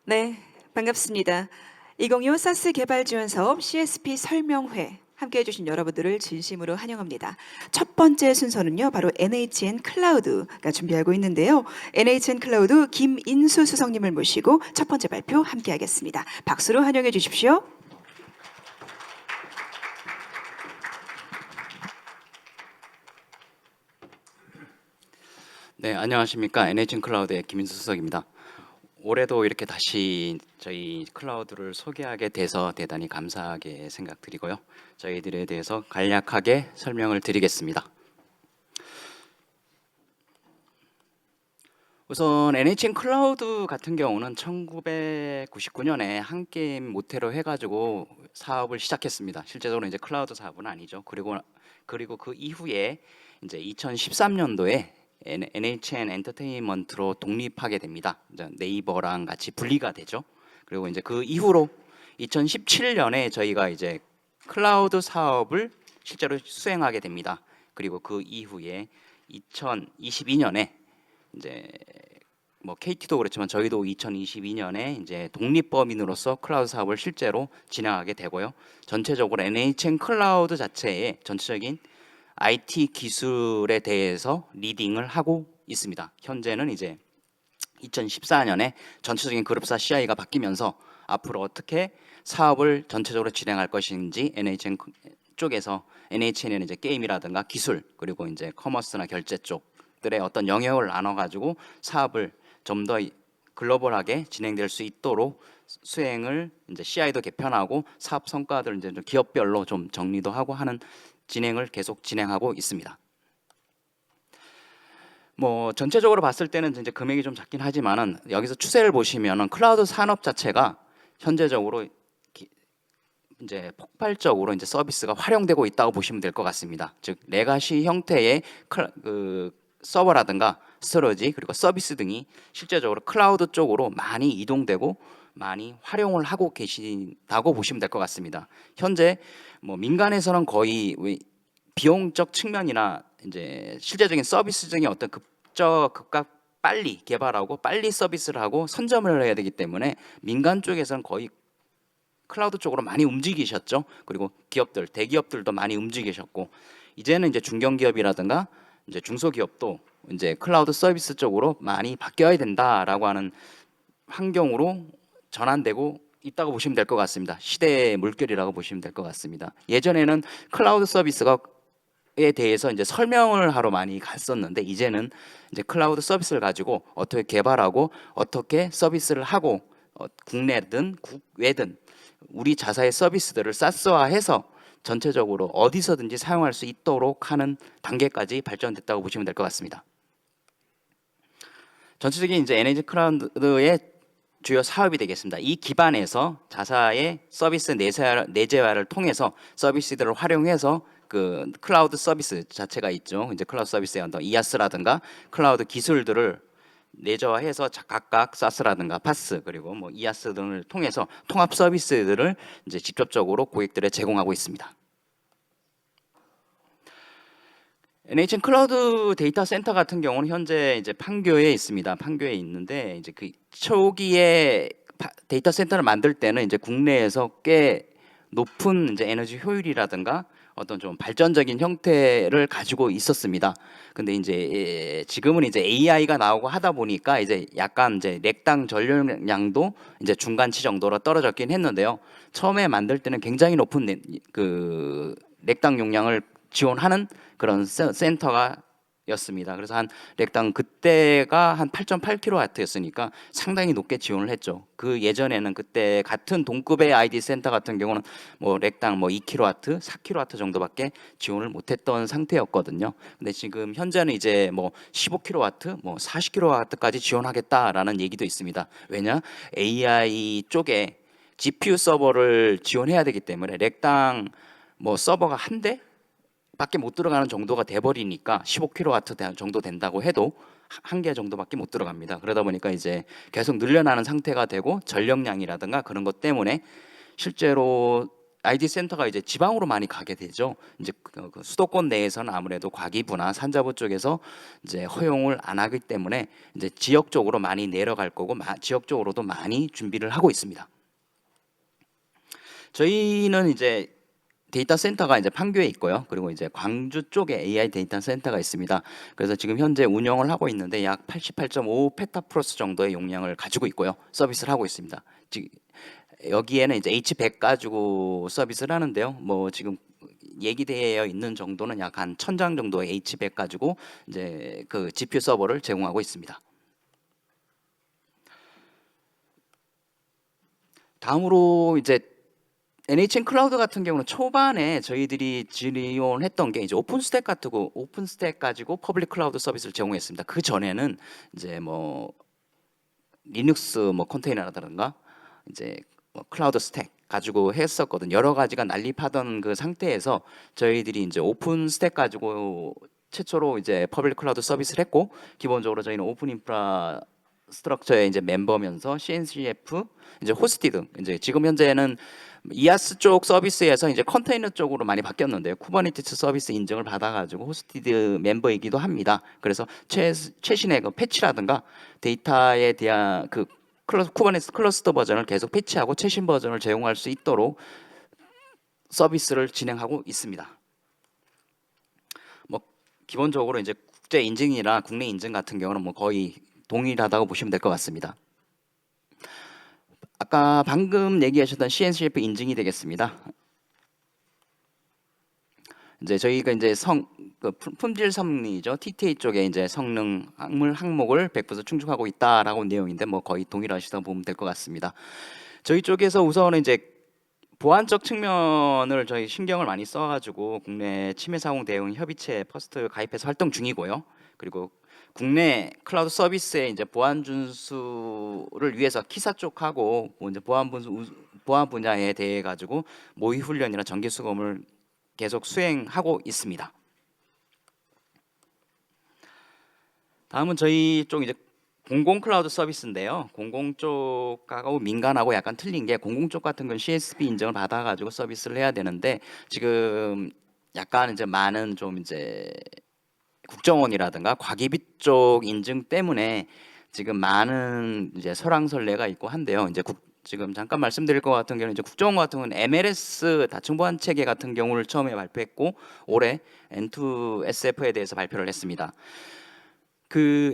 네, 반갑습니다. 2025 사스 개발 지원 사업 CSP 설명회 함께 해주신 여러분들을 진심으로 환영합니다. 첫 번째 순서는요, 바로 NHN 클라우드가 준비하고 있는데요. NHN 클라우드 김인수 수석님을 모시고 첫 번째 발표 함께 하겠습니다. 박수로 환영해 주십시오. 네, 안녕하십니까. NHN 클라우드의 김인수 수석입니다. 올해도 이렇게 다시 저희 클라우드를 소개하게 돼서 대단히 감사하게 생각드리고요. 저희들에 대해서 간략하게 설명을 드리겠습니다. 우선 NHN 클라우드 같은 경우는 1999년에 한게임 모태로 해가지고 사업을 시작했습니다. 실제적으로 이제 클라우드 사업은 아니죠. 그리고 그 이후에 이제 2013년도에 NHN 엔터테인먼트로 독립하게 됩니다. 이제 네이버랑 같이 분리가 되죠. 그리고 이제 그 이후로 2017년에 저희가 이제 클라우드 사업을 실제로 수행하게 됩니다. 그리고 그 이후에 2022년에 이제 뭐 KT도 그렇지만 저희도 2022년에 이제 독립법인으로서 클라우드 사업을 실제로 진행하게 되고요. 전체적으로 NHN 클라우드 자체의 전체적인 IT 기술에 대해서 리딩을 하고 있습니다. 현재는 이제 2014년에 전체적인 그룹사 CI가 바뀌면서 앞으로 어떻게 사업을 전체적으로 진행할 것인지 NHN 쪽에서 NHN은 이제 게임이라든가 기술 그리고 이제 커머스나 결제 쪽들의 어떤 영역을 나눠 가지고 사업을 좀 더 글로벌하게 진행될 수 있도록 수행을 이제 CI도 개편하고 사업 성과들을 이제 좀 기업별로 좀 정리도 하고 하는 진행을 계속 진행하고 있습니다. 뭐 전체적으로 봤을 때는 이제 금액이 좀 작긴 하지만은 여기서 추세를 보시면은 클라우드 산업 자체가 현재적으로 이제 폭발적으로 이제 서비스가 활용되고 있다고 보시면 될 것 같습니다. 즉 레가시 형태의 서버라든가 스토리지 그리고 서비스 등이 실제적으로 클라우드 쪽으로 많이 이동되고 많이 활용을 하고 계신다고 보시면 될 것 같습니다. 현재 뭐 민간에서는 거의 비용적 측면이나 이제 실제적인 서비스적인 어떤 극각 빨리 개발하고 빨리 서비스를 하고 선점을 해야 되기 때문에 민간 쪽에서는 거의 클라우드 쪽으로 많이 움직이셨죠. 그리고 기업들, 대기업들도 많이 움직이셨고 이제는 이제 중견기업이라든가 이제 중소기업도 이제 클라우드 서비스 쪽으로 많이 바뀌어야 된다라고 하는 환경으로 전환되고 있다고 보시면 될 것 같습니다. 시대의 물결이라고 보시면 될 것 같습니다. 예전에는 클라우드 서비스에 대해서 이제 설명을 하러 많이 갔었는데 이제는 이제 클라우드 서비스를 가지고 어떻게 개발하고 어떻게 서비스를 하고 국내든 국외든 우리 자사의 서비스들을 사스화해서 전체적으로 어디서든지 사용할 수 있도록 하는 단계까지 발전됐다고 보시면 될 것 같습니다. 전체적인 이제 NH 클라우드의 주요 사업이 되겠습니다. 이 기반에서 자사의 서비스 내재화를 통해서 서비스들을 활용해서 그 클라우드 서비스 자체가 있죠. 이제 클라우드 서비스의 어떤 이아스라든가 클라우드 기술들을 내재화해서 각각 사스라든가 파스 그리고 뭐 이아스 등을 통해서 통합 서비스들을 이제 직접적으로 고객들에 제공하고 있습니다. NHN 클라우드 데이터 센터 같은 경우는 현재 이제 판교에 있습니다. 판교에 있는데 이제 그 초기에 데이터 센터를 만들 때는 이제 국내에서 꽤 높은 이제 에너지 효율이라든가 어떤 좀 발전적인 형태를 가지고 있었습니다. 근데 이제 지금은 이제 AI가 나오고 하다 보니까 이제 약간 이제 렉당 전력량도 이제 중간치 정도로 떨어졌긴 했는데요. 처음에 만들 때는 굉장히 높은 그 렉당 용량을 지원하는 그런 센터가 였습니다. 그래서 한 렉당 그때가 한 8.8kW였으니까 상당히 높게 지원을 했죠. 그 예전에는 그때 같은 동급의 ID 센터 같은 경우는 뭐 렉당 뭐 2kW, 4kW 정도밖에 지원을 못했던 상태였거든요. 근데 지금 현재는 이제 뭐 15kW, 뭐 40kW까지 지원하겠다라는 얘기도 있습니다. 왜냐? AI 쪽에 GPU 서버를 지원해야 되기 때문에 렉당 뭐 서버가 한 대? 밖에 못 들어가는 정도가 돼버리니까 15kW 정도 된다고 해도 한 개 정도밖에 못 들어갑니다. 그러다 보니까 이제 계속 늘려나는 상태가 되고 전력량이라든가 그런 것 때문에 실제로 ID 센터가 이제 지방으로 많이 가게 되죠. 이제 그 수도권 내에서는 아무래도 과기부나 산자부 쪽에서 이제 허용을 안 하기 때문에 이제 지역 쪽으로 많이 내려갈 거고 지역 쪽으로도 많이 준비를 하고 있습니다. 저희는 이제 데이터 센터가 이제 판교에 있고요. 그리고 이제 광주 쪽에 AI 데이터 센터가 있습니다. 그래서 지금 현재 운영을 하고 있는데 약 88.5 페타프로스 정도의 용량을 가지고 있고요. 서비스를 하고 있습니다. 여기에는 이제 H100 가지고 서비스를 하는데요. 뭐 지금 얘기되어 있는 정도는 약 한 1000장 정도의 H100 가지고 이제 그 GPU 서버를 제공하고 있습니다. 다음으로 이제 NHN 클라우드 같은 경우는 초반에 저희들이 지원했던 게 이제 오픈스택 가지고 퍼블릭 클라우드 서비스를 제공했습니다. 그 전에는 이제 뭐 리눅스 뭐 컨테이너라든가 이제 뭐 클라우드 스택 가지고 했었거든. 여러 가지가 난립하던 그 상태에서 저희들이 이제 오픈스택 가지고 최초로 이제 퍼블릭 클라우드 서비스를 했고, 기본적으로 저희는 오픈 인프라 스트럭처의 이제 멤버면서 CNCF 이제 호스티드, 이제 지금 현재는 이아스 쪽 서비스에서 이제 컨테이너 쪽으로 많이 바뀌었는데요. 쿠버네티스 서비스 인증을 받아가지고 호스티드 멤버이기도 합니다. 그래서 최신의 그 패치라든가 데이터에 대한 그 쿠버네티스 클러스터 버전을 계속 패치하고 최신 버전을 제공할 수 있도록 서비스를 진행하고 있습니다. 뭐 기본적으로 이제 국제 인증이나 국내 인증 같은 경우는 뭐 거의 동일하다고 보시면 될 것 같습니다. 아까 방금 얘기하셨던 CNCF 인증이 되겠습니다. 이제 저희가 이제 그 품질 섭리죠. TTA 쪽에 이제 성능 항목을 100% 충족하고 있다라고 내용인데 뭐 거의 동일하시다고 보면 될 것 같습니다. 저희 쪽에서 우선은 이제 보안적 측면을 저희 신경을 많이 써가지고 국내 침해 사고 대응 협의체 퍼스트 가입해서 활동 중이고요. 그리고 국내 클라우드 서비스의 이제 보안 준수를 위해서 키사 쪽하고 뭐 이제 보안 분야에 대해 가지고 모의 훈련이나 정기 수검을 계속 수행하고 있습니다. 다음은 저희 쪽 이제 공공 클라우드 서비스인데요. 공공 쪽하고 민간하고 약간 틀린 게, 공공 쪽 같은 건 CSP 인증을 받아가지고 서비스를 해야 되는데 지금 약간 이제 많은 좀 이제 국정원이라든가 과기비 쪽 인증 때문에 지금 많은 이제 설왕설래가 있고 한데요. 이제 지금 잠깐 말씀드릴 것 같은 경우는 이제 국정원 같은 경우는 MLS 다층 보안 체계 같은 경우를 처음에 발표했고 올해 N2SF에 대해서 발표를 했습니다. 그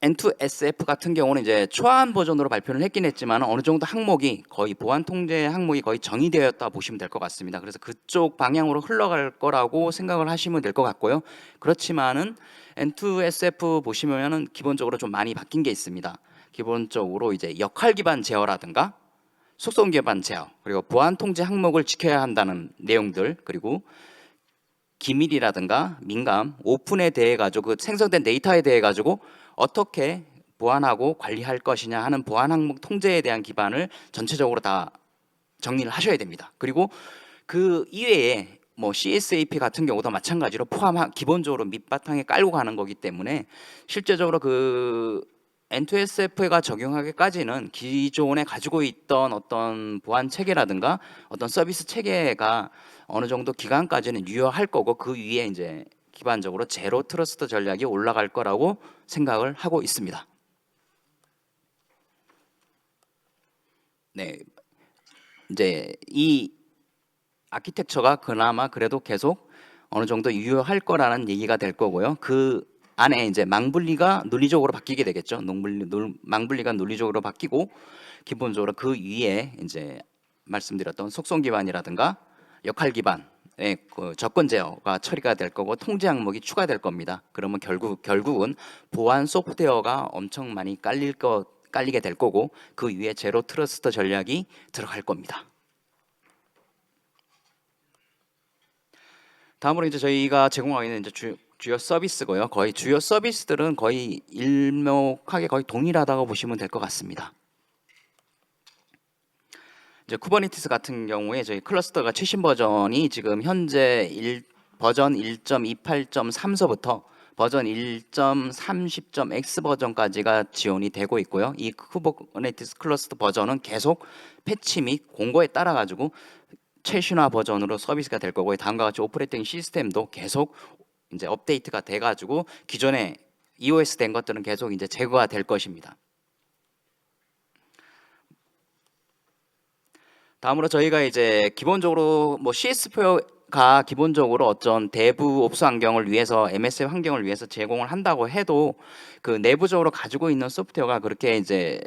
N2SF 같은 경우는 이제 초안 버전으로 발표를 했긴 했지만 어느 정도 항목이 거의 보안 통제 항목이 거의 정의되었다 보시면 될 것 같습니다. 그래서 그쪽 방향으로 흘러갈 거라고 생각을 하시면 될 것 같고요. 그렇지만은 N2SF 보시면은 기본적으로 좀 많이 바뀐 게 있습니다. 기본적으로 이제 역할 기반 제어라든가 속성 기반 제어, 그리고 보안 통제 항목을 지켜야 한다는 내용들, 그리고 기밀이라든가 민감, 오픈에 대해 가지고 그 생성된 데이터에 대해 가지고 어떻게 보안하고 관리할 것이냐 하는 보안 항목 통제에 대한 기반을 전체적으로 다 정리를 하셔야 됩니다. 그리고 그 이외에 뭐 CSAP 같은 경우도 마찬가지로 기본적으로 밑바탕에 깔고 가는 거기 때문에 실제적으로 그 N2SF가 적용하기까지는 기존에 가지고 있던 어떤 보안 체계라든가 어떤 서비스 체계가 어느 정도 기간까지는 유효할 거고, 그 위에 이제 기반적으로 제로 트러스트 전략이 올라갈 거라고 생각을 하고 있습니다. 네, 이제 이 아키텍처가 그나마 그래도 계속 어느 정도 유효할 거라는 얘기가 될 거고요. 그 안에 이제 망분리가 논리적으로 바뀌게 되겠죠. 망분리가 논리적으로 바뀌고, 기본적으로 그 위에 이제 말씀드렸던 속성 기반이라든가 역할 기반의 그 접근 제어가 처리가 될 거고 통제 항목이 추가될 겁니다. 그러면 결국은 보안 소프트웨어가 엄청 많이 깔리게 될 거고, 그 위에 제로 트러스트 전략이 들어갈 겁니다. 다음으로 이제 저희가 제공하고 있는 이제 주요 서비스고요. 거의 주요 서비스들은 거의 일목하게 거의 동일하다고 보시면 될 것 같습니다. 이제 쿠버네티스 같은 경우에 저희 클러스터가 최신 버전이 지금 현재 버전 1.28.3서부터 버전 1.30.x 버전까지가 지원이 되고 있고요. 이 쿠버네티스 클러스터 버전은 계속 패치 및 공고에 따라 가지고 최신화 버전으로 서비스가 될 거고, 다음과 같이 오퍼레이팅 시스템도 계속 이제 업데이트가 돼 가지고 기존에 EOS 된 것들은 계속 이제 제거가 될 것입니다. 다음으로 저희가 이제 기본적으로 뭐 CS표가 기본적으로 어떤 대부 옵스 환경을 위해서 MS의 환경을 위해서 제공을 한다고 해도 그 내부적으로 가지고 있는 소프트웨어가 그렇게 이제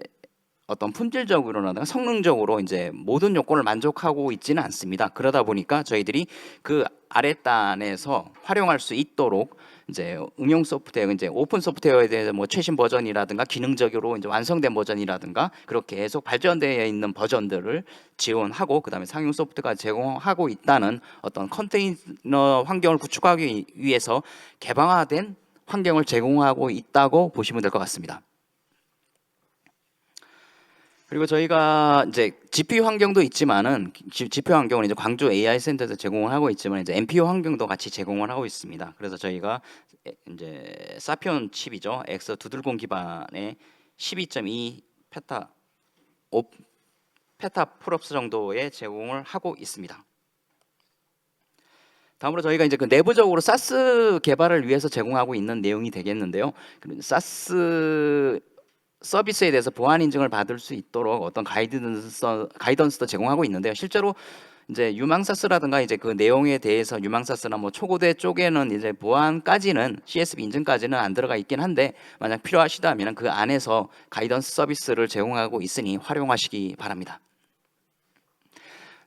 어떤 품질적으로나 성능적으로 이제 모든 요건을 만족하고 있지는 않습니다. 그러다 보니까 저희들이 그 아랫단에서 활용할 수 있도록 이제 응용 소프트웨어, 이제 오픈 소프트웨어에 대해서 뭐 최신 버전이라든가 기능적으로 이제 완성된 버전이라든가 그렇게 계속 발전되어 있는 버전들을 지원하고, 그다음에 상용 소프트가 제공하고 있다는 어떤 컨테이너 환경을 구축하기 위해서 개방화된 환경을 제공하고 있다고 보시면 될 것 같습니다. 그리고 저희가 이제 GPU 환경도 있지만은, GPU 환경은 이제 광주 AI 센터에서 제공을 하고 있지만 이제 NPU 환경도 같이 제공을 하고 있습니다. 그래서 저희가 이제 사피온 칩이죠. 엑서 220 기반의 12.2 페타 5 페타 프롭스 정도의 제공을 하고 있습니다. 다음으로 저희가 이제 그 내부적으로 사스 개발을 위해서 제공하고 있는 내용이 되겠는데요. 사스 서비스에 대해서 보안 인증을 받을 수 있도록 어떤 가이던스도 제공하고 있는데요. 실제로 이제 유망사스라든가 이제 그 내용에 대해서 유망사스나 뭐 초고대 쪽에는 이제 보안까지는 CSB 인증까지는 안 들어가 있긴 한데, 만약 필요하시다면 그 안에서 가이던스 서비스를 제공하고 있으니 활용하시기 바랍니다.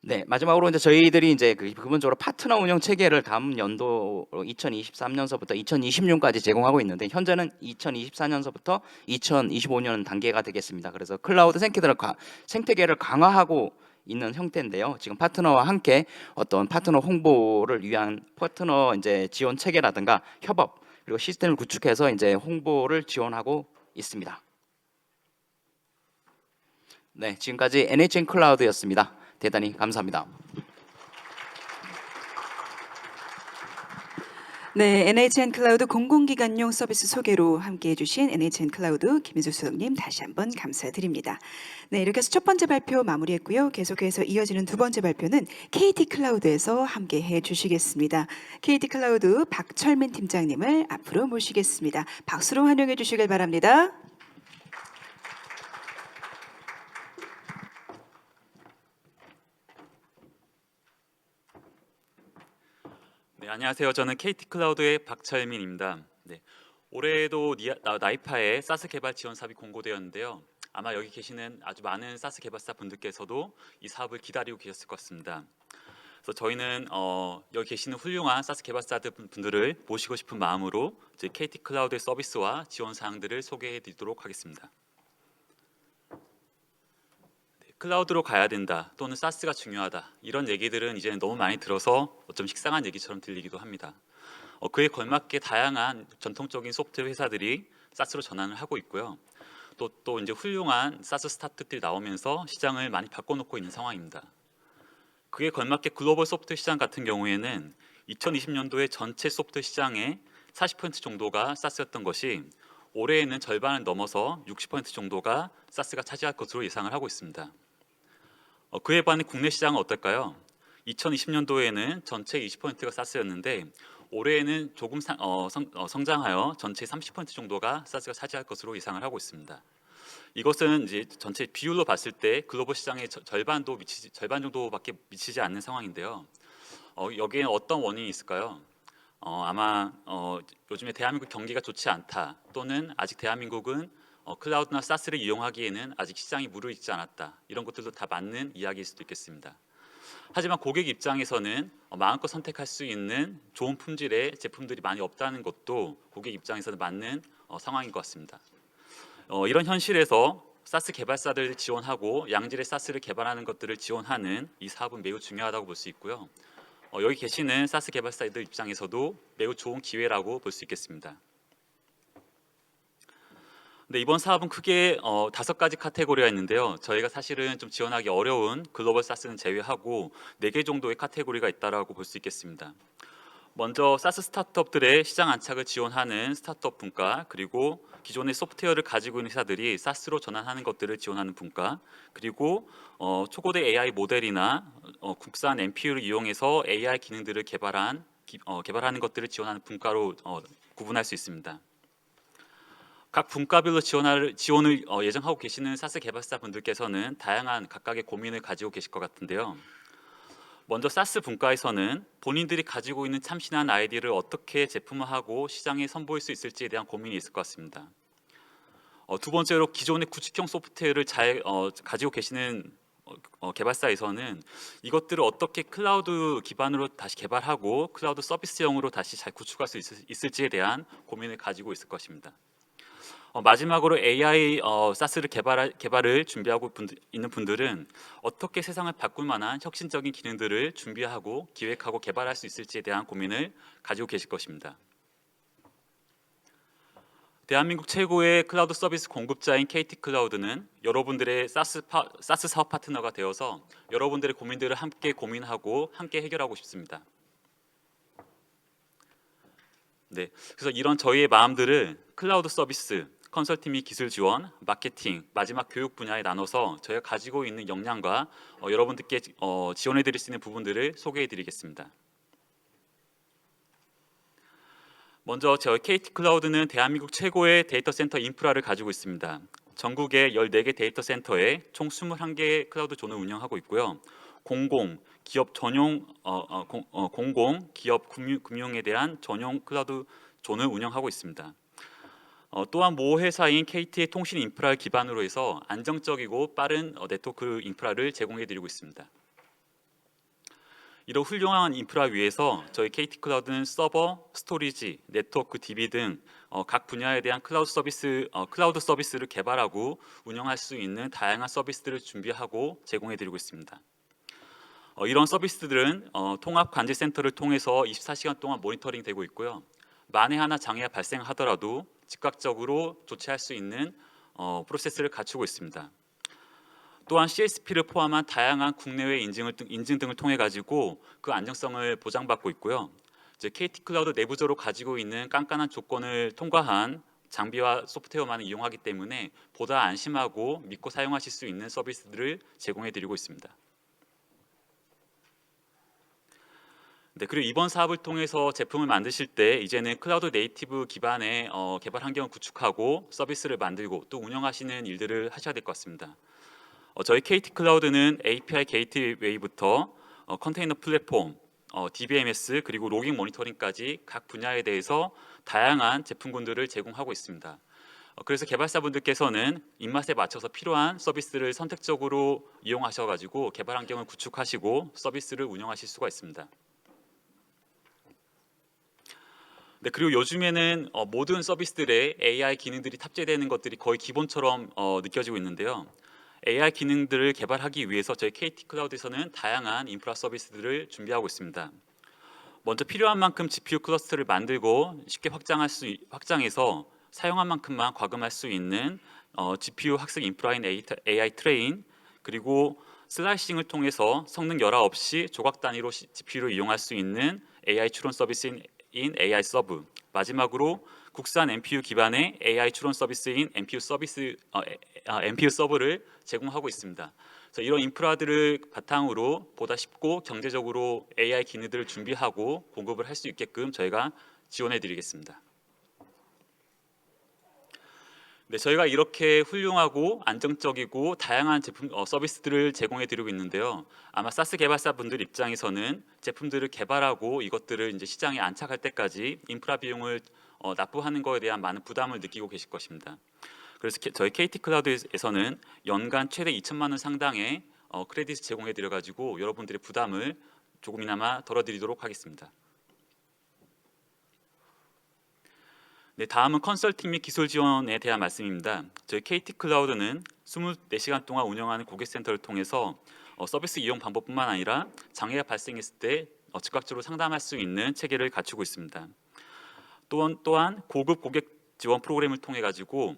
네, 마지막으로 이제 저희들이 이제 그 기본적으로 파트너 운영 체계를 다음 연도 2023년서부터 2026년까지 제공하고 있는데, 현재는 2024년서부터 2025년 단계가 되겠습니다. 그래서 클라우드 생태계를 강화하고 있는 형태인데요. 지금 파트너와 함께 어떤 파트너 홍보를 위한 파트너 이제 지원 체계라든가 협업, 그리고 시스템을 구축해서 이제 홍보를 지원하고 있습니다. 네, 지금까지 NHN 클라우드였습니다. 대단히 감사합니다. 네, NHN 클라우드 공공기관용 서비스 소개로 함께해 주신 NHN 클라우드 김희수 수석님 다시 한번 감사드립니다. 네, 이렇게 해서 첫 번째 발표 마무리했고요. 계속해서 이어지는 두 번째 발표는 KT 클라우드에서 함께해 주시겠습니다. KT 클라우드 박철민 팀장님을 앞으로 모시겠습니다. 박수로 환영해 주시길 바랍니다. 네, 안녕하세요. 저는 KT 클라우드의 박철민입니다. 네, 올해도 나이파의 사스 개발 지원 사업이 공고되었는데요. 아마 여기 계시는 아주 많은 사스 개발사 분들께서도 이 사업을 기다리고 계셨을 것 같습니다. 그래서 저희는 여기 계시는 훌륭한 사스 개발사들 분들을 모시고 싶은 마음으로 이제 KT 클라우드의 서비스와 지원 사항들을 소개해드리도록 하겠습니다. 클라우드로 가야 된다, 또는 사스가 중요하다, 이런 얘기들은 이제는 너무 많이 들어서 좀 식상한 얘기처럼 들리기도 합니다. 그에 걸맞게 다양한 전통적인 소프트웨어 회사들이 사스로 전환을 하고 있고요. 또 이제 훌륭한 사스 스타트업들이 나오면서 시장을 많이 바꿔놓고 있는 상황입니다. 그에 걸맞게 글로벌 소프트웨어 시장 같은 경우에는 2020년도에 전체 소프트웨어 시장의 40% 정도가 사스였던 것이 올해에는 절반을 넘어서 60% 정도가 사스가 차지할 것으로 예상을 하고 있습니다. 그에 반해 국내 시장은 어떨까요? 2020년도에는 전체 20%가 사스였는데 올해에는 조금 성장하여 전체 30% 정도가 사스가 차지할 것으로 예상을 하고 있습니다. 이것은 이제 전체 비율로 봤을 때 글로벌 시장의 절반 정도밖에 미치지 않는 상황인데요. 여기에 어떤 원인이 있을까요? 아마 요즘에 대한민국 경기가 좋지 않다, 또는 아직 대한민국은 클라우드나 사스를 이용하기에는 아직 시장이 무르익지 않았다, 이런 것들도 다 맞는 이야기일 수도 있겠습니다. 하지만 고객 입장에서는 마음껏 선택할 수 있는 좋은 품질의 제품들이 많이 없다는 것도 고객 입장에서는 맞는 상황인 것 같습니다. 이런 현실에서 사스 개발사들을 지원하고 양질의 사스를 개발하는 것들을 지원하는 이 사업은 매우 중요하다고 볼 수 있고요. 여기 계시는 사스 개발사들 입장에서도 매우 좋은 기회라고 볼 수 있겠습니다. 네, 이번 사업은 크게 5가지 카테고리가 있는데요. 저희가 사실은 좀 지원하기 어려운 글로벌 사스는 제외하고 4개 정도의 카테고리가 있다고 볼 수 있겠습니다. 먼저 사스 스타트업들의 시장 안착을 지원하는 스타트업 분과, 그리고 기존의 소프트웨어를 가지고 있는 회사들이 사스로 전환하는 것들을 지원하는 분과, 그리고 초고대 AI 모델이나 국산 NPU를 이용해서 AI 기능들을 개발하는 것들을 지원하는 분과로 구분할 수 있습니다. 각 분과별로 지원을 예정하고 계시는 사스 개발사 분들께서는 다양한 각각의 고민을 가지고 계실 것 같은데요. 먼저 사스 분과에서는 본인들이 가지고 있는 참신한 아이디어를 어떻게 제품화하고 시장에 선보일 수 있을지에 대한 고민이 있을 것 같습니다. 두 번째로 기존의 구축형 소프트웨어를 잘 가지고 계시는 개발사에서는 이것들을 어떻게 클라우드 기반으로 다시 개발하고 클라우드 서비스형으로 다시 잘 구축할 수 있을지에 대한 고민을 가지고 있을 것입니다. 마지막으로 AI 사스를 개발을 준비하고 있는 분들은 어떻게 세상을 바꿀 만한 혁신적인 기능들을 준비하고 기획하고 개발할 수 있을지에 대한 고민을 가지고 계실 것입니다. 대한민국 최고의 클라우드 서비스 공급자인 KT 클라우드는 여러분들의 사스 사업 파트너가 되어서 여러분들의 고민들을 함께 고민하고 함께 해결하고 싶습니다. 네, 그래서 이런 저희의 마음들을 클라우드 서비스, 컨설팅 및 기술 지원, 마케팅, 마지막 교육 분야에 나눠서 저희가 가지고 있는 역량과 여러분들께 지원해 드릴 수 있는 부분들을 소개해 드리겠습니다. 먼저 저희 KT 클라우드는 대한민국 최고의 데이터 센터 인프라를 가지고 있습니다. 전국에 14개 데이터 센터에 총 21개의 클라우드 존을 운영하고 있고요. 공공, 기업 전용 공공, 기업 금융에 대한 전용 클라우드 존을 운영하고 있습니다. 또한 모 회사인 KT의 통신 인프라를 기반으로 해서 안정적이고 빠른 네트워크 인프라를 제공해 드리고 있습니다. 이런 훌륭한 인프라 위에서 저희 KT 클라우드는 서버, 스토리지, 네트워크, DB 등 각 분야에 대한 클라우드 서비스를 개발하고 운영할 수 있는 다양한 서비스들을 준비하고 제공해 드리고 있습니다. 이런 서비스들은 통합 관제 센터를 통해서 24시간 동안 모니터링 되고 있고요. 만에 하나 장애가 발생하더라도 즉각적으로 조치할 수 있는 프로세스를 갖추고 있습니다. 또한 CSP를 포함한 다양한 국내외 인증 등을 통해 가지고 그 안정성을 보장받고 있고요. 이제 KT 클라우드 내부적으로 가지고 있는 깐깐한 조건을 통과한 장비와 소프트웨어만을 이용하기 때문에 보다 안심하고 믿고 사용하실 수 있는 서비스들을 제공해 드리고 있습니다. 네, 그리고 이번 사업을 통해서 제품을 만드실 때 이제는 클라우드 네이티브 기반의 개발 환경을 구축하고 서비스를 만들고 또 운영하시는 일들을 하셔야 될 것 같습니다. 저희 KT 클라우드는 API 게이트웨이부터 컨테이너 플랫폼, DBMS 그리고 로깅 모니터링까지 각 분야에 대해서 다양한 제품군들을 제공하고 있습니다. 그래서 개발사분들께서는 입맛에 맞춰서 필요한 서비스를 선택적으로 이용하셔가지고 개발 환경을 구축하시고 서비스를 운영하실 수가 있습니다. 네, 그리고 요즘에는 모든 서비스들에 AI 기능들이 탑재되는 것들이 거의 기본처럼 느껴지고 있는데요. AI 기능들을 개발하기 위해서 저희 KT 클라우드에서는 다양한 인프라 서비스들을 준비하고 있습니다. 먼저 필요한 만큼 GPU 클러스터를 만들고 쉽게 확장해서 사용한 만큼만 과금할 수 있는 GPU 학습 인프라인 AI 트레인, 그리고 슬라이싱을 통해서 성능 열화 없이 조각 단위로 GPU를 이용할 수 있는 AI 추론 서비스인 AI 서브, 마지막으로 국산 NPU 기반의 AI 추론 서비스인 NPU 서브를 제공하고 있습니다. 그래서 이런 인프라들을 바탕으로 보다 쉽고 경제적으로 AI 기능들을 준비하고 공급을 할 수 있게끔 저희가 지원해 드리겠습니다. 네, 저희가 이렇게 훌륭하고 안정적이고 다양한 제품 서비스들을 제공해 드리고 있는데요. 아마 사스 개발사 분들 입장에서는 제품들을 개발하고 이것들을 이제 시장에 안착할 때까지 인프라 비용을 납부하는 것에 대한 많은 부담을 느끼고 계실 것입니다. 그래서 저희 KT 클라우드에서는 연간 최대 2천만 원 상당의 크레딧을 제공해 드려 가지고 여러분들의 부담을 조금이나마 덜어드리도록 하겠습니다. 네, 다음은 컨설팅 및 기술 지원에 대한 말씀입니다. 저희 KT 클라우드는 24시간 동안 운영하는 고객센터를 통해서 서비스 이용 방법뿐만 아니라 장애가 발생했을 때 즉각적으로 상담할 수 있는 체계를 갖추고 있습니다. 또한 고급 고객 지원 프로그램을 통해 가지고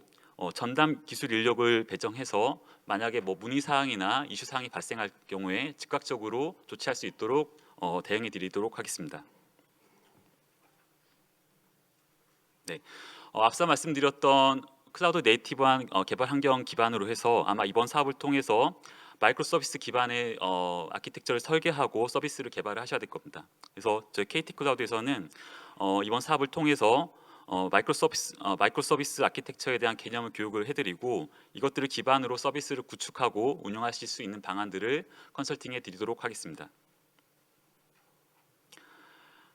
전담 기술 인력을 배정해서 만약에 문의 사항이나 이슈 사항이 발생할 경우에 즉각적으로 조치할 수 있도록 대응해 드리도록 하겠습니다. 앞서 말씀드렸던 클라우드 네이티브한 개발 환경 기반으로 해서 아마 이번 사업을 통해서 마이크로 서비스 기반의 아키텍처를 설계하고 서비스를 개발을 하셔야 될 겁니다. 그래서 저희 KT 클라우드에서는 이번 사업을 통해서 마이크로 서비스 아키텍처에 대한 개념을 교육을 해드리고 이것들을 기반으로 서비스를 구축하고 운영하실 수 있는 방안들을 컨설팅해 드리도록 하겠습니다.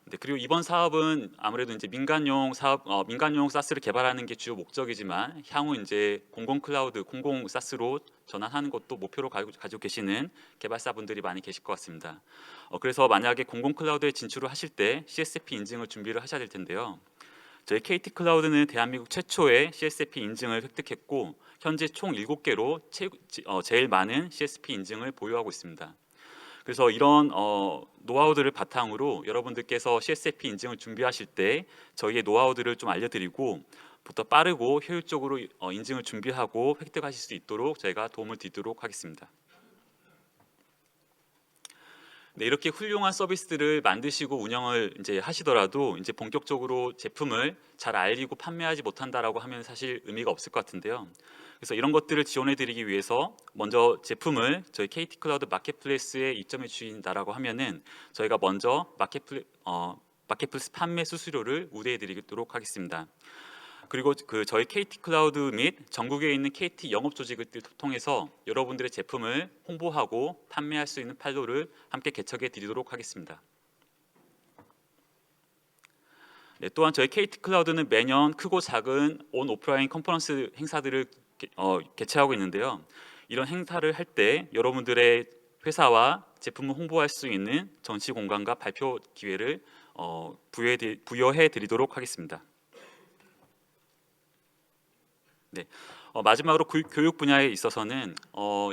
네, 그리고 이번 사업은 아무래도 이제 민간용 사업, 민간용 사스를 개발하는 게 주요 목적이지만 향후 이제 공공 클라우드, 공공 사스로 전환하는 것도 목표로 가지고 계시는 개발사분들이 많이 계실 것 같습니다. 그래서 만약에 공공 클라우드에 진출을 하실 때 CSP 인증을 준비를 하셔야 될 텐데요. 저희 KT 클라우드는 대한민국 최초의 CSP 인증을 획득했고 현재 총 7개로 제일 많은 CSP 인증을 보유하고 있습니다. 그래서 이런 노하우들을 바탕으로 여러분들께서 CSP 인증을 준비하실 때 저희의 노하우들을 좀 알려드리고 보다 빠르고 효율적으로 인증을 준비하고 획득하실 수 있도록 저희가 도움을 드리도록 하겠습니다. 네, 이렇게 훌륭한 서비스들을 만드시고 운영을 이제 하시더라도 이제 본격적으로 제품을 잘 알리고 판매하지 못한다라고 하면 사실 의미가 없을 것 같은데요. 그래서 이런 것들을 지원해 드리기 위해서 먼저 제품을 저희 KT 클라우드 마켓플레이스에 입점해 주신다라고 하면은 저희가 먼저 마켓플레이스 판매 수수료를 우대해 드리도록 하겠습니다. 그리고 저희 KT 클라우드 및 전국에 있는 KT 영업 조직을 통해서 여러분들의 제품을 홍보하고 판매할 수 있는 판로를 함께 개척해 드리도록 하겠습니다. 네, 또한 저희 KT 클라우드는 매년 크고 작은 온 오프라인 컨퍼런스 행사들을 개최하고 있는데요. 이런 행사를 할 때 여러분들의 회사와 제품을 홍보할 수 있는 전시 공간과 발표 기회를 부여해 드리도록 하겠습니다. 네, 마지막으로 교육 분야에 있어서는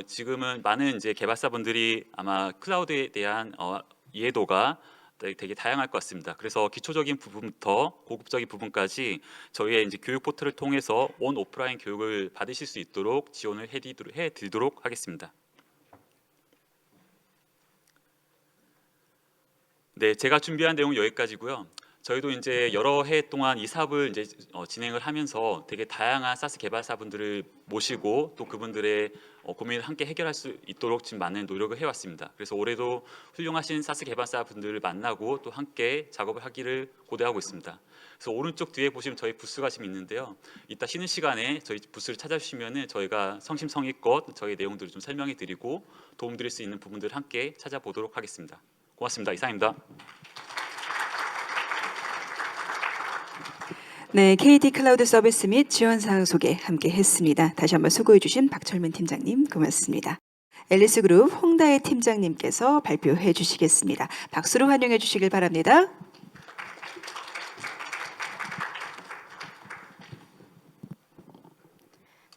지금은 많은 이제 개발사분들이 아마 클라우드에 대한 이해도가 되게 다양할 것 같습니다. 그래서 기초적인 부분부터 고급적인 부분까지 저희의 이제 교육 포털을 통해서 온 오프라인 교육을 받으실 수 있도록 지원을 해드리도록 하겠습니다. 네, 제가 준비한 내용은 여기까지고요. 저희도 이제 여러 해 동안 이 사업을 이제 진행을 하면서 되게 다양한 사스 개발사분들을 모시고 또 그분들의 고민을 함께 해결할 수 있도록 지금 많은 노력을 해왔습니다. 그래서 올해도 훌륭하신 사스 개발사분들을 만나고 또 함께 작업을 하기를 고대하고 있습니다. 그래서 오른쪽 뒤에 보시면 저희 부스가 지금 있는데요. 이따 쉬는 시간에 저희 부스를 찾아주시면은 저희가 성심성의껏 저희 내용들을 좀 설명해 드리고 도움 드릴 수 있는 부분들을 함께 찾아보도록 하겠습니다. 고맙습니다. 이상입니다. 네, KT 클라우드 서비스 및 지원 사항 소개 함께 했습니다. 다시 한번 수고해 주신 박철민 팀장님 고맙습니다. 앨리스 그룹 홍다혜 팀장님께서 발표해 주시겠습니다. 박수로 환영해 주시길 바랍니다.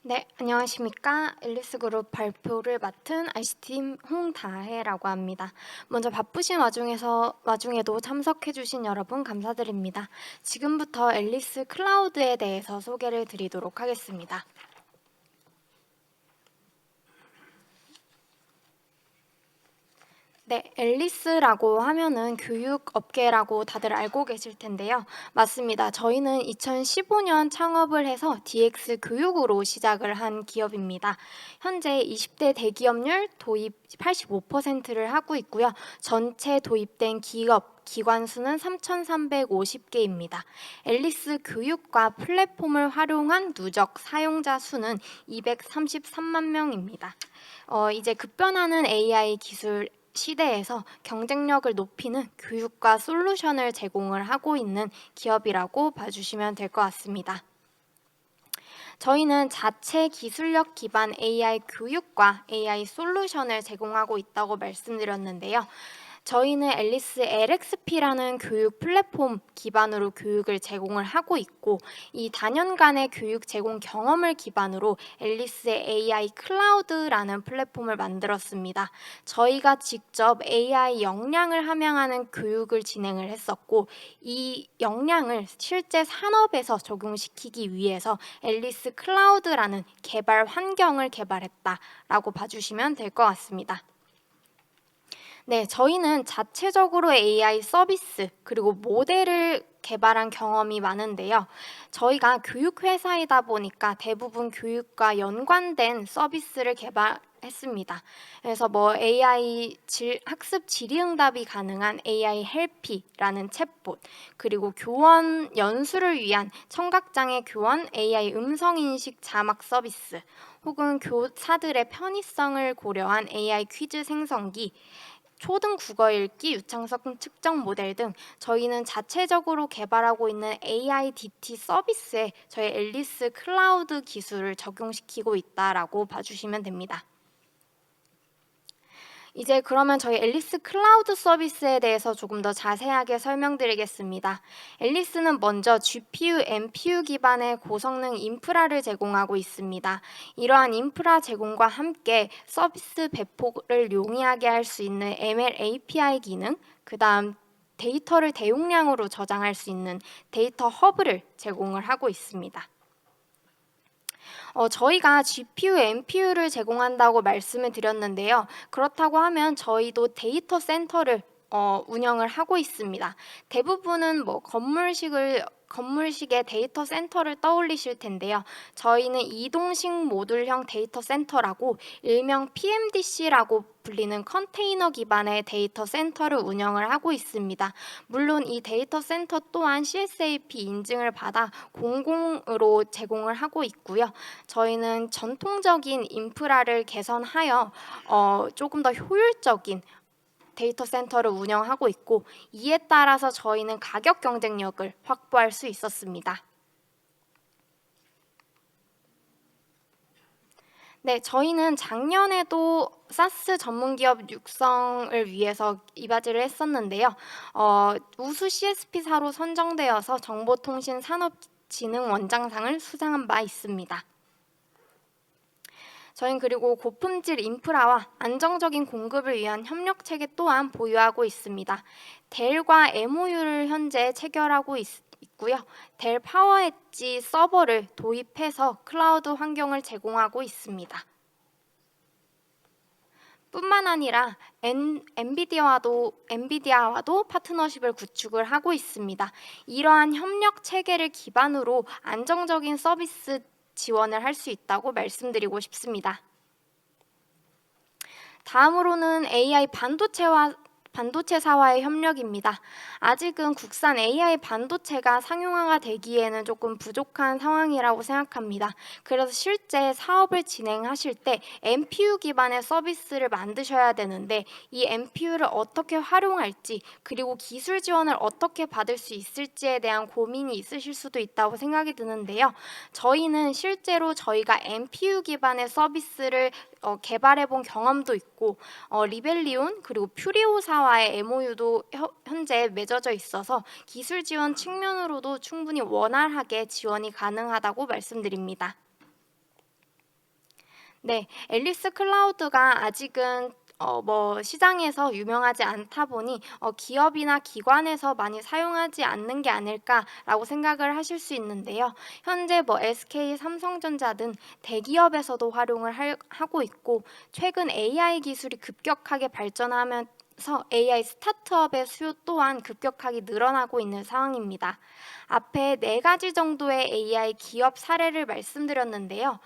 네, 안녕하십니까. 앨리스 그룹 발표를 맡은 IC팀 홍다혜라고 합니다. 먼저 바쁘신 와중에도 참석해주신 여러분 감사드립니다. 지금부터 앨리스 클라우드에 대해서 소개를 드리도록 하겠습니다. 네, 앨리스라고 하면은 교육 업계라고 다들 알고 계실 텐데요. 맞습니다. 저희는 2015년 창업을 해서 DX 교육으로 시작을 한 기업입니다. 현재 20대 대기업률 도입 85%를 하고 있고요. 전체 도입된 기관 수는 3,350개입니다. 앨리스 교육과 플랫폼을 활용한 누적 사용자 수는 233만 명입니다. 이제 급변하는 AI 기술 시대에서 경쟁력을 높이는 교육과 솔루션을 제공을 하고 있는 기업이라고 봐주시면 될 것 같습니다. 저희는 자체 기술력 기반 AI 교육과 AI 솔루션을 제공하고 있다고 말씀드렸는데요. 저희는 앨리스 LXP라는 교육 플랫폼 기반으로 교육을 제공을 하고 있고 이 다년간의 교육 제공 경험을 기반으로 앨리스의 AI 클라우드라는 플랫폼을 만들었습니다. 저희가 직접 AI 역량을 함양하는 교육을 진행을 했었고 이 역량을 실제 산업에서 적용시키기 위해서 앨리스 클라우드라는 개발 환경을 개발했다라고 봐주시면 될 것 같습니다. 네, 저희는 자체적으로 AI 서비스 그리고 모델을 개발한 경험이 많은데요. 저희가 교육회사이다 보니까 대부분 교육과 연관된 서비스를 개발했습니다. 그래서 뭐 AI 학습 질의응답이 가능한 AI 헬피라는 챗봇, 그리고 교원 연수를 위한 청각장애 교원 AI 음성인식 자막 서비스, 혹은 교사들의 편의성을 고려한 AI 퀴즈 생성기, 초등 국어 읽기 유창성 측정 모델 등 저희는 자체적으로 개발하고 있는 AIDT 서비스에 저희 앨리스 클라우드 기술을 적용시키고 있다라고 봐주시면 됩니다. 이제 그러면 저희 앨리스 클라우드 서비스에 대해서 조금 더 자세하게 설명드리겠습니다. 앨리스는 먼저 GPU, NPU 기반의 고성능 인프라를 제공하고 있습니다. 이러한 인프라 제공과 함께 서비스 배포를 용이하게 할 수 있는 ML API 기능, 그 다음 데이터를 대용량으로 저장할 수 있는 데이터 허브를 제공을 하고 있습니다. 저희가 GPU, NPU를 제공한다고 말씀을 드렸는데요. 그렇다고 하면 저희도 데이터 센터를 운영을 하고 있습니다. 대부분은 뭐 건물식의 데이터 센터를 떠올리실 텐데요. 저희는 이동식 모듈형 데이터 센터라고 일명 PMDC라고 불리는 컨테이너 기반의 데이터 센터를 운영을 하고 있습니다. 물론 이 데이터 센터 또한 CSAP 인증을 받아 공공으로 제공을 하고 있고요. 저희는 전통적인 인프라를 개선하여 조금 더 효율적인 데이터 센터를 운영하고 있고, 이에 따라서 저희는 가격 경쟁력을 확보할 수 있었습니다. 네, 저희는 작년에도 사스 전문기업 육성을 위해서 이바지를 했었는데요. 우수 CSP사로 선정되어서 정보통신산업진흥원장상을 수상한 바 있습니다. 저희는 그리고 고품질 인프라와 안정적인 공급을 위한 협력 체계 또한 보유하고 있습니다. 델과 MOU를 현재 체결하고 있고요. 델 파워 엣지 서버를 도입해서 클라우드 환경을 제공하고 있습니다. 뿐만 아니라 엔비디아와도 파트너십을 구축을 하고 있습니다. 이러한 협력 체계를 기반으로 안정적인 서비스 지원을 할 수 있다고 말씀드리고 싶습니다. 다음으로는 AI 반도체사와의 협력입니다. 아직은 국산 AI 반도체가 상용화가 되기에는 조금 부족한 상황이라고 생각합니다. 그래서 실제 사업을 진행하실 때 NPU 기반의 서비스를 만드셔야 되는데, 이 NPU를 어떻게 활용할지, 그리고 기술 지원을 어떻게 받을 수 있을지에 대한 고민이 있으실 수도 있다고 생각이 드는데요. 저희는 실제로 저희가 NPU 기반의 서비스를 개발해 본 경험도 있고, 리벨리온 그리고 퓨리오사와의 MOU도 현재 맺어져 있어서 기술 지원 측면으로도 충분히 원활하게 지원이 가능하다고 말씀드립니다. 네, 앨리스 클라우드가 아직은 시장에서 유명하지 않다 보니 기업이나 기관에서 많이 사용하지 않는 게 아닐까라고 생각을 하실 수 있는데요. 현재 SK, 삼성전자 등 대기업에서도 활용을 하고 있고, 최근 AI 기술이 급격하게 발전하면서 AI 스타트업의 수요 또한 급격하게 늘어나고 있는 상황입니다. 앞에 4가지 정도의 AI 기업 사례를 말씀드렸는데요.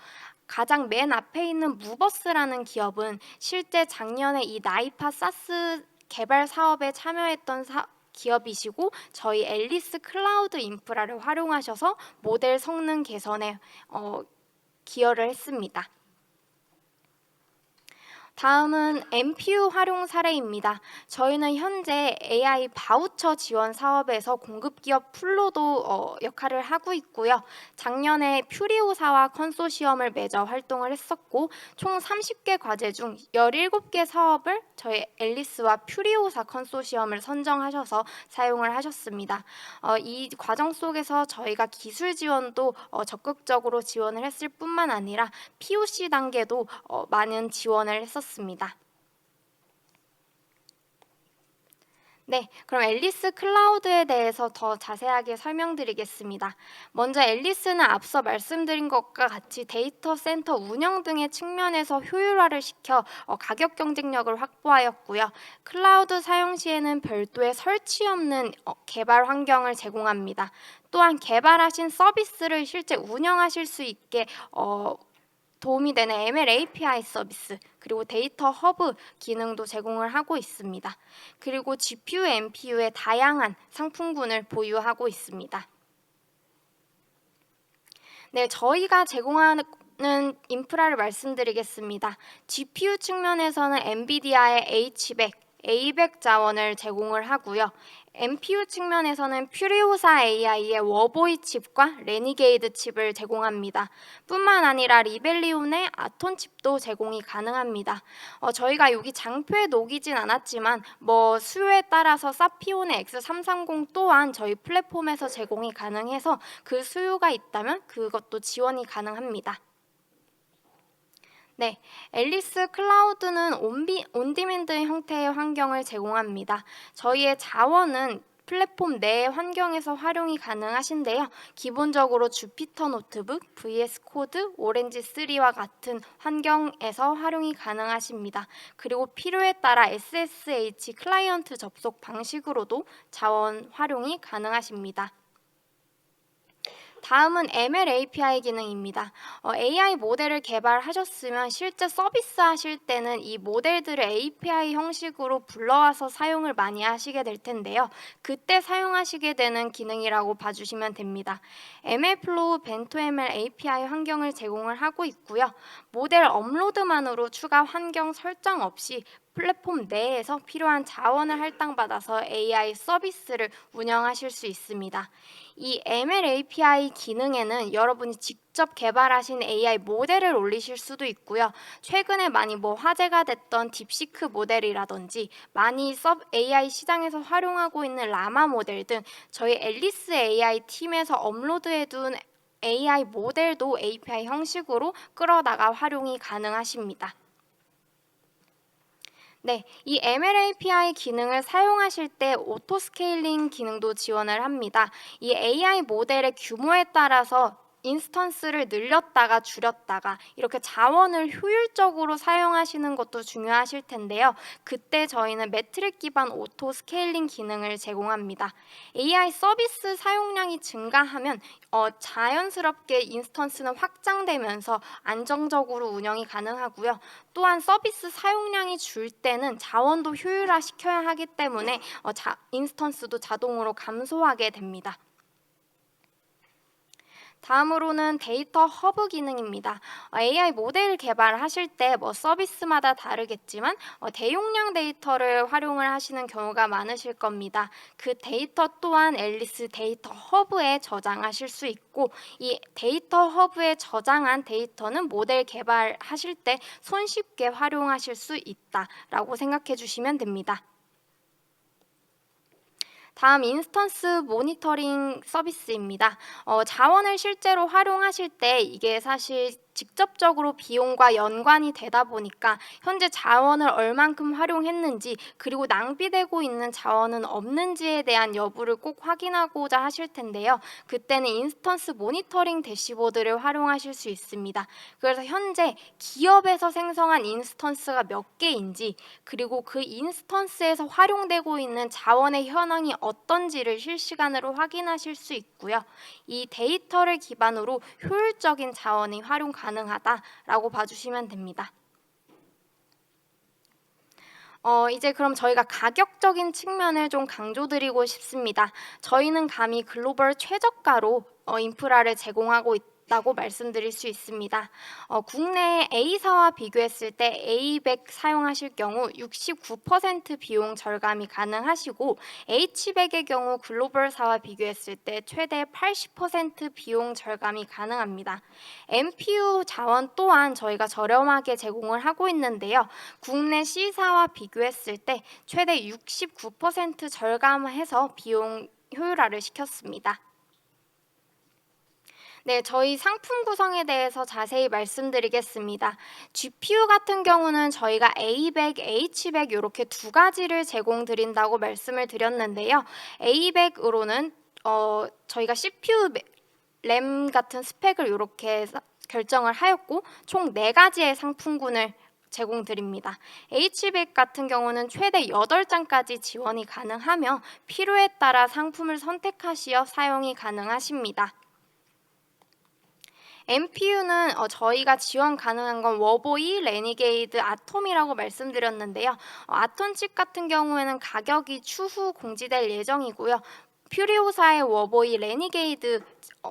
가장 맨 앞에 있는 무버스라는 기업은 실제 작년에 이 나이파 사스 개발 사업에 참여했던 기업이시고, 저희 앨리스 클라우드 인프라를 활용하셔서 모델 성능 개선에 기여를 했습니다. 다음은 NPU 활용 사례입니다. 저희는 현재 AI 바우처 지원 사업에서 공급기업 풀로도 역할을 하고 있고요. 작년에 퓨리오사와 컨소시엄을 맺어 활동을 했었고, 총 30개 과제 중 17개 사업을 저희 앨리스와 퓨리오사 컨소시엄을 선정하셔서 사용을 하셨습니다. 이 과정 속에서 저희가 기술 지원도 적극적으로 지원을 했을 뿐만 아니라 POC 단계도 많은 지원을 했었습니다. 네, 그럼 앨리스 클라우드에 대해서 더 자세하게 설명드리겠습니다. 먼저 앨리스는 앞서 말씀드린 것과 같이 데이터 센터 운영 등의 측면에서 효율화를 시켜 가격 경쟁력을 확보하였고요. 클라우드 사용 시에는 별도의 설치 없는 개발 환경을 제공합니다. 또한 개발하신 서비스를 실제 운영하실 수 있게 도움이 되는 ML API 서비스, 그리고 데이터 허브 기능도 제공을 하고 있습니다. 그리고 GPU, NPU의 다양한 상품군을 보유하고 있습니다. 네, 저희가 제공하는 인프라를 말씀드리겠습니다. GPU 측면에서는 엔비디아의 H100, A100 자원을 제공을 하고요. NPU 측면에서는 퓨리오사 AI의 워보이 칩과 레니게이드 칩을 제공합니다. 뿐만 아니라 리벨리온의 아톤 칩도 제공이 가능합니다. 저희가 여기 장표에 녹이진 않았지만 수요에 따라서 사피온의 X330 또한 저희 플랫폼에서 제공이 가능해서 그 수요가 있다면 그것도 지원이 가능합니다. 네, 앨리스 클라우드는 온디맨드 형태의 환경을 제공합니다. 저희의 자원은 플랫폼 내 환경에서 활용이 가능하신데요. 기본적으로 주피터 노트북, VS 코드, 오렌지 3와 같은 환경에서 활용이 가능하십니다. 그리고 필요에 따라 SSH 클라이언트 접속 방식으로도 자원 활용이 가능하십니다. 다음은 ML API 기능입니다. AI 모델을 개발하셨으면 실제 서비스 하실 때는 이 모델들을 API 형식으로 불러와서 사용을 많이 하시게 될 텐데요. 그때 사용하시게 되는 기능이라고 봐주시면 됩니다. MLflow 벤토ML API 환경을 제공을 하고 있고요. 모델 업로드만으로 추가 환경 설정 없이 플랫폼 내에서 필요한 자원을 할당받아서 AI 서비스를 운영하실 수 있습니다. 이 ML API 기능에는 여러분이 직접 개발하신 AI 모델을 올리실 수도 있고요. 최근에 많이 화제가 됐던 딥시크 모델이라든지 많이 AI 시장에서 활용하고 있는 라마 모델 등 저희 앨리스 AI 팀에서 업로드해둔 AI 모델도 API 형식으로 끌어다가 활용이 가능하십니다. 네, 이 ML API 기능을 사용하실 때 오토 스케일링 기능도 지원을 합니다. 이 AI 모델의 규모에 따라서 인스턴스를 늘렸다가 줄였다가 이렇게 자원을 효율적으로 사용하시는 것도 중요하실 텐데요. 그때 저희는 매트릭 기반 오토 스케일링 기능을 제공합니다. AI 서비스 사용량이 증가하면 자연스럽게 인스턴스는 확장되면서 안정적으로 운영이 가능하고요. 또한 서비스 사용량이 줄 때는 자원도 효율화 시켜야 하기 때문에 인스턴스도 자동으로 감소하게 됩니다. 다음으로는 데이터 허브 기능입니다. AI 모델 개발하실 때 서비스마다 다르겠지만 대용량 데이터를 활용을 하시는 경우가 많으실 겁니다. 그 데이터 또한 앨리스 데이터 허브에 저장하실 수 있고 이 데이터 허브에 저장한 데이터는 모델 개발하실 때 손쉽게 활용하실 수 있다라고 생각해 주시면 됩니다. 다음 인스턴스 모니터링 서비스입니다. 자원을 실제로 활용하실 때 이게 사실 직접적으로 비용과 연관이 되다 보니까 현재 자원을 얼만큼 활용했는지 그리고 낭비되고 있는 자원은 없는지에 대한 여부를 꼭 확인하고자 하실 텐데요. 그때는 인스턴스 모니터링 대시보드를 활용하실 수 있습니다. 그래서 현재 기업에서 생성한 인스턴스가 몇 개인지 그리고 그 인스턴스에서 활용되고 있는 자원의 현황이 어떤지를 실시간으로 확인하실 수 있고요. 이 데이터를 기반으로 효율적인 자원이 활용 가능하다라고 봐주시면 됩니다. 이제 그럼 저희가 가격적인 측면을 좀 강조드리고 싶습니다. 저희는 감히 글로벌 최저가로 인프라를 제공하고 있다고 말씀드릴 수 있습니다. 국내 A사와 비교했을 때 A100 사용하실 경우 69% 비용 절감이 가능하시고 H100의 경우 글로벌사와 비교했을 때 최대 80% 비용 절감이 가능합니다. NPU 자원 또한 저희가 저렴하게 제공을 하고 있는데요. 국내 C사와 비교했을 때 최대 69% 절감해서 비용 효율화를 시켰습니다. 네, 저희 상품 구성에 대해서 자세히 말씀드리겠습니다. GPU 같은 경우는 저희가 A100, H100 이렇게 두 가지를 제공드린다고 말씀을 드렸는데요. A100으로는 저희가 CPU 램 같은 스펙을 이렇게 결정을 하였고 총 4가지의 상품군을 제공드립니다. H100 같은 경우는 최대 8장까지 지원이 가능하며 필요에 따라 상품을 선택하시어 사용이 가능하십니다. MPU는 저희가 지원 가능한 건 워보이, 레니게이드, 아톰이라고 말씀드렸는데요. 아톰 칩 같은 경우에는 가격이 추후 공지될 예정이고요. 퓨리오사의 워보이, 레니게이드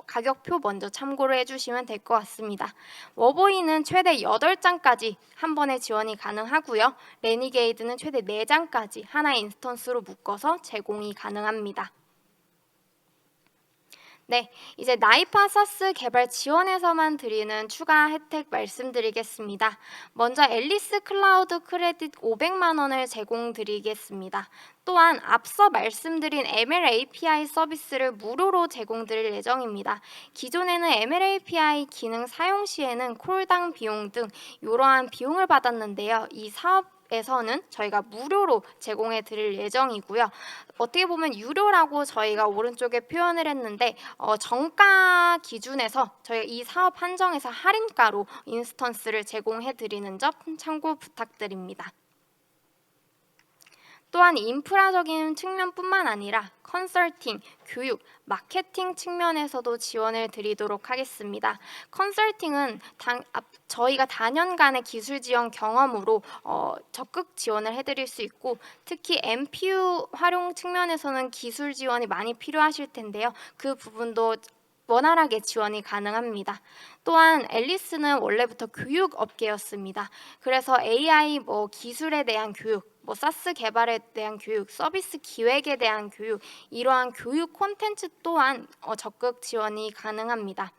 가격표 먼저 참고를 해주시면 될 것 같습니다. 워보이는 최대 8장까지 한 번에 지원이 가능하고요. 레니게이드는 최대 4장까지 하나의 인스턴스로 묶어서 제공이 가능합니다. 네, 이제 나이파 사스 개발 지원에서만 드리는 추가 혜택 말씀드리겠습니다. 먼저 앨리스 클라우드 크레딧 500만 원을 제공드리겠습니다. 또한 앞서 말씀드린 ML API 서비스를 무료로 제공드릴 예정입니다. 기존에는 ML API 기능 사용 시에는 콜당 비용 등 이러한 비용을 받았는데요. 이 사업에서는 저희가 무료로 제공해 드릴 예정이고요. 어떻게 보면 유료라고 저희가 오른쪽에 표현을 했는데 정가 기준에서 저희가 이 사업 한정에서 할인가로 인스턴스를 제공해 드리는 점 참고 부탁드립니다. 또한 인프라적인 측면뿐만 아니라 컨설팅, 교육, 마케팅 측면에서도 지원을 드리도록 하겠습니다. 컨설팅은 저희가 다년간의 기술 지원 경험으로 적극 지원을 해드릴 수 있고 특히 MPU 활용 측면에서는 기술 지원이 많이 필요하실 텐데요. 그 부분도 원활하게 지원이 가능합니다. 또한 앨리스는 원래부터 교육 업계였습니다. 그래서 AI 기술에 대한 교육, 사스 개발에 대한 교육, 서비스 기획에 대한 교육, 이러한 교육 콘텐츠 또한 적극 지원이 가능합니다.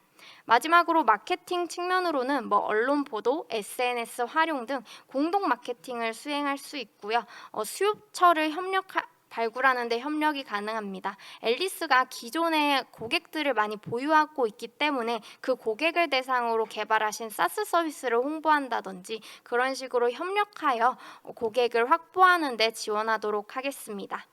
마지막으로 마케팅 측면으로는 언론 보도, SNS 활용 등 공동 마케팅을 수행할 수 있고요. 수요처를 발굴하는 데 협력이 가능합니다. 앨리스가 기존의 고객들을 많이 보유하고 있기 때문에 그 고객을 대상으로 개발하신 사스 서비스를 홍보한다든지 그런 식으로 협력하여 고객을 확보하는 데 지원하도록 하겠습니다.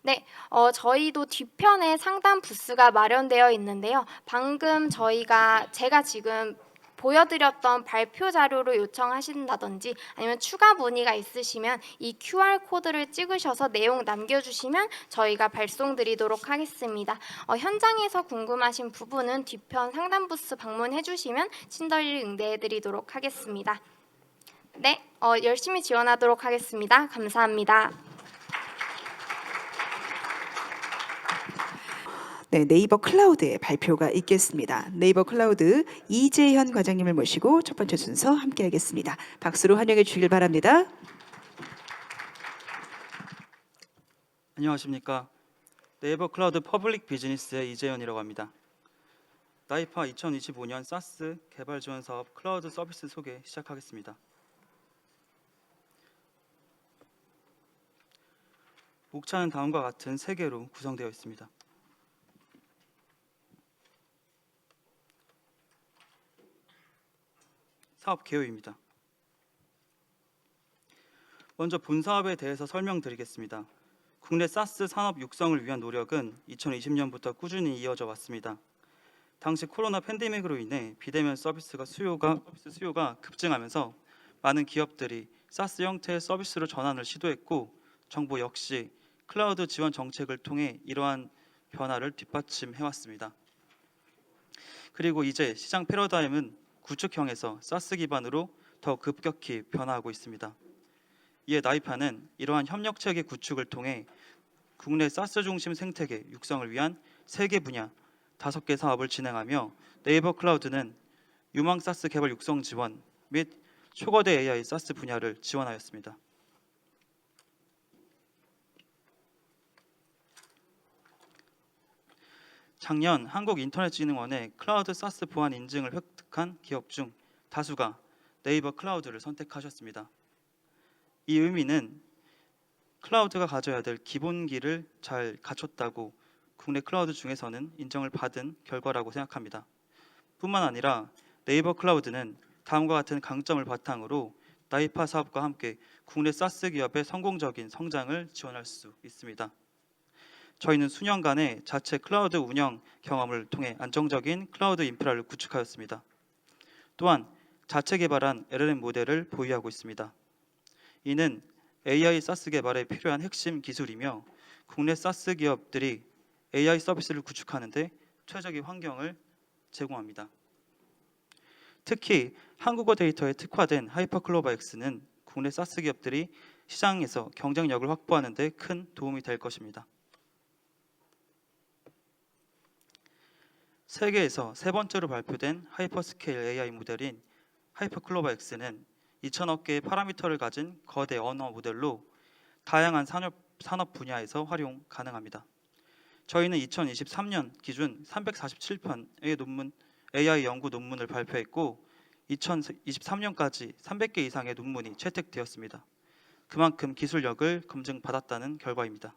네, 저희도 뒤편에 상담 부스가 마련되어 있는데요. 방금 제가 지금 보여드렸던 발표 자료를 요청하신다든지 아니면 추가 문의가 있으시면 이 QR코드를 찍으셔서 내용 남겨주시면 저희가 발송드리도록 하겠습니다. 현장에서 궁금하신 부분은 뒤편 상담 부스 방문해 주시면 친절히 응대해드리도록 하겠습니다. 네, 열심히 지원하도록 하겠습니다. 감사합니다. 네, 네이버 클라우드의 발표가 있겠습니다. 네이버 클라우드 이재현 과장님을 모시고 첫 번째 순서 함께하겠습니다. 박수로 환영해 주시길 바랍니다. 안녕하십니까. 네이버 클라우드 퍼블릭 비즈니스의 이재현이라고 합니다. 나이파 2025년 사스 개발 지원 사업 클라우드 서비스 소개 시작하겠습니다. 목차는 다음과 같은 3개로 구성되어 있습니다. 사업 개요입니다. 먼저 본 사업에 대해서 설명드리겠습니다. 국내 사스 산업 육성을 위한 노력은 2020년부터 꾸준히 이어져 왔습니다. 당시 코로나 팬데믹으로 인해 비대면 서비스 수요가 급증하면서 많은 기업들이 사스 형태의 서비스로 전환을 시도했고 정부 역시 클라우드 지원 정책을 통해 이러한 변화를 뒷받침해왔습니다. 그리고 이제 시장 패러다임은 구축형에서 사스 기반으로 더 급격히 변화하고 있습니다. 이에 나이파는 이러한 협력 체계 구축을 통해 국내 사스 중심 생태계 육성을 위한 3개 분야 5개 사업을 진행하며 네이버 클라우드는 유망 사스 개발 육성 지원 및 초거대 AI 사스 분야를 지원하였습니다. 작년 한국인터넷진흥원의 클라우드 사스 보안 인증을 획득한 기업 중 다수가 네이버 클라우드를 선택하셨습니다. 이 의미는 클라우드가 가져야 될 기본기를 잘 갖췄다고 국내 클라우드 중에서는 인정을 받은 결과라고 생각합니다. 뿐만 아니라 네이버 클라우드는 다음과 같은 강점을 바탕으로 나이파 사업과 함께 국내 사스 기업의 성공적인 성장을 지원할 수 있습니다. 저희는 수년간의 자체 클라우드 운영 경험을 통해 안정적인 클라우드 인프라를 구축하였습니다. 또한 자체 개발한 LLM 모델을 보유하고 있습니다. 이는 AI 사스 개발에 필요한 핵심 기술이며 국내 사스 기업들이 AI 서비스를 구축하는 데 최적의 환경을 제공합니다. 특히 한국어 데이터에 특화된 하이퍼클로버 X는 국내 사스 기업들이 시장에서 경쟁력을 확보하는 데 큰 도움이 될 것입니다. 세계에서 세 번째로 발표된 하이퍼스케일 AI 모델인 하이퍼클로버 X는 2천억 개의 파라미터를 가진 거대 언어 모델로 다양한 산업 분야에서 활용 가능합니다. 저희는 2023년 기준 347편의 AI 연구 논문을 발표했고 2023년까지 300개 이상의 논문이 채택되었습니다. 그만큼 기술력을 검증받았다는 결과입니다.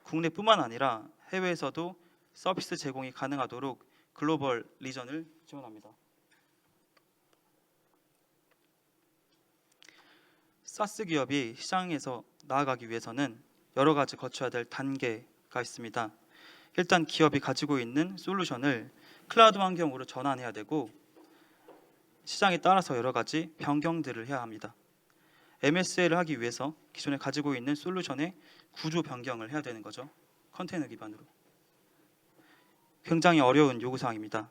국내뿐만 아니라 해외에서도 서비스 제공이 가능하도록 글로벌 리전을 지원합니다. 사스 기업이 시장에서 나아가기 위해서는 여러 가지 거쳐야 될 단계가 있습니다. 일단 기업이 가지고 있는 솔루션을 클라우드 환경으로 전환해야 되고 시장에 따라서 여러 가지 변경들을 해야 합니다. MSA를 하기 위해서 기존에 가지고 있는 솔루션의 구조 변경을 해야 되는 거죠. 컨테이너 기반으로. 굉장히 어려운 요구사항입니다.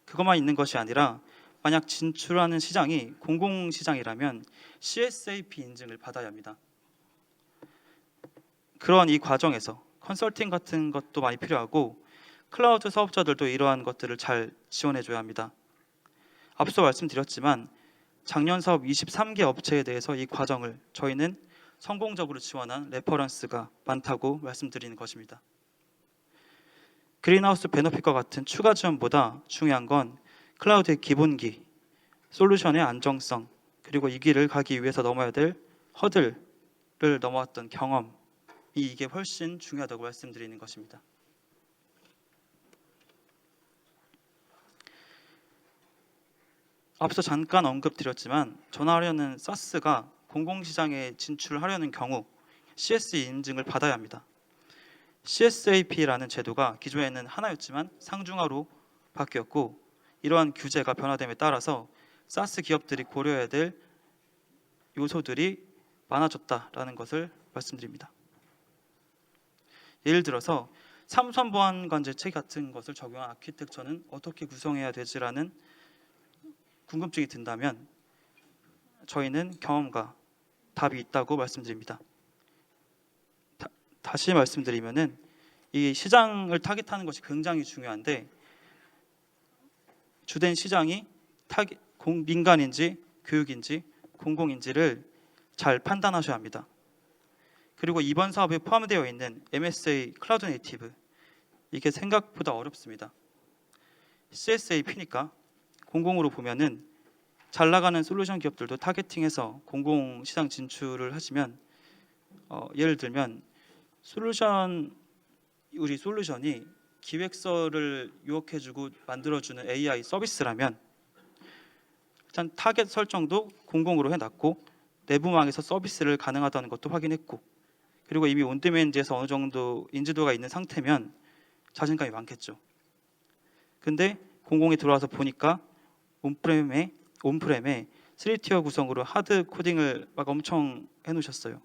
그것만 있는 것이 아니라 만약 진출하는 시장이 공공시장이라면 CSAP 인증을 받아야 합니다. 그런 이 과정에서 컨설팅 같은 것도 많이 필요하고 클라우드 사업자들도 이러한 것들을 잘 지원해줘야 합니다. 앞서 말씀드렸지만 작년 사업 23개 업체에 대해서 이 과정을 저희는 성공적으로 지원한 레퍼런스가 많다고 말씀드리는 것입니다. 그린하우스 베너핏과 같은 추가 지원보다 중요한 건 클라우드의 기본기, 솔루션의 안정성, 그리고 이 길을 가기 위해서 넘어야 될 허들을 넘어왔던 경험이 이게 훨씬 중요하다고 말씀드리는 것입니다. 앞서 잠깐 언급드렸지만 전화하려는 사스가 공공시장에 진출하려는 경우 CSE 인증을 받아야 합니다. CSAP라는 제도가 기존에는 하나였지만 상중하로 바뀌었고 이러한 규제가 변화됨에 따라서 사스 기업들이 고려해야 될 요소들이 많아졌다라는 것을 말씀드립니다. 예를 들어서 삼선 보안 관제 체계 같은 것을 적용한 아키텍처는 어떻게 구성해야 되지라는 궁금증이 든다면 저희는 경험과 답이 있다고 말씀드립니다. 다시 말씀드리면은 이 시장을 타깃하는 것이 굉장히 중요한데 주된 시장이 민간인지 교육인지 공공인지를 잘 판단하셔야 합니다. 그리고 이번 사업에 포함되어 있는 MSA 클라우드 네이티브 이게 생각보다 어렵습니다. CSAP니까 공공으로 보면은 잘 나가는 솔루션 기업들도 타겟팅해서 공공시장 진출을 하시면 예를 들면 우리 솔루션이 기획서를 요약해주고 만들어주는 AI 서비스라면 일단 타겟 설정도 공공으로 해놨고 내부망에서 서비스를 가능하다는 것도 확인했고 그리고 이미 온디맨드에서 어느 정도 인지도가 있는 상태면 자신감이 많겠죠. 근데 공공에 들어와서 보니까 온프렘에 3티어 구성으로 하드 코딩을 막 엄청 해놓으셨어요.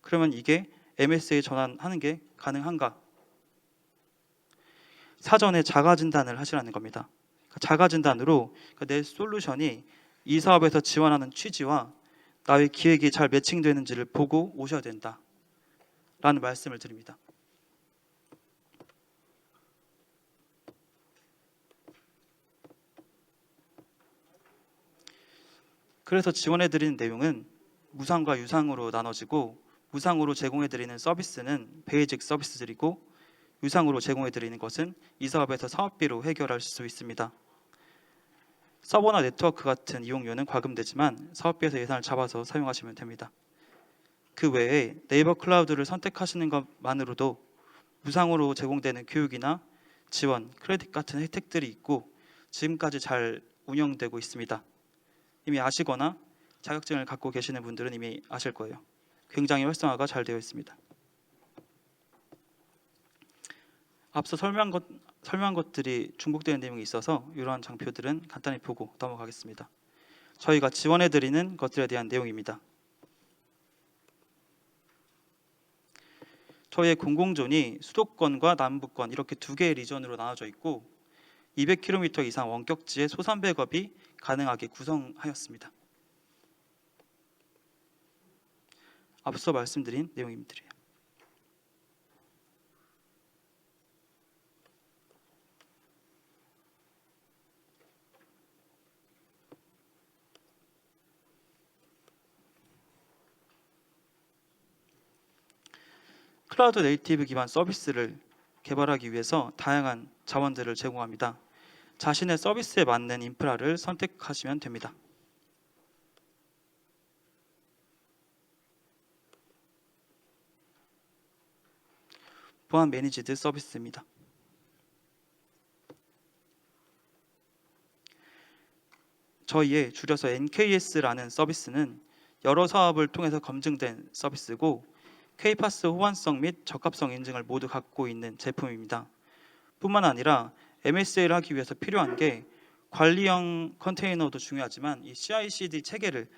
그러면 이게 MSA에 전환하는 게 가능한가? 사전에 자가 진단을 하시라는 겁니다. 자가 진단으로 내 솔루션이 이 사업에서 지원하는 취지와 나의 기획이 잘 매칭되는지를 보고 오셔야 된다 라는 말씀을 드립니다. 그래서 지원해드리는 내용은 무상과 유상으로 나눠지고 무상으로 제공해드리는 서비스는 베이직 서비스들이고 유상으로 제공해드리는 것은 이 사업에서 사업비로 해결할 수 있습니다. 서버나 네트워크 같은 이용료는 과금되지만 사업비에서 예산을 잡아서 사용하시면 됩니다. 그 외에 네이버 클라우드를 선택하시는 것만으로도 무상으로 제공되는 교육이나 지원, 크레딧 같은 혜택들이 있고 지금까지 잘 운영되고 있습니다. 이미 아시거나 자격증을 갖고 계시는 분들은 이미 아실 거예요. 굉장히 활성화가 잘 되어 있습니다. 앞서 설명한 것들이 중복되는 내용이 있어서 이러한 장표들은 간단히 보고 넘어가겠습니다. 저희가 지원해드리는 것들에 대한 내용입니다. 저희의 공공존이 수도권과 남부권 이렇게 두 개의 리전으로 나눠져 있고 200km 이상 원격지의 소산 백업이 가능하게 구성하였습니다. 앞서 말씀드린 내용들이에요. 클라우드 네이티브 기반 서비스를 개발하기 위해서 다양한 자원들을 제공합니다. 자신의 서비스에 맞는 인프라를 선택하시면 됩니다. 보안 매니지드 서비스입니다. 저희의 줄여서 NKS라는 서비스는 여러 사업을 통해서 검증된 서비스고 K-PAS 호환성 및 적합성 인증을 모두 갖고 있는 제품입니다. 뿐만 아니라 MSA를 하기 위해서 필요한 게 관리형 컨테이너도 중요하지만 이 CI/CD 체계를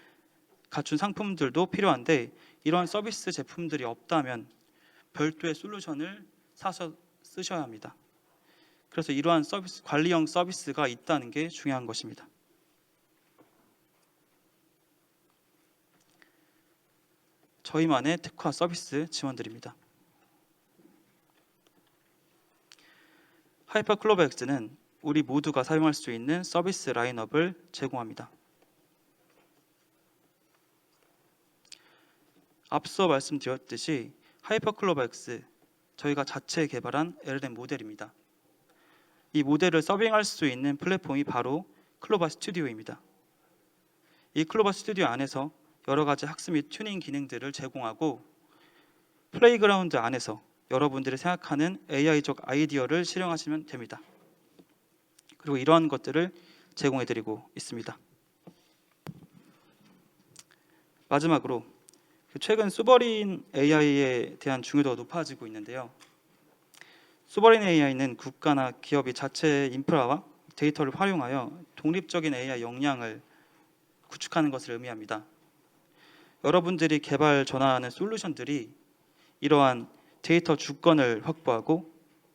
갖춘 상품들도 필요한데 이런 서비스 제품들이 없다면 별도의 솔루션을 사서 쓰셔야 합니다. 그래서 이러한 서비스, 관리형 서비스가 있다는 게 중요한 것입니다. 저희만의 특화 서비스 지원드립니다. 하이퍼클로버X는 우리 모두가 사용할 수 있는 서비스 라인업을 제공합니다. 앞서 말씀드렸듯이 하이퍼클로버X 저희가 자체 개발한 LLM 모델입니다. 이 모델을 서빙할 수 있는 플랫폼이 바로 클로버 스튜디오입니다. 이 클로버 스튜디오 안에서 여러 가지 학습 및 튜닝 기능들을 제공하고 플레이그라운드 안에서 여러분들이 생각하는 AI적 아이디어를 실행하시면 됩니다. 그리고 이러한 것들을 제공해드리고 있습니다. 마지막으로 최근 수버린 AI에 대한 중요도가 높아지고 있는데요. 수버린 AI는 국가나 기업이 자체 인프라와 데이터를 활용하여 독립적인 AI 역량을 구축하는 것을 의미합니다. 여러분들이 개발 전환하는 솔루션들이 이러한 데이터 주권을 확보하고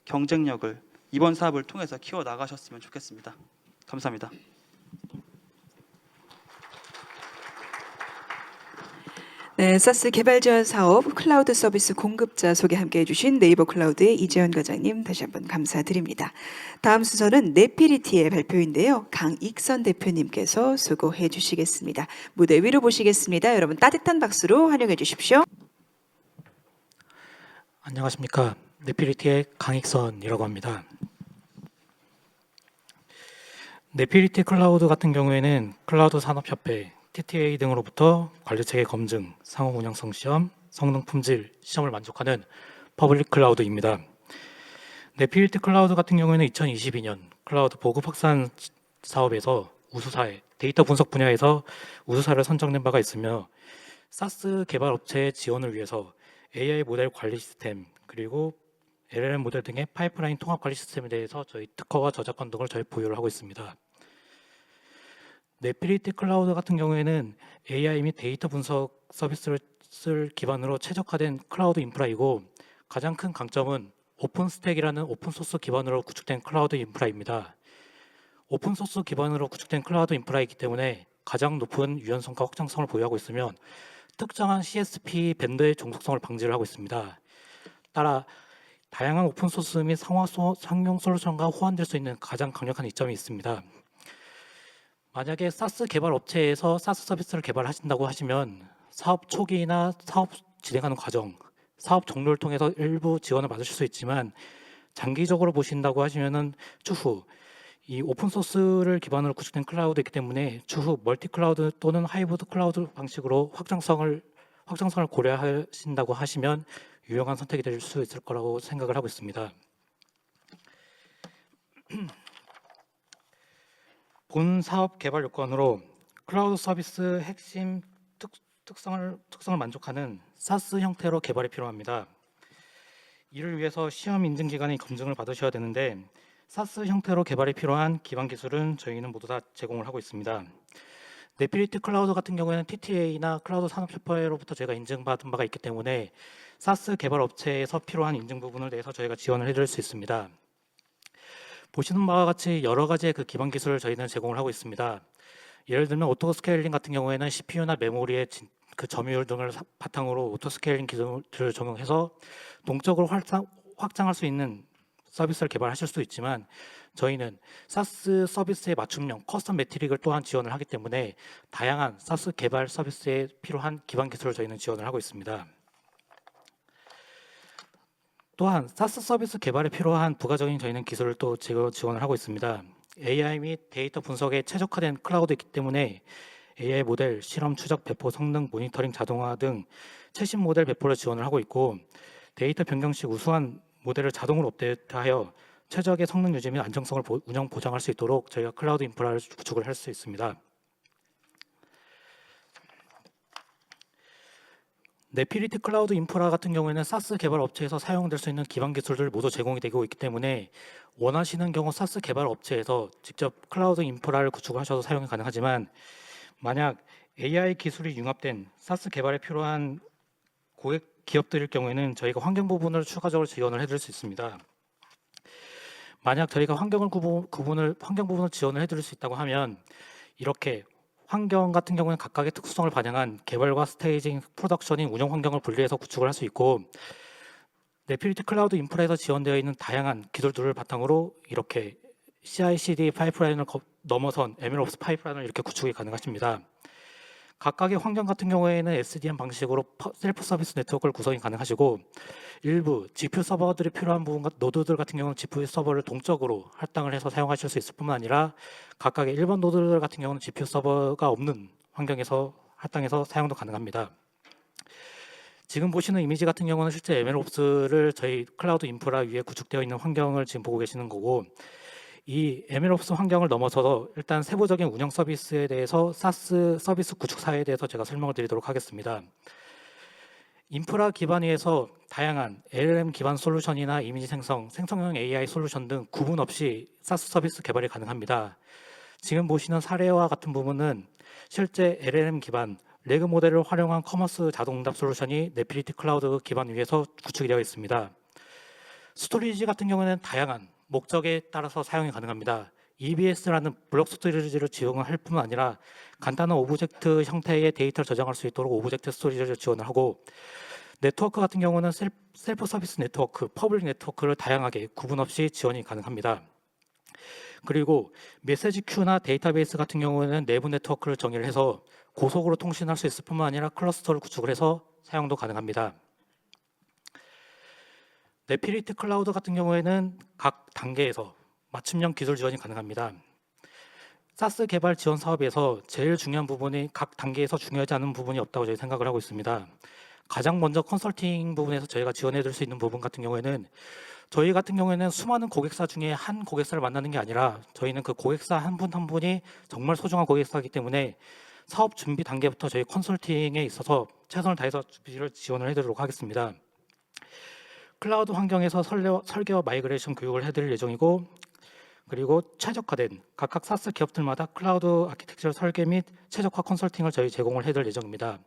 경쟁력을 이번 사업을 통해서 키워나가셨으면 좋겠습니다. 감사합니다. 네, 사스 개발 지원 사업 클라우드 서비스 공급자 소개 함께 해주신 네이버 클라우드의 이재현 과장님 다시 한번 감사드립니다. 다음 순서는 네피리티의 발표인데요. 강익선 대표님께서 수고해 주시겠습니다. 무대 위로 보시겠습니다. 여러분 따뜻한 박수로 환영해 주십시오. 안녕하십니까. 네피리티의 강익선이라고 합니다. 네피리티 클라우드 같은 경우에는 클라우드 산업협회, TTA 등으로부터 관리체계 검증, 상호 운영성 시험, 성능 품질 시험을 만족하는 퍼블릭 클라우드입니다. 네피리티 클라우드 같은 경우에는 2022년 클라우드 보급 확산 사업에서 우수사에 데이터 분석 분야에서 우수사를 선정된 바가 있으며 사스 개발 업체의 지원을 위해서 AI 모델 관리 시스템 그리고 LLM 모델 등의 파이프라인 통합 관리 시스템에 대해서 저희 특허와 저작권 등을 저희 보유를 하고 있습니다. 네피리티 클라우드 같은 경우에는 AI 및 데이터 분석 서비스를 기반으로 최적화된 클라우드 인프라이고 가장 큰 강점은 오픈스택이라는 오픈소스 기반으로 구축된 클라우드 인프라입니다. 오픈소스 기반으로 구축된 클라우드 인프라이기 때문에 가장 높은 유연성과 확장성을 보유하고 있으면 특정한 CSP 밴드의 종속성을 방지를 하고 있습니다. 따라 다양한 오픈소스 및 상용 솔루션과 호환될 수 있는 가장 강력한 이점이 있습니다. 만약에 사스 개발 업체에서 사스 서비스를 개발하신다고 하시면 사업 초기나 사업 진행하는 과정, 사업 종료를 통해서 일부 지원을 받으실 수 있지만 장기적으로 보신다고 하시면은 추후 이 오픈소스를 기반으로 구축된 클라우드이기 때문에 추후 멀티 클라우드 또는 하이브리드 클라우드 방식으로 확장성을 고려하신다고 하시면 유용한 선택이 될 수 있을 거라고 생각을 하고 있습니다. 본 사업 개발 요건으로 클라우드 서비스 핵심 특성을 만족하는 사스 형태로 개발이 필요합니다. 이를 위해서 시험 인증 기관의 검증을 받으셔야 되는데 사스 형태로 개발이 필요한 기반 기술은 저희는 모두 다 제공을 하고 있습니다. 네피리티 클라우드 같은 경우에는 TTA나 클라우드 산업협회로부터 저희가 인증받은 바가 있기 때문에 사스 개발 업체에서 필요한 인증 부분을 내서 저희가 지원을 해드릴 수 있습니다. 보시는 바와 같이 여러 가지의 그 기반 기술을 저희는 제공을 하고 있습니다. 예를 들면 오토 스케일링 같은 경우에는 CPU나 메모리의 그 점유율 등을 바탕으로 오토 스케일링 기술을 적용해서 동적으로 확장할 수 있는 서비스를 개발하실 수 있지만 저희는 사스 서비스의 맞춤형 커스텀 매트릭을 또한 지원을 하기 때문에 다양한 사스 개발 서비스에 필요한 기반 기술을 저희는 지원을 하고 있습니다. 또한 사스 서비스 개발에 필요한 부가적인 저희는 기술을 또 지원을 하고 있습니다. AI 및 데이터 분석에 최적화된 클라우드이기 때문에 AI 모델, 실험, 추적, 배포, 성능, 모니터링, 자동화 등 최신 모델 배포를 지원을 하고 있고 데이터 변경 시 우수한 모델을 자동으로 업데이트하여 최적의 성능 유지 및 안정성을 운영 보장할 수 있도록 저희가 클라우드 인프라를 구축을 할 수 있습니다. 네피리티 클라우드 인프라 같은 경우에는 사스 개발 업체에서 사용될 수 있는 기반 기술들 모두 제공이 되고 있기 때문에 원하시는 경우 사스 개발 업체에서 직접 클라우드 인프라를 구축하셔서 사용이 가능하지만 만약 AI 기술이 융합된 사스 개발에 필요한 고객 기업들일 경우에는 저희가 환경 부분을 추가적으로 지원을 해드릴 수 있습니다. 만약 저희가 환경 부분을 지원을 해드릴 수 있다고 하면 이렇게 환경 같은 경우는 각각의 특수성을 반영한 개발과 스테이징, 프로덕션인 운영 환경을 분리해서 구축을 할 수 있고 네피리티 클라우드 인프라에서 지원되어 있는 다양한 기술들을 바탕으로 이렇게 CI/CD 파이프라인을 넘어선 MLOps 파이프라인을 이렇게 구축이 가능하십니다. 각각의 환경 같은 경우에는 SDN 방식으로 셀프 서비스 네트워크를 구성이 가능하시고 일부 GPU 서버들이 필요한 부분 노드들 같은 경우는 GPU 서버를 동적으로 할당을 해서 사용하실 수 있을 뿐만 아니라 각각의 일반 노드들 같은 경우는 GPU 서버가 없는 환경에서 할당해서 사용도 가능합니다. 지금 보시는 이미지 같은 경우는 실제 MLOps를 저희 클라우드 인프라 위에 구축되어 있는 환경을 지금 보고 계시는 거고 이 MLOps 환경을 넘어서서 일단 세부적인 운영 서비스에 대해서 사스 서비스 구축 사에 대해서 제가 설명을 드리도록 하겠습니다. 인프라 기반 위에서 다양한 LLM 기반 솔루션이나 이미지 생성형 AI 솔루션 등 구분 없이 사스 서비스 개발이 가능합니다. 지금 보시는 사례와 같은 부분은 실제 LLM 기반 레그 모델을 활용한 커머스 자동응답 솔루션이 네피리티 클라우드 기반 위에서 구축이 되어 있습니다. 스토리지 같은 경우에는 다양한 목적에 따라서 사용이 가능합니다. EBS라는 블록 스토리지를 지원할 뿐만 아니라 간단한 오브젝트 형태의 데이터를 저장할 수 있도록 오브젝트 스토리지를 지원을 하고 네트워크 같은 경우는 셀프 서비스 네트워크, 퍼블릭 네트워크를 다양하게 구분 없이 지원이 가능합니다. 그리고 메시지 큐나 데이터베이스 같은 경우에는 내부 네트워크를 정의를 해서 고속으로 통신할 수 있을 뿐만 아니라 클러스터를 구축을 해서 사용도 가능합니다. 네피리티 클라우드 같은 경우에는 각 단계에서 맞춤형 기술 지원이 가능합니다. 사스 개발 지원 사업에서 제일 중요한 부분이 각 단계에서 중요하지 않은 부분이 없다고 저희 생각을 하고 있습니다. 가장 먼저 컨설팅 부분에서 저희가 지원해 줄 수 있는 부분 같은 경우에는 저희 같은 경우에는 수많은 고객사 중에 한 고객사를 만나는 게 아니라 저희는 그 고객사 한 분 한 분이 정말 소중한 고객사이기 때문에 사업 준비 단계부터 저희 컨설팅에 있어서 최선을 다해서 준비를 지원을 해드리도록 하겠습니다. 클라우드 환경에서 설계와 마이그레이션 교육을 해드릴 예정이고 그리고 최적화된 각각 사스 기업들마다 클라우드 아키텍처 설계 및 최적화 컨설팅을 저희 제공을 해드릴 예정입니다.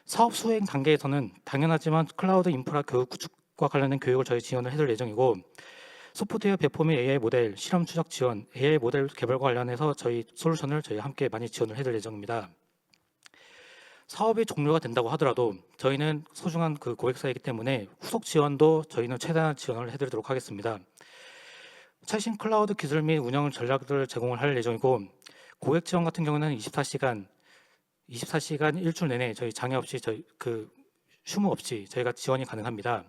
사업 수행 단계에서는 당연하지만 클라우드 인프라 교육 구축과 관련된 교육을 저희 지원을 해드릴 예정이고 소프트웨어 배포 및 AI 모델, 실험 추적 지원, AI 모델 개발과 관련해서 저희 솔루션을 저희 함께 많이 지원을 해드릴 예정입니다. 사업이 종료가 된다고 하더라도 저희는 소중한 그 고객사이기 때문에 후속 지원도 저희는 최대한 지원을 해드리도록 하겠습니다. 최신 클라우드 기술 및 운영 전략들을 제공을 할 예정이고 고객 지원 같은 경우는 24시간 일주일 내내 저희 장애 없이 휴무 없이 저희가 지원이 가능합니다.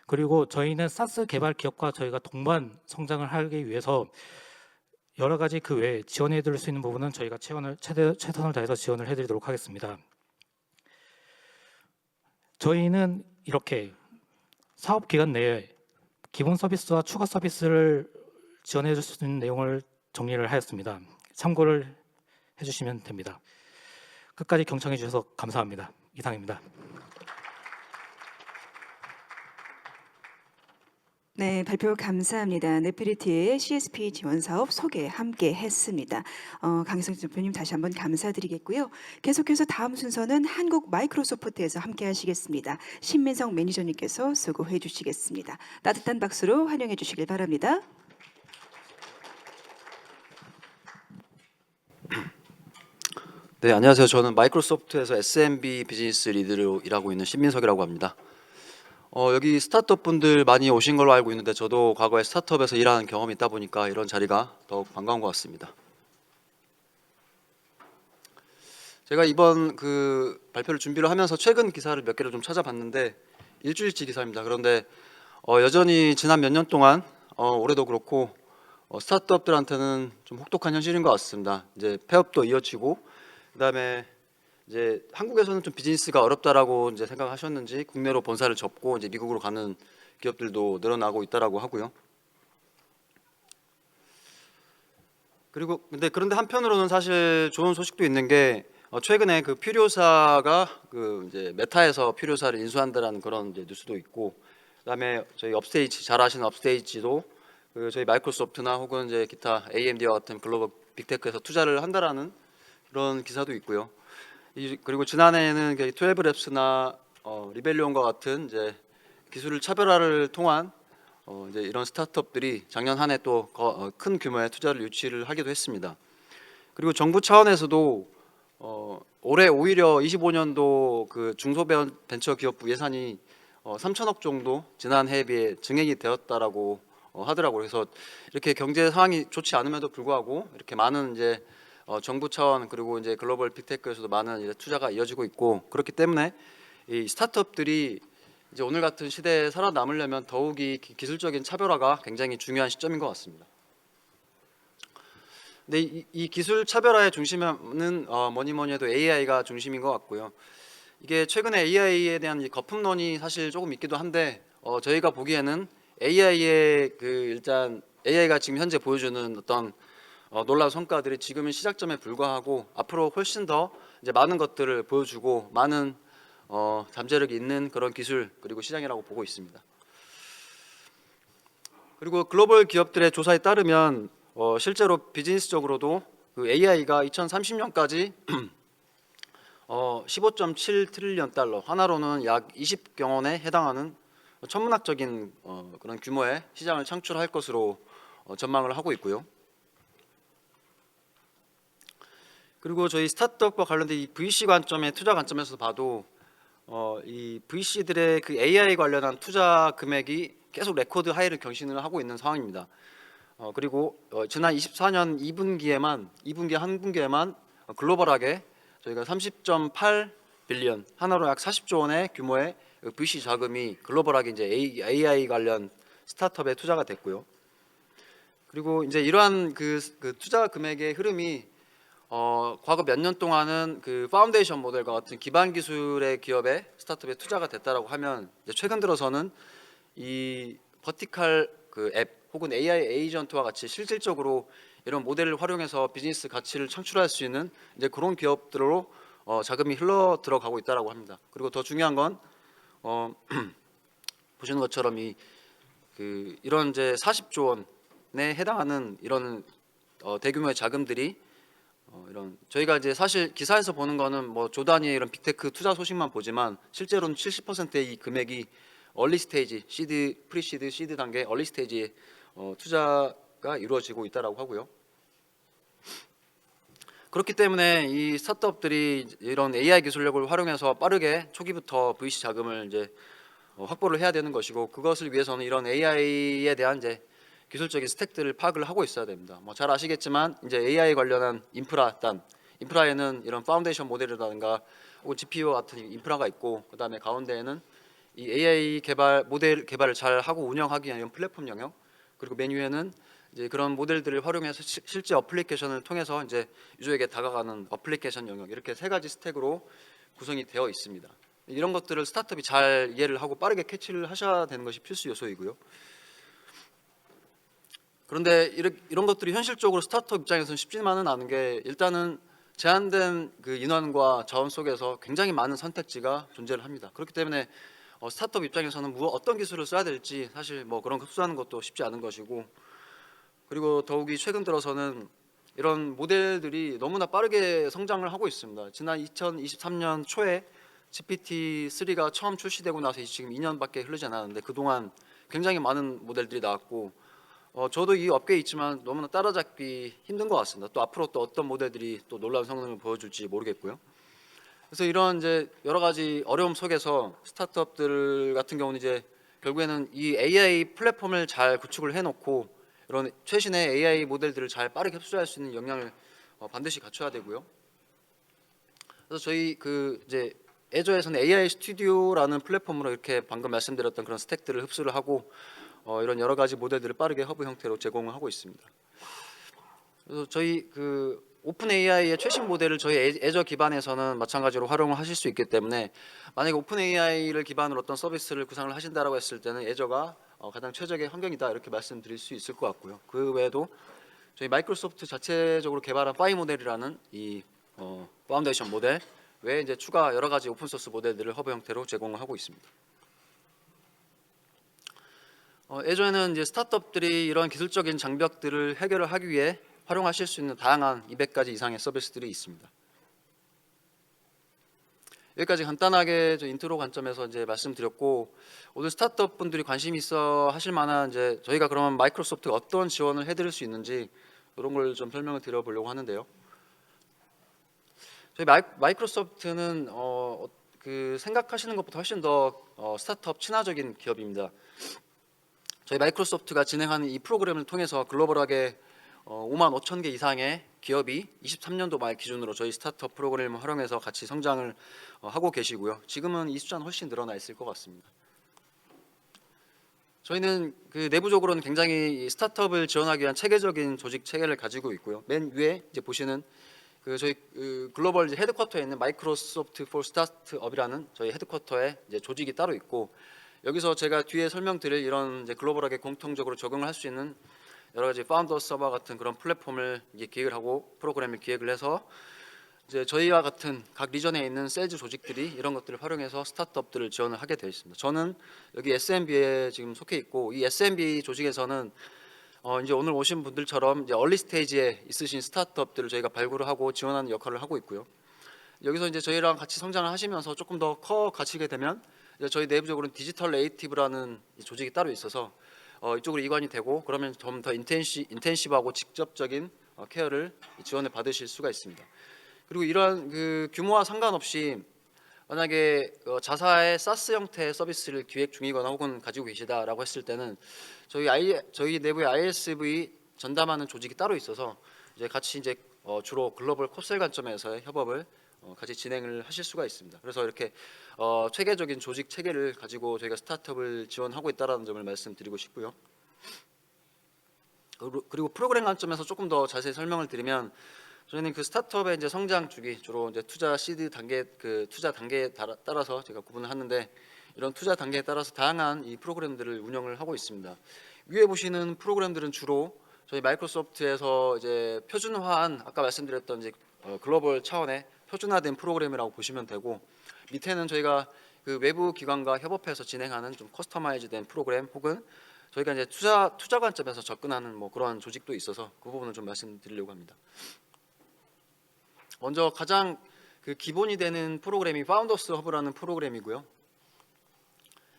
그리고 저희는 사스 개발 기업과 저희가 동반 성장을 하기 위해서 여러 가지 그 외에 지원해 드릴 수 있는 부분은 저희가 최선을 다해서 지원을 해드리도록 하겠습니다. 저희는 이렇게 사업 기간 내에 기본 서비스와 추가 서비스를 지원해 줄 수 있는 내용을 정리를 하였습니다. 참고를 해주시면 됩니다. 끝까지 경청해 주셔서 감사합니다. 이상입니다. 네, 발표 감사합니다. 네프리티의 CSP 지원 사업 소개 함께 했습니다. 강희성 대표님 다시 한번 감사드리겠고요. 계속해서 다음 순서는 한국 마이크로소프트에서 함께 하시겠습니다. 신민성 매니저님께서 수고해 주시겠습니다. 따뜻한 박수로 환영해 주시길 바랍니다. 네, 안녕하세요. 저는 마이크로소프트에서 SMB 비즈니스 리드로 일하고 있는 신민석이라고 합니다. 여기 스타트업 분들 많이 오신 걸로 알고 있는데 저도 과거에 스타트업에서 일하는 경험이 있다 보니까 이런 자리가 더욱 반가운 것 같습니다. 제가 이번 그 발표를 준비를 하면서 최근 기사를 몇 개를 좀 찾아봤는데 일주일치 기사입니다. 그런데 여전히 지난 몇 년 동안 올해도 그렇고 스타트업들한테는 좀 혹독한 현실인 것 같습니다. 이제 폐업도 이어지고 그다음에 이제 한국에서는 좀 비즈니스가 어렵다라고 이제 생각하셨는지 국내로 본사를 접고 이제 미국으로 가는 기업들도 늘어나고 있다라고 하고요. 그리고 그런데 한편으로는 사실 좋은 소식도 있는 게 최근에 그 퓨리오사가 그 이제 메타에서 퓨리오사를 인수한다라는 그런 이제 뉴스도 있고 그다음에 저희 업스테이지 잘 아시는 업스테이지도 그 저희 마이크로소프트나 혹은 이제 기타 AMD와 같은 글로벌 빅테크에서 투자를 한다라는 그런 기사도 있고요. 그리고 지난해에는 트웰브랩스나 리벨리온과 같은 이제 기술 차별화를 통한 이제 이런 스타트업들이 작년 한 해 또 큰 규모의 투자를 유치를 하기도 했습니다. 그리고 정부 차원에서도 올해 오히려 25년도 그 중소벤처기업부 예산이 3천억 정도 지난해에 비해 증액이 되었다라고 하더라고요. 그래서 이렇게 경제 상황이 좋지 않음에도 불구하고 이렇게 많은 이제 정부 차원 그리고 이제 글로벌 빅테크에서도 많은 이제 투자가 이어지고 있고 그렇기 때문에 이 스타트업들이 이제 오늘 같은 시대에 살아남으려면 더욱이 기술적인 차별화가 굉장히 중요한 시점인 것 같습니다. 근데 이 기술 차별화의 중심은 뭐니 해도 AI가 중심인 것 같고요. 이게 최근에 AI에 대한 이 거품론이 사실 조금 있기도 한데 저희가 보기에는 AI의 그 일단 AI가 지금 현재 보여주는 어떤 놀라운 성과들이 지금은 시작점에 불과하고 앞으로 훨씬 더 이제 많은 것들을 보여주고 많은 잠재력이 있는 그런 기술 그리고 시장이라고 보고 있습니다. 그리고 글로벌 기업들의 조사에 따르면 실제로 비즈니스적으로도 그 AI가 2030년까지 15.7 트릴리언 달러 하나로는 약 20경 원에 해당하는 천문학적인 그런 규모의 시장을 창출할 것으로 전망을 하고 있고요. 그리고 저희 스타트업과 관련된 이 VC 관점의 투자 관점에서 봐도 이 VC들의 그 AI 관련한 투자 금액이 계속 레코드 하이를 경신을 하고 있는 상황입니다. 그리고 지난 24년 2분기 한 분기에만 글로벌하게 저희가 30.8 빌리언 하나로 약 40조 원의 규모의 VC 자금이 글로벌하게 이제 AI 관련 스타트업에 투자가 됐고요. 그리고 이제 이러한 그 투자 금액의 흐름이 과거 몇 년 동안은 그 파운데이션 모델과 같은 기반 기술의 기업에 스타트업에 투자가 됐다라고 하면 이제 최근 들어서는 이 버티컬 그 앱 혹은 AI 에이전트와 같이 실질적으로 이런 모델을 활용해서 비즈니스 가치를 창출할 수 있는 이제 그런 기업들로 자금이 흘러 들어가고 있다라고 합니다. 그리고 더 중요한 건 보시는 것처럼 이런 이제 40조 원에 해당하는 이런 대규모의 자금들이 이런 저희가 이제 사실 기사에서 보는 거는 뭐 조 단위의 이런 빅테크 투자 소식만 보지만 실제로는 70%의 이 금액이 얼리 스테이지, 프리시드, 시드 단계 얼리 스테이지에 투자가 이루어지고 있다라고 하고요. 그렇기 때문에 이 스타트업들이 이런 AI 기술력을 활용해서 빠르게 초기부터 VC 자금을 이제 확보를 해야 되는 것이고 그것을 위해서는 이런 AI에 대한 이제 기술적인 스택들을 파악을 하고 있어야 됩니다. 뭐 잘 아시겠지만 이제 AI 관련한 인프라에는 이런 파운데이션 모델이라든가 혹은 GPU 같은 인프라가 있고 그다음에 가운데에는 이 AI 모델 개발을 잘 하고 운영하기 위한 이런 플랫폼 영역 그리고 맨 위에는 이제 그런 모델들을 활용해서 실제 어플리케이션을 통해서 이제 유저에게 다가가는 어플리케이션 영역 이렇게 세 가지 스택으로 구성이 되어 있습니다. 이런 것들을 스타트업이 잘 이해를 하고 빠르게 캐치를 하셔야 되는 것이 필수 요소이고요. 그런데 이런 것들이 현실적으로 스타트업 입장에서는 쉽지만은 않은 게 일단은 제한된 그 인원과 자원 속에서 굉장히 많은 선택지가 존재를 합니다. 그렇기 때문에 스타트업 입장에서는 어떤 기술을 써야 될지 사실 뭐 그런 흡수하는 것도 쉽지 않은 것이고, 그리고 더욱이 최근 들어서는 이런 모델들이 너무나 빠르게 성장을 하고 있습니다. 지난 2023년 초에 GPT-3가 처음 출시되고 나서 지금 2년밖에 흐르지 않았는데 그동안 굉장히 많은 모델들이 나왔고, 저도 이 업계에 있지만 너무나 따라잡기 힘든 것 같습니다. 또 앞으로 또 어떤 모델들이 또 놀라운 성능을 보여줄지 모르겠고요. 그래서 이런 이제 여러 가지 어려움 속에서 스타트업들 같은 경우는 이제 결국에는 이 AI 플랫폼을 잘 구축을 해놓고 이런 최신의 AI 모델들을 잘 빠르게 흡수할 수 있는 역량을 반드시 갖춰야 되고요. 그래서 저희 그 이제 애저에서는 AI 스튜디오라는 플랫폼으로 이렇게 방금 말씀드렸던 그런 스택들을 흡수를 하고 이런 여러 가지 모델들을 빠르게 허브 형태로 제공을 하고 있습니다. 그래서 저희 그 오픈 AI의 최신 모델을 저희 애저 기반에서는 마찬가지로 활용을 하실 수 있기 때문에, 만약에 오픈 AI를 기반으로 어떤 서비스를 구상을 하신다라고 했을 때는 애저가 가장 최적의 환경이다 이렇게 말씀드릴 수 있을 것 같고요. 그 외에도 저희 마이크로소프트 자체적으로 개발한 파이 모델이라는 이 파운데이션 모델 외에 이제 추가 여러 가지 오픈 소스 모델들을 허브 형태로 제공을 하고 있습니다. 애저에는 이제 스타트업들이 이런 기술적인 장벽들을 해결을 하기 위해 활용하실 수 있는 다양한 200가지 이상의 서비스들이 있습니다. 여기까지 간단하게 저 인트로 관점에서 이제 말씀드렸고, 오늘 스타트업 분들이 관심 있어 하실 만한 이제 저희가 그러면 마이크로소프트가 어떤 지원을 해드릴 수 있는지 이런 걸 좀 설명을 드려보려고 하는데요. 저희 마이크로소프트는 그 생각하시는 것보다 훨씬 더 스타트업 친화적인 기업입니다. 저희 마이크로소프트가 진행하는 이 프로그램을 통해서 글로벌하게 5만 5천 개 이상의 기업이 23년도 말 기준으로 저희 스타트업 프로그램을 활용해서 같이 성장을 하고 계시고요. 지금은 이 숫자는 훨씬 늘어나 있을 것 같습니다. 저희는 그 내부적으로는 굉장히 스타트업을 지원하기 위한 체계적인 조직 체계를 가지고 있고요. 맨 위에 이제 보시는 그 저희 그 글로벌 이제 헤드쿼터에 있는 마이크로소프트 포 스타트업이라는 저희 헤드쿼터에 이제 조직이 따로 있고, 여기서 제가 뒤에 설명드릴 이런 이제 글로벌하게 공통적으로 적용을 할 수 있는 여러 가지 파운더 서버 같은 그런 플랫폼을 이제 기획을 하고 프로그램을 기획을 해서 이제 저희와 같은 각 리전에 있는 세일즈 조직들이 이런 것들을 활용해서 스타트업들을 지원을 하게 되어 있습니다. 저는 여기 SMB에 지금 속해 있고, 이 SMB 조직에서는 이제 오늘 오신 분들처럼 이제 얼리 스테이지에 있으신 스타트업들을 저희가 발굴을 하고 지원하는 역할을 하고 있고요. 여기서 이제 저희랑 같이 성장을 하시면서 조금 더 커 가시게 되면 이제 저희 내부적으로는 디지털 네이티브라는 조직이 따로 있어서 이쪽으로 이관이 되고, 그러면 좀 더 인텐시브하고 직접적인 케어를 지원을 받으실 수가 있습니다. 그리고 이러한 그 규모와 상관없이 만약에 자사의 사스 형태의 서비스를 기획 중이거나 혹은 가지고 계시다라고 했을 때는 저희 내부의 ISV 전담하는 조직이 따로 있어서 이제 같이 이제 주로 글로벌 콥셀 관점에서의 협업을 같이 진행을 하실 수가 있습니다. 그래서 이렇게 체계적인 조직 체계를 가지고 저희가 스타트업을 지원하고 있다는 점을 말씀드리고 싶고요. 그리고 프로그램 관점에서 조금 더 자세히 설명을 드리면, 저희는 그 스타트업의 이제 성장 주기, 주로 이제 투자 시드 단계, 그 투자 단계에 따라서 제가 구분을 하는데, 이런 투자 단계에 따라서 다양한 이 프로그램들을 운영을 하고 있습니다. 위에 보시는 프로그램들은 주로 저희 마이크로소프트에서 이제 표준화한, 아까 말씀드렸던 이제 글로벌 차원의 표준화된 프로그램이라고 보시면 되고, 밑에는 저희가 그 외부 기관과 협업해서 진행하는 좀 커스터마이즈된 프로그램, 혹은 저희가 이제 투자 관점에서 접근하는 뭐 그런 조직도 있어서 그 부분을 좀 말씀드리려고 합니다. 먼저 가장 그 기본이 되는 프로그램이 파운더스 허브라는 프로그램이고요.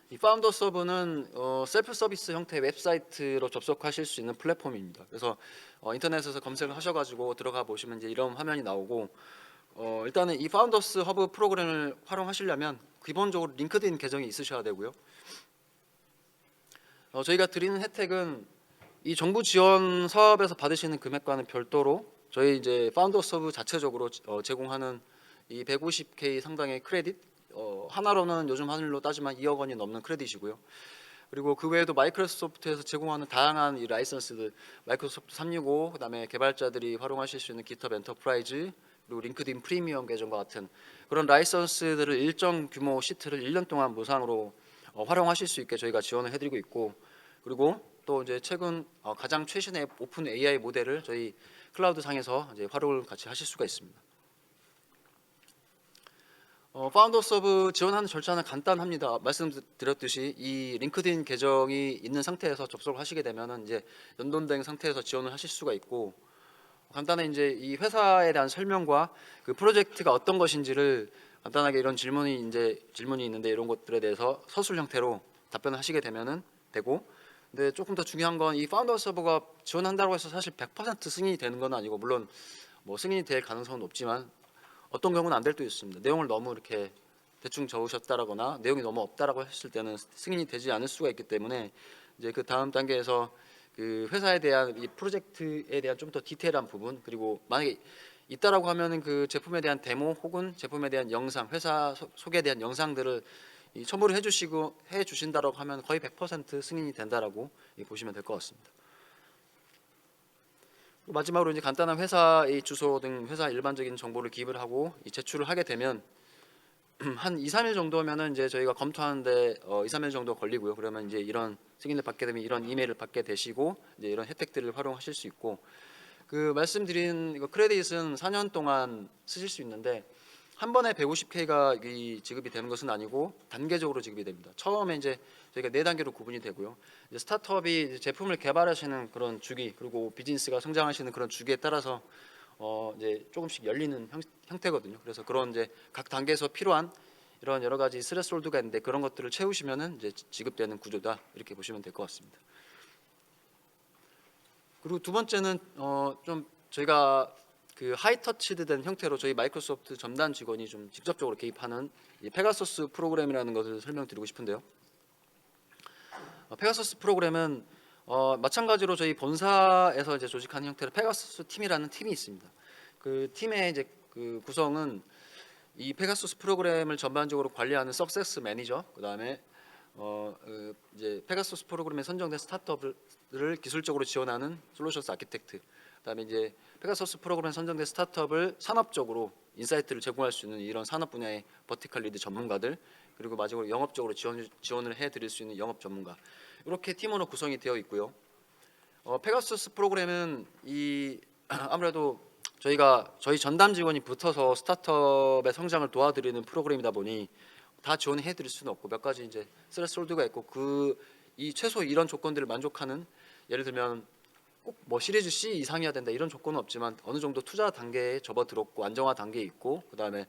이 파운더스 허브는 셀프 서비스 형태의 웹사이트로 접속하실 수 있는 플랫폼입니다. 그래서 인터넷에서 검색을 하셔가지고 들어가 보시면 이제 이런 화면이 나오고, 일단은 이 파운더스 허브 프로그램을 활용하시려면 기본적으로 링크드인 계정이 있으셔야 되고요. 저희가 드리는 혜택은 이 정부 지원 사업에서 받으시는 금액과는 별도로 저희 이제 파운더스 허브 자체적으로 제공하는 이 150K 상당의 크레딧, 하나로는 요즘 환율로 따지면 2억 원이 넘는 크레딧이고요. 그리고 그 외에도 마이크로소프트에서 제공하는 다양한 이 라이선스들, 마이크로소프트 365, 그다음에 개발자들이 활용하실 수 있는 깃허브 엔터프라이즈, 그리고 링크드인 프리미엄 계정과 같은 그런 라이선스들을 일정 규모 시트를 1년 동안 무상으로 활용하실 수 있게 저희가 지원을 해드리고 있고, 그리고 또 이제 최근 가장 최신의 오픈 AI 모델을 저희 클라우드 상에서 이제 활용을 같이 하실 수가 있습니다. 파운더 서브 지원하는 절차는 간단합니다. 말씀드렸듯이 이 링크드인 계정이 있는 상태에서 접속을 하시게 되면은 이제 연동된 상태에서 지원을 하실 수가 있고, 간단히 이제 이 회사에 대한 설명과 그 프로젝트가 어떤 것인지를 간단하게 이런 질문이 있는데 이런 것들에 대해서 서술 형태로 답변을 하시게 되면은 되고, 근데 조금 더 중요한 건 이 파운더 서버가 지원한다고 해서 사실 100% 승인이 되는 건 아니고, 물론 뭐 승인이 될 가능성은 높지만 어떤 경우는 안 될 때도 있습니다. 내용을 너무 이렇게 대충 적으셨다라거나 내용이 너무 없다라고 했을 때는 승인이 되지 않을 수가 있기 때문에 이제 그 다음 단계에서 그 회사에 대한 이 프로젝트에 대한 좀 더 디테일한 부분, 그리고 만약에 있다라고 하면은 그 제품에 대한 데모 혹은 제품에 대한 영상, 회사 소개에 대한 영상들을 첨부를 해주신다라고 하면 거의 100% 승인이 된다라고 보시면 될 것 같습니다. 마지막으로 이제 간단한 회사의 주소 등 회사 일반적인 정보를 기입을 하고 제출을 하게 되면 한 2, 3일 정도면은 이제 저희가 검토하는데 2, 3일 정도 걸리고요. 그러면 이제 이런 승인을 받게 되면 이런 이메일을 받게 되시고 이제 이런 혜택들을 활용하실 수 있고, 그 말씀드린 이거 크레딧은 4년 동안 쓰실 수 있는데 한 번에 150K가 지급이 되는 것은 아니고 단계적으로 지급이 됩니다. 처음에 이제 저희가 4단계로 구분이 되고요. 이제 스타트업이 이제 제품을 개발하시는 그런 주기, 그리고 비즈니스가 성장하시는 그런 주기에 따라서 이제 조금씩 열리는 형태거든요. 그래서 그런 이제 각 단계에서 필요한 이런 여러 가지 스레스홀드가 있는데 그런 것들을 채우시면은 이제 지급되는 구조다, 이렇게 보시면 될 것 같습니다. 그리고 두 번째는 좀 저희가 그 하이터치드 된 형태로 저희 마이크로소프트 전담 직원이 좀 직접적으로 개입하는 이 페가서스 프로그램이라는 것을 설명드리고 싶은데요. 페가서스 프로그램은 마찬가지로 저희 본사에서 이제 조직하는 형태로 페가서스 팀이라는 팀이 있습니다. 그 팀의 이제 그 구성은 이 페가서스 프로그램을 전반적으로 관리하는 석세스 매니저, 그다음에 이제 페가서스 프로그램에 선정된 스타트업을 기술적으로 지원하는 솔루션스 아키텍트, 그다음에 이제 페가서스 프로그램에 선정된 스타트업을 산업적으로 인사이트를 제공할 수 있는 이런 산업 분야의 버티컬 리드 전문가들, 그리고 마지막으로 영업적으로 지원을 해드릴 수 있는 영업 전문가, 이렇게 팀으로 구성이 되어 있고요. 페가서스 프로그램은 아무래도 저희 전담 직원이 붙어서 스타트업의 성장을 도와드리는 프로그램이다 보니 다 지원해 드릴 수는 없고 몇 가지 이제 스레스홀드가 있고 이 최소 이런 조건들을 만족하는, 예를 들면 꼭 뭐 시리즈 C 이상이어야 된다 이런 조건은 없지만 어느 정도 투자 단계에 접어들었고 안정화 단계에 있고, 그다음에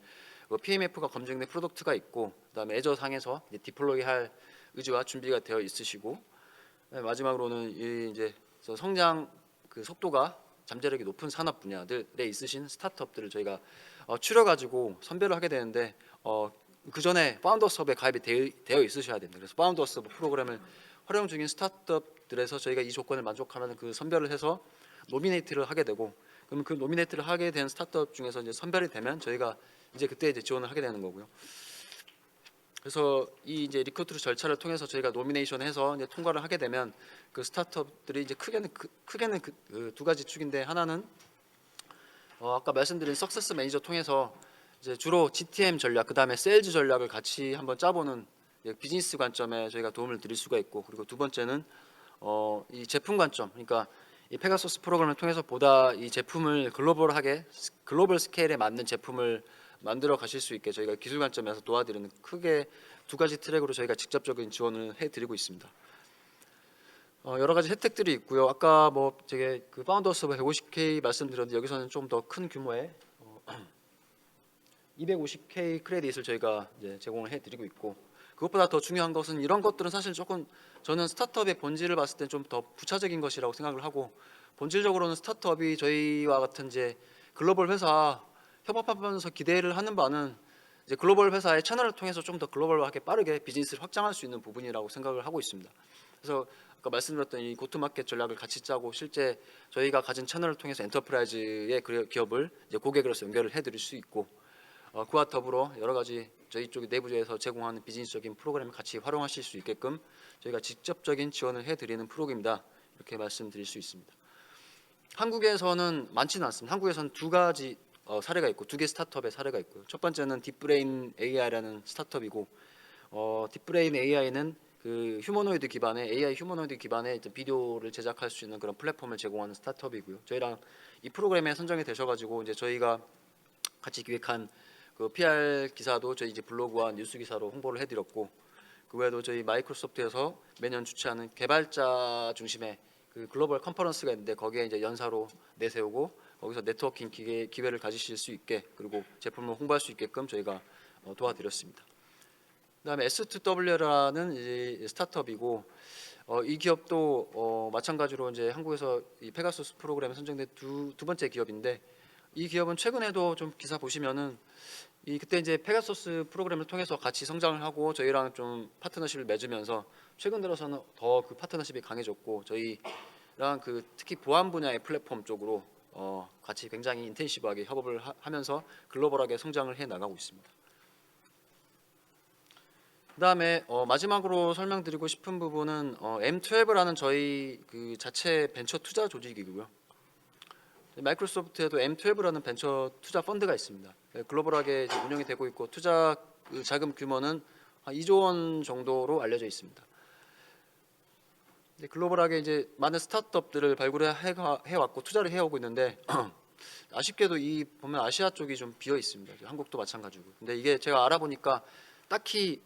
PMF가 검증된 프로덕트가 있고, 그다음에 애저 상에서 이제 디플로이 할 의지와 준비가 되어 있으시고, 마지막으로는 이제 성장 그 속도가 잠재력이 높은 산업 분야들에 있으신 스타트업들을 저희가 추려가지고 선별을 하게 되는데 그 전에 파운더스 헙에 가입이 되어 있으셔야 됩니다. 그래서 파운더스 헙 프로그램을 활용 중인 스타트업들에서 저희가 이 조건을 만족하면 그 선별을 해서 노미네이트를 하게 되고, 그러면 그 노미네이트를 하게 된 스타트업 중에서 이제 선별이 되면 저희가 이제 그때 이제 지원을 하게 되는 거고요. 그래서 이 이제 리크루트 절차를 통해서 저희가 노미네이션해서 이제 통과를 하게 되면 그 스타트업들이 이제 크게는 그 두 가지 축인데, 하나는 아까 말씀드린 석세스 매니저 통해서 이제 주로 GTM 전략, 그다음에 세일즈 전략을 같이 한번 짜보는 비즈니스 관점에 저희가 도움을 드릴 수가 있고, 그리고 두 번째는 이 제품 관점, 그러니까 이 페가서스 프로그램을 통해서 보다 이 제품을 글로벌 스케일에 맞는 제품을 만들어 가실 수 있게 저희가 기술 관점에서 도와드리는 크게 두 가지 트랙으로 저희가 직접적인 지원을 해드리고 있습니다. 여러 가지 혜택들이 있고요. 아까 뭐 제가 그 파운더스 150K 말씀드렸는데 여기서는 좀 더 큰 규모의 250K 크레딧을 저희가 이제 제공을 해드리고 있고, 그것보다 더 중요한 것은 이런 것들은 사실 조금 저는 스타트업의 본질을 봤을 때 좀 더 부차적인 것이라고 생각을 하고, 본질적으로는 스타트업이 저희와 같은 이제 글로벌 회사 협업하면서 기대를 하는 바는 이제 글로벌 회사의 채널을 통해서 좀 더 글로벌하게 빠르게 비즈니스를 확장할 수 있는 부분이라고 생각을 하고 있습니다. 그래서 아까 말씀드렸던 이 고투마켓 전략을 같이 짜고 실제 저희가 가진 채널을 통해서 엔터프라이즈의 기업을 이제 고객으로서 연결을 해드릴 수 있고, 그와 더불어 여러 가지 저희 쪽 내부에서 제공하는 비즈니스적인 프로그램을 같이 활용하실 수 있게끔 저희가 직접적인 지원을 해드리는 프로그램이다, 이렇게 말씀드릴 수 있습니다. 한국에서는 많지는 않습니다. 한국에서는 두 가지 사례가 있고 두 개 스타트업의 사례가 있고요. 첫 번째는 딥브레인 AI라는 스타트업이고 딥브레인 AI는 그 휴머노이드 기반의 AI 휴머노이드 기반의 이제 비디오를 제작할 수 있는 그런 플랫폼을 제공하는 스타트업이고요. 저희랑 이 프로그램에 선정이 되셔가지고 이제 저희가 같이 기획한 그 PR 기사도 저희 이제 블로그와 뉴스 기사로 홍보를 해드렸고 그 외에도 저희 마이크로소프트에서 매년 주최하는 개발자 중심의 그 글로벌 컨퍼런스가 있는데 거기에 이제 연사로 내세우고 거기서 네트워킹 기회를 가지실 수 있게 그리고 제품을 홍보할 수 있게끔 저희가 도와드렸습니다. 그다음에 S2W라는 이제 스타트업이고 이 기업도 마찬가지로 이제 한국에서 이 페가수스 프로그램에 선정된 두 번째 기업인데 이 기업은 최근에도 좀 기사 보시면은 그때 이제 페가수스 프로그램을 통해서 같이 성장을 하고 저희랑 좀 파트너십을 맺으면서 최근 들어서는 더 그 파트너십이 강해졌고 저희랑 그 특히 보안 분야의 플랫폼 쪽으로 같이 굉장히 인텐시브하게 협업을 하면서 글로벌하게 성장을 해 나가고 있습니다. 그다음에 마지막으로 설명드리고 싶은 부분은 M12라는 저희 그 자체 벤처 투자 조직이고요. 마이크로소프트에도 M12라는 벤처 투자 펀드가 있습니다. 글로벌하게 이제 운영이 되고 있고 투자 그 자금 규모는 한 2조 원 정도로 알려져 있습니다. 글로벌하게 이제 많은 스타트업들을 발굴해 왔고 투자를 해오고 있는데 아쉽게도 이 보면 아시아 쪽이 좀 비어 있습니다. 한국도 마찬가지고. 근데 이게 제가 알아보니까 딱히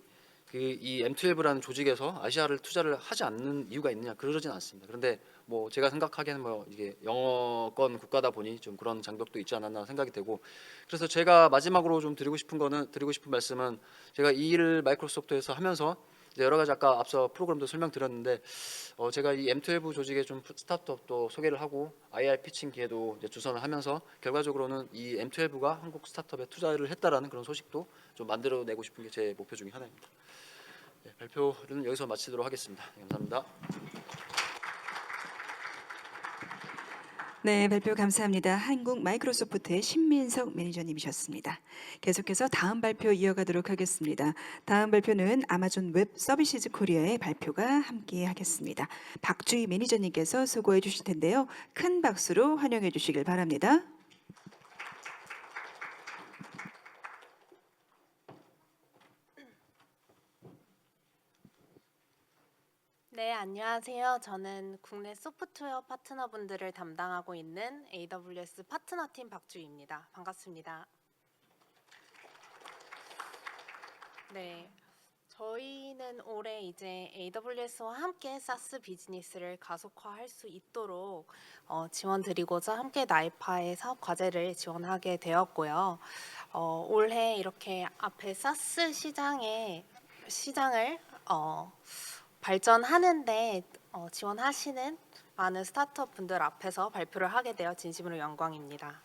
이 M12라는 조직에서 아시아를 투자를 하지 않는 이유가 있느냐 그러진 않습니다. 그런데 뭐 제가 생각하기에는 뭐 이게 영어권 국가다 보니 좀 그런 장벽도 있지 않았나 생각이 되고 그래서 제가 마지막으로 좀 드리고 싶은 말씀은 제가 이 일을 마이크로소프트에서 하면서 이제 여러 가지 아까 앞서 프로그램도 설명드렸는데 제가 이 M12 조직의 좀 스타트업도 소개를 하고 IR 피칭 기회도 이제 주선을 하면서 결과적으로는 이 M12가 한국 스타트업에 투자를 했다라는 그런 소식도 좀 만들어내고 싶은 게 제 목표 중에 하나입니다. 네, 발표는 여기서 마치도록 하겠습니다. 네, 감사합니다. 네, 발표 감사합니다. 한국 마이크로소프트의 신민석 매니저님이셨습니다. 계속해서 다음 발표 이어가도록 하겠습니다. 다음 발표는 아마존 웹 서비스 코리아의 발표가 함께 하겠습니다. 박주희 매니저님께서 수고해 주실 텐데요. 큰 박수로 환영해 주시길 바랍니다. 네, 안녕하세요. 저는 국내 소프트웨어 파트너분들을 담당하고 있는 AWS 파트너팀 박주희입니다. 반갑습니다. 네, 저희는 올해 이제 AWS와 함께 SaaS 비즈니스를 가속화할 수 있도록 지원드리고자 함께 나이파의 사업 과제를 지원하게 되었고요. 올해 이렇게 앞에 SaaS 시장을 발전하는데 지원하시는 많은 스타트업 분들 앞에서 발표를 하게 되어 진심으로 영광입니다.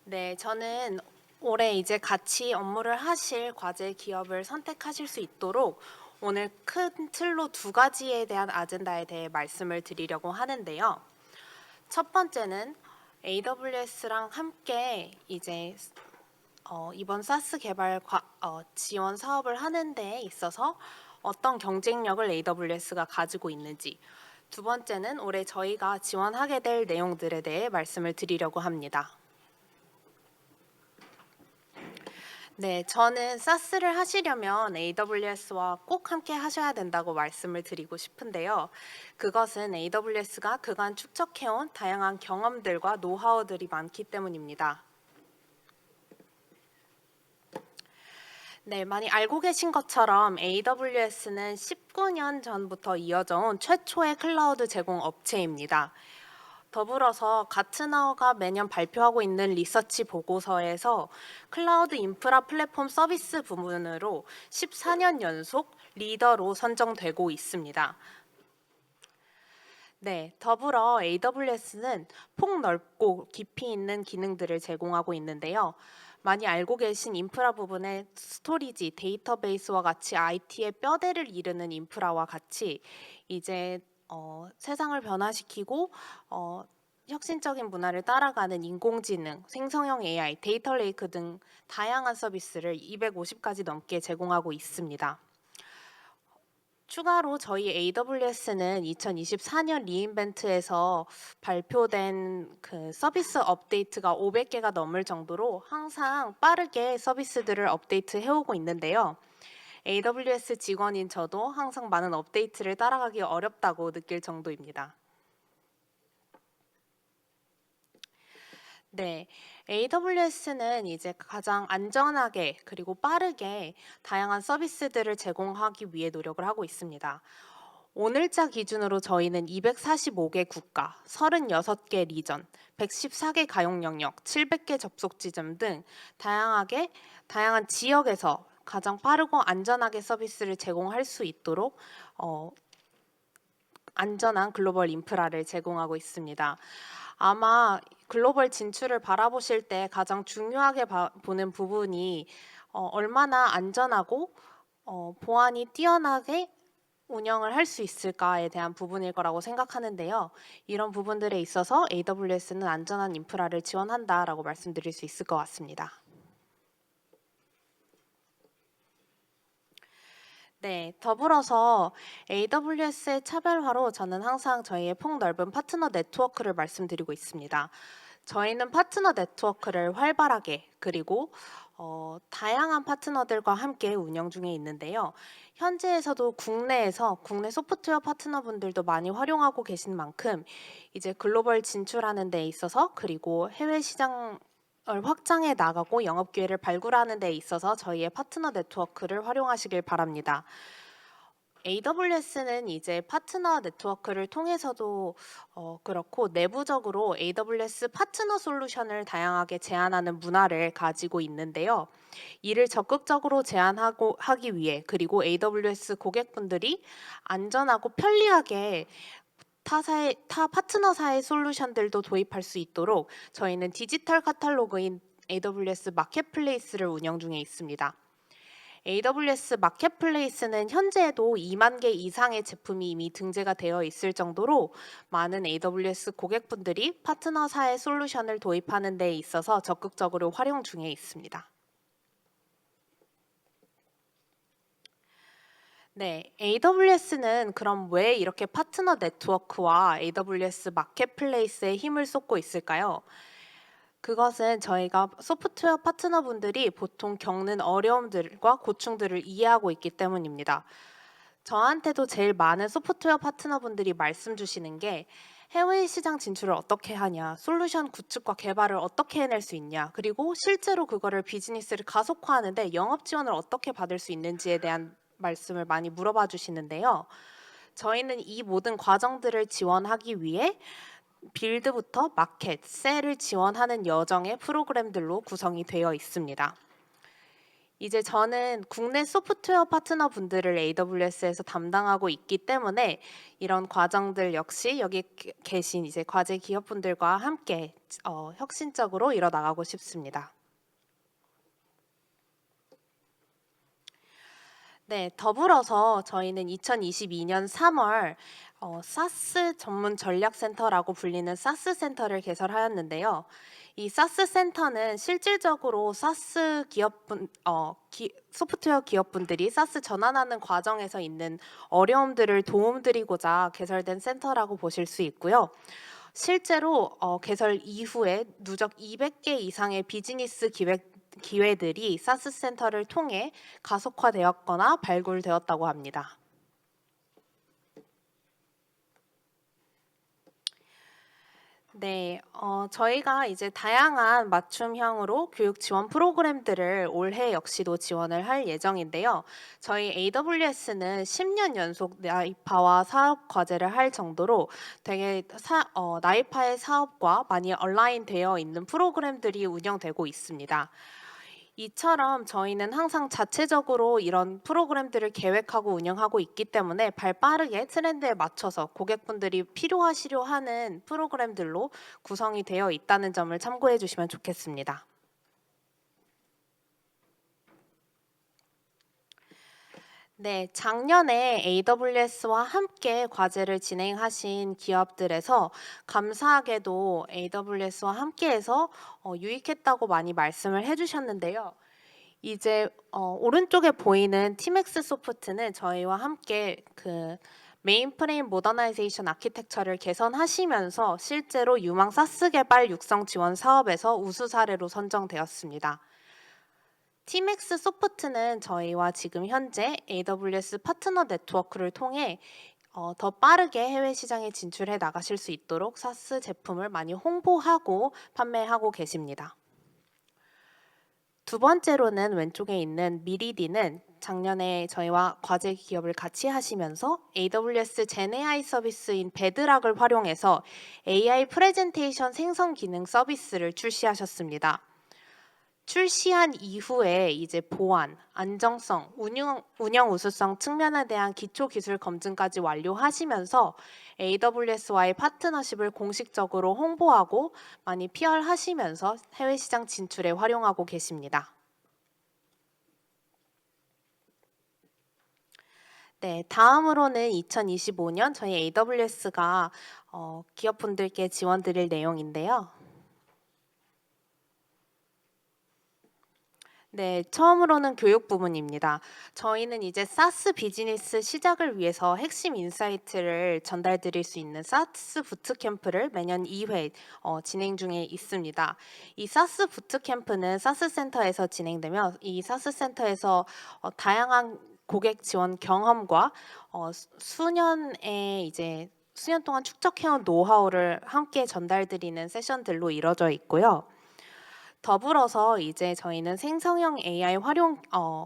네, 저는 올해 이제 같이 업무를 하실 과제 기업을 선택하실 수 있도록 오늘 큰 틀로 두 가지에 대한 아젠다에 대해 말씀을 드리려고 하는데요. 첫 번째는 AWS랑 함께 이제 이번 SaaS 개발 지원 사업을 하는 데 있어서 어떤 경쟁력을 AWS가 가지고 있는지, 두 번째는 올해 저희가 지원하게 될 내용들에 대해 말씀을 드리려고 합니다. 네, 저는 SaaS를 하시려면 AWS와 꼭 함께 하셔야 된다고 말씀을 드리고 싶은데요. 그것은 AWS가 그간 축적해온 다양한 경험들과 노하우들이 많기 때문입니다. 네, 많이 알고 계신 것처럼 AWS는 19년 전부터 이어져 온 최초의 클라우드 제공 업체입니다. 더불어서 가트너가 매년 발표하고 있는 리서치 보고서에서 클라우드 인프라 플랫폼 서비스 부문으로 14년 연속 리더로 선정되고 있습니다. 네, 더불어 AWS는 폭넓고 깊이 있는 기능들을 제공하고 있는데요. 많이 알고 계신 인프라 부분의 스토리지, 데이터베이스와 같이 IT의 뼈대를 이루는 인프라와 같이 이제 세상을 변화시키고 혁신적인 문화를 따라가는 인공지능, 생성형 AI, 데이터 레이크 등 다양한 서비스를 250가지 넘게 제공하고 있습니다. 추가로 저희 AWS는 2024년 리인벤트에서 발표된 그 서비스 업데이트가 500개가 넘을 정도로 항상 빠르게 서비스들을 업데이트 해오고 있는데요. AWS 직원인 저도 항상 많은 업데이트를 따라가기 어렵다고 느낄 정도입니다. 네, AWS는 이제 가장 안전하게 그리고 빠르게 다양한 서비스들을 제공하기 위해 노력을 하고 있습니다. 오늘자 기준으로 저희는 245개 국가, 36개 리전, 114개 가용 영역, 700개 접속 지점 등 다양한 지역에서 가장 빠르고 안전하게 서비스를 제공할 수 있도록 안전한 글로벌 인프라를 제공하고 있습니다. 아마 글로벌 진출을 바라보실 때 가장 중요하게 보는 부분이 얼마나 안전하고 보안이 뛰어나게 운영을 할 수 있을까에 대한 부분일 거라고 생각하는데요. 이런 부분들에 있어서 AWS는 안전한 인프라를 지원한다라고 말씀드릴 수 있을 것 같습니다. 네, 더불어서 AWS의 차별화로 저는 항상 저희의 폭넓은 파트너 네트워크를 말씀드리고 있습니다. 저희는 파트너 네트워크를 활발하게 그리고 다양한 파트너들과 함께 운영 중에 있는데요. 현재에서도 국내 소프트웨어 파트너분들도 많이 활용하고 계신 만큼 이제 글로벌 진출하는 데 있어서 그리고 해외 시장 확장해 나가고 영업 기회를 발굴하는 데 있어서 저희의 파트너 네트워크를 활용하시길 바랍니다. AWS는 이제 파트너 네트워크를 통해서도 그렇고 내부적으로 AWS 파트너 솔루션을 다양하게 제안하는 문화를 가지고 있는데요. 이를 적극적으로 하기 위해 그리고 AWS 고객분들이 안전하고 편리하게 타 파트너사의 솔루션들도 도입할 수 있도록 저희는 디지털 카탈로그인 AWS 마켓플레이스를 운영 중에 있습니다. AWS 마켓플레이스는 현재에도 2만 개 이상의 제품이 이미 등재가 되어 있을 정도로 많은 AWS 고객분들이 파트너사의 솔루션을 도입하는 데 있어서 적극적으로 활용 중에 있습니다. 네, AWS는 그럼 왜 이렇게 파트너 네트워크와 AWS 마켓플레이스에 힘을 쏟고 있을까요? 그것은 저희가 소프트웨어 파트너분들이 보통 겪는 어려움들과 고충들을 이해하고 있기 때문입니다. 저한테도 제일 많은 소프트웨어 파트너분들이 말씀 주시는 게 해외 시장 진출을 어떻게 하냐, 솔루션 구축과 개발을 어떻게 해낼 수 있냐, 그리고 실제로 그거를 비즈니스를 가속화하는데 영업 지원을 어떻게 받을 수 있는지에 대한 말씀을 많이 물어봐 주시는데요. 저희는 이 모든 과정들을 지원하기 위해 빌드부터 마켓, 셀을 지원하는 여정의 프로그램들로 구성이 되어 있습니다. 이제 저는 국내 소프트웨어 파트너 분들을 AWS에서 담당하고 있기 때문에 이런 과정들 역시 여기 계신 이제 과제 기업분들과 함께 혁신적으로 이뤄나가고 싶습니다. 네, 더불어서 저희는 2022년 3월 사스 전문 전략센터라고 불리는 사스 센터를 개설하였는데요. 이 사스 센터는 실질적으로 사스 소프트웨어 기업분들이 사스 전환하는 과정에서 있는 어려움들을 도움드리고자 개설된 센터라고 보실 수 있고요. 실제로 개설 이후에 누적 200개 이상의 비즈니스 기회들이 사스 센터를 통해 가속화되었거나 발굴되었다고 합니다. 네, 저희가 이제 다양한 맞춤형으로 교육 지원 프로그램들을 올해 역시도 지원을 할 예정인데요. 저희 AWS는 10년 연속 나이파와 사업 과제를 할 정도로 되게 나이파의 사업과 많이 얼라인되어 있는 프로그램들이 운영되고 있습니다. 이처럼 저희는 항상 자체적으로 이런 프로그램들을 계획하고 운영하고 있기 때문에 발빠르게 트렌드에 맞춰서 고객분들이 필요하시려 하는 프로그램들로 구성이 되어 있다는 점을 참고해 주시면 좋겠습니다. 네, 작년에 AWS와 함께 과제를 진행하신 기업들에서 감사하게도 AWS와 함께해서 유익했다고 많이 말씀을 해주셨는데요. 이제 오른쪽에 보이는 티맥스 소프트는 저희와 함께 그 메인프레임 모더나이제이션 아키텍처를 개선하시면서 실제로 유망 사스 개발 육성 지원 사업에서 우수 사례로 선정되었습니다. 티맥스 소프트는 저희와 지금 현재 AWS 파트너 네트워크를 통해 더 빠르게 해외 시장에 진출해 나가실 수 있도록 사스 제품을 많이 홍보하고 판매하고 계십니다. 두 번째로는 왼쪽에 있는 미리디는 작년에 저희와 과제 기업을 같이 하시면서 AWS 젠AI 서비스인 베드락을 활용해서 AI 프레젠테이션 생성 기능 서비스를 출시하셨습니다. 출시한 이후에 이제 보안, 안정성, 운영 우수성 측면에 대한 기초 기술 검증까지 완료하시면서 AWS와의 파트너십을 공식적으로 홍보하고 많이 PR하시면서 해외 시장 진출에 활용하고 계십니다. 네, 다음으로는 2025년 저희 AWS가 기업분들께 지원드릴 내용인데요. 네, 처음으로는 교육 부분입니다. 저희는 이제 사스 비즈니스 시작을 위해서 핵심 인사이트를 전달드릴 수 있는 사스 부트캠프를 매년 2회 진행 중에 있습니다. 이 사스 부트캠프는 사스 센터에서 진행되며 이 사스 센터에서 다양한 고객 지원 경험과 수년 동안 축적해온 노하우를 함께 전달드리는 세션들로 이루어져 있고요. 더불어서 이제 저희는 생성형 AI 활용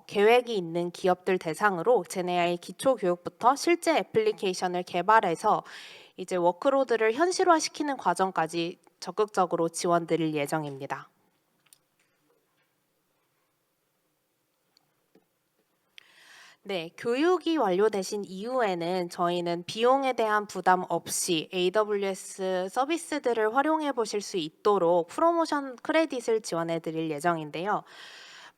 계획이 있는 기업들 대상으로 젠AI 기초 교육부터 실제 애플리케이션을 개발해서 이제 워크로드를 현실화시키는 과정까지 적극적으로 지원드릴 예정입니다. 네, 교육이 완료되신 이후에는 저희는 비용에 대한 부담 없이 AWS 서비스들을 활용해 보실 수 있도록 프로모션 크레딧을 지원해 드릴 예정인데요.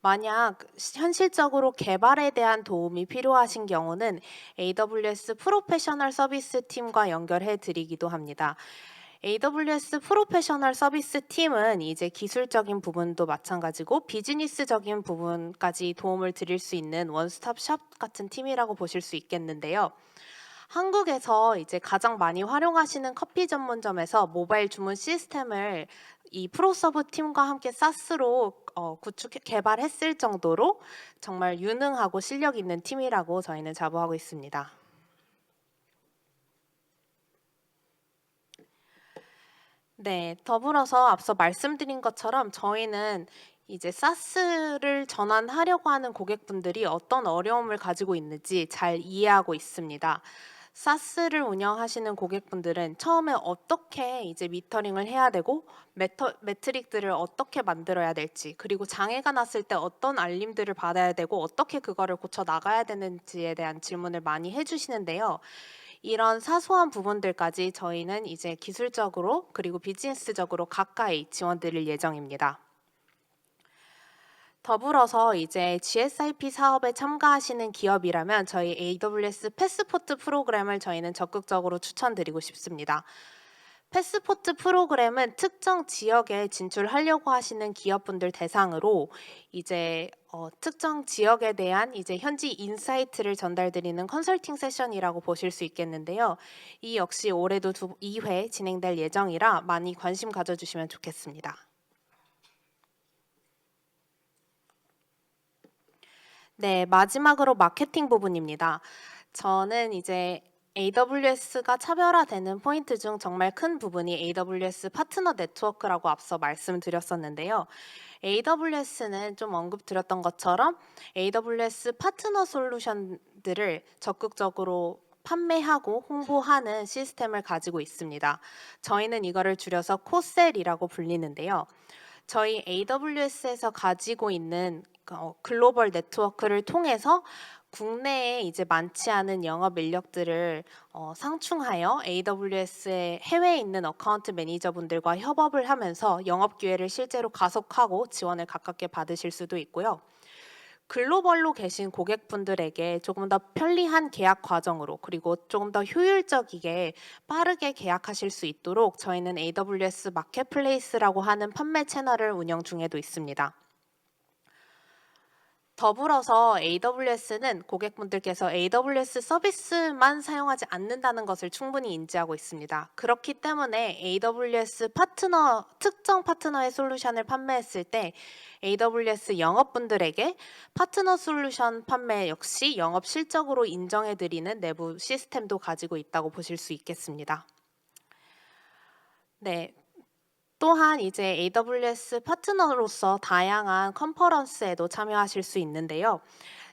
만약 현실적으로 개발에 대한 도움이 필요하신 경우는 AWS 프로페셔널 서비스 팀과 연결해 드리기도 합니다. AWS 프로페셔널 서비스 팀은 이제 기술적인 부분도 마찬가지고 비즈니스적인 부분까지 도움을 드릴 수 있는 원스톱 샵 같은 팀이라고 보실 수 있겠는데요. 한국에서 이제 가장 많이 활용하시는 커피 전문점에서 모바일 주문 시스템을 이 프로서브 팀과 함께 사스로 개발했을 정도로 정말 유능하고 실력 있는 팀이라고 저희는 자부하고 있습니다. 네, 더불어서 앞서 말씀드린 것처럼 저희는 이제 사스를 전환하려고 하는 고객분들이 어떤 어려움을 가지고 있는지 잘 이해하고 있습니다. 사스를 운영하시는 고객분들은 처음에 어떻게 이제 미터링을 해야 되고 매트릭들을 어떻게 만들어야 될지, 그리고 장애가 났을 때 어떤 알림들을 받아야 되고 어떻게 그거를 고쳐 나가야 되는지에 대한 질문을 많이 해주시는데요. 이런 사소한 부분들까지 저희는 이제 기술적으로 그리고 비즈니스적으로 가까이 지원드릴 예정입니다. 더불어서 이제 GSIP 사업에 참가하시는 기업이라면 저희 AWS 패스포트 프로그램을 저희는 적극적으로 추천드리고 싶습니다. 패스포트 프로그램은 특정 지역에 진출하려고 하시는 기업분들 대상으로 이제 특정 지역에 대한 이제 현지 인사이트를 전달드리는 컨설팅 세션이라고 보실 수 있겠는데요. 이 역시 올해도 2회 진행될 예정이라 많이 관심 가져주시면 좋겠습니다. 네, 마지막으로 마케팅 부분입니다. 저는 이제 AWS가 차별화되는 포인트 중 정말 큰 부분이 AWS 파트너 네트워크라고 앞서 말씀드렸었는데요. AWS는 좀 언급드렸던 것처럼 AWS 파트너 솔루션들을 적극적으로 판매하고 홍보하는 시스템을 가지고 있습니다. 저희는 이거를 줄여서 코셀이라고 불리는데요. 저희 AWS에서 가지고 있는 글로벌 네트워크를 통해서 국내에 이제 많지 않은 영업 인력들을 상충하여 AWS의 해외에 있는 어카운트 매니저분들과 협업을 하면서 영업 기회를 실제로 가속하고 지원을 가깝게 받으실 수도 있고요. 글로벌로 계신 고객분들에게 조금 더 편리한 계약 과정으로 그리고 조금 더 효율적이게 빠르게 계약하실 수 있도록 저희는 AWS 마켓플레이스라고 하는 판매 채널을 운영 중에도 있습니다. 더불어서 AWS는 고객분들께서 AWS 서비스만 사용하지 않는다는 것을 충분히 인지하고 있습니다. 그렇기 때문에 AWS 파트너, 특정 파트너의 솔루션을 판매했을 때 AWS 영업분들에게 파트너 솔루션 판매 역시 영업 실적으로 인정해드리는 내부 시스템도 가지고 있다고 보실 수 있겠습니다. 네. 또한 이제 AWS 파트너로서 다양한 컨퍼런스에도 참여하실 수 있는데요.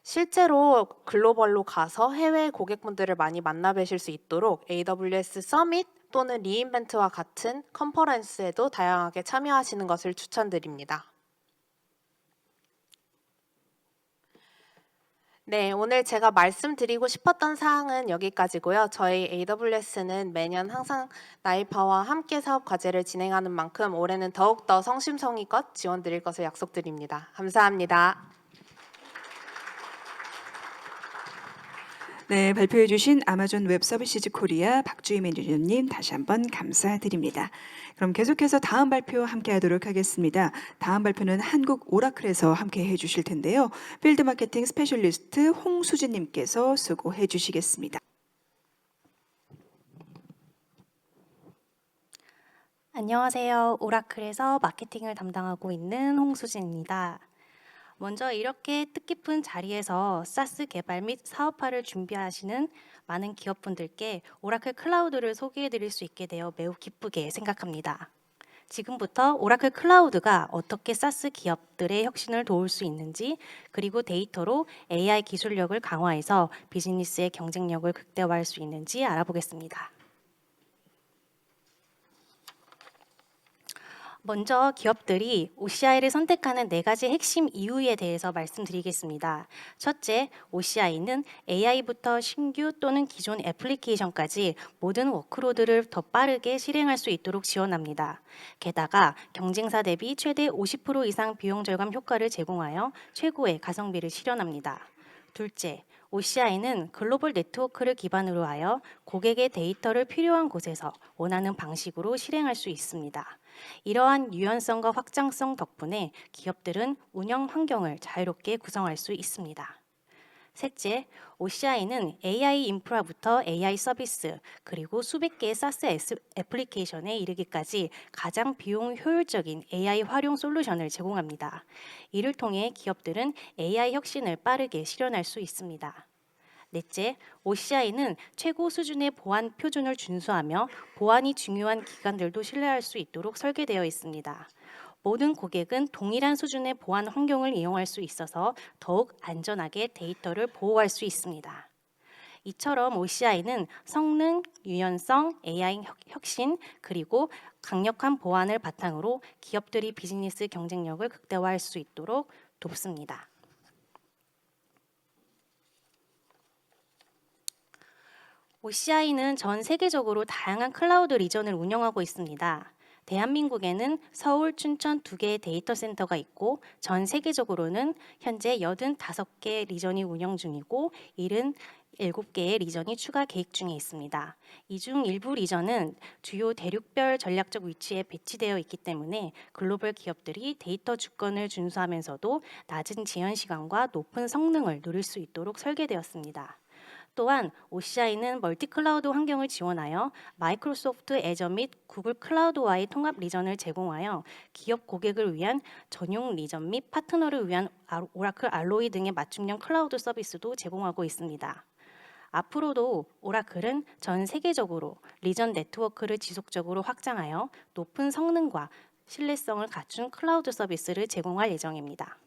실제로 글로벌로 가서 해외 고객분들을 많이 만나 뵈실 수 있도록 AWS 서밋 또는 리인벤트와 같은 컨퍼런스에도 다양하게 참여하시는 것을 추천드립니다. 네, 오늘 제가 말씀드리고 싶었던 사항은 여기까지고요. 저희 AWS는 매년 항상 나이파와 함께 사업 과제를 진행하는 만큼 올해는 더욱더 성심성의껏 지원드릴 것을 약속드립니다. 감사합니다. 네, 발표해 주신 아마존 웹 서비스즈 코리아 박주희 매니저님 다시 한번 감사드립니다. 그럼 계속해서 다음 발표 함께 하도록 하겠습니다. 다음 발표는 한국 오라클에서 함께 해 주실 텐데요. 필드 마케팅 스페셜리스트 홍수진 님께서 수고해 주시겠습니다. 안녕하세요. 오라클에서 마케팅을 담당하고 있는 홍수진입니다. 먼저 이렇게 뜻깊은 자리에서 사스 개발 및 사업화를 준비하시는 많은 기업분들께 오라클 클라우드를 소개해 드릴 수 있게 되어 매우 기쁘게 생각합니다. 지금부터 오라클 클라우드가 어떻게 사스 기업들의 혁신을 도울 수 있는지, 그리고 데이터로 AI 기술력을 강화해서 비즈니스의 경쟁력을 극대화할 수 있는지 알아보겠습니다. 먼저 기업들이 OCI를 선택하는 4가지 핵심 이유에 대해서 말씀드리겠습니다. 첫째, OCI는 AI부터 신규 또는 기존 애플리케이션까지 모든 워크로드를 더 빠르게 실행할 수 있도록 지원합니다. 게다가 경쟁사 대비 최대 50% 이상 비용 절감 효과를 제공하여 최고의 가성비를 실현합니다. 둘째, OCI는 글로벌 네트워크를 기반으로 하여 고객의 데이터를 필요한 곳에서 원하는 방식으로 실행할 수 있습니다. 이러한 유연성과 확장성 덕분에 기업들은 운영 환경을 자유롭게 구성할 수 있습니다. 셋째, OCI는 AI 인프라부터 AI 서비스, 그리고 수백 개의 사스 애플리케이션에 이르기까지 가장 비용 효율적인 AI 활용 솔루션을 제공합니다. 이를 통해 기업들은 AI 혁신을 빠르게 실현할 수 있습니다. 넷째, OCI는 최고 수준의 보안 표준을 준수하며 보안이 중요한 기관들도 신뢰할 수 있도록 설계되어 있습니다. 모든 고객은 동일한 수준의 보안 환경을 이용할 수 있어서 더욱 안전하게 데이터를 보호할 수 있습니다. 이처럼 OCI는 성능, 유연성, AI 혁신, 그리고 강력한 보안을 바탕으로 기업들이 비즈니스 경쟁력을 극대화할 수 있도록 돕습니다. OCI는 전 세계적으로 다양한 클라우드 리전을 운영하고 있습니다. 대한민국에는 서울, 춘천 2개의 데이터 센터가 있고 전 세계적으로는 현재 85개 리전이 운영 중이고 77개의 리전이 추가 계획 중에 있습니다. 이 중 일부 리전은 주요 대륙별 전략적 위치에 배치되어 있기 때문에 글로벌 기업들이 데이터 주권을 준수하면서도 낮은 지연 시간과 높은 성능을 누릴 수 있도록 설계되었습니다. 또한 OCI는 멀티클라우드 환경을 지원하여 마이크로소프트 애저 및 구글 클라우드와의 통합 리전을 제공하여 기업 고객을 위한 전용 리전 및 파트너를 위한 오라클 알로이 등의 맞춤형 클라우드 서비스도 제공하고 있습니다. 앞으로도 오라클은 전 세계적으로 리전 네트워크를 지속적으로 확장하여 높은 성능과 신뢰성을 갖춘 클라우드 서비스를 제공할 예정입니다.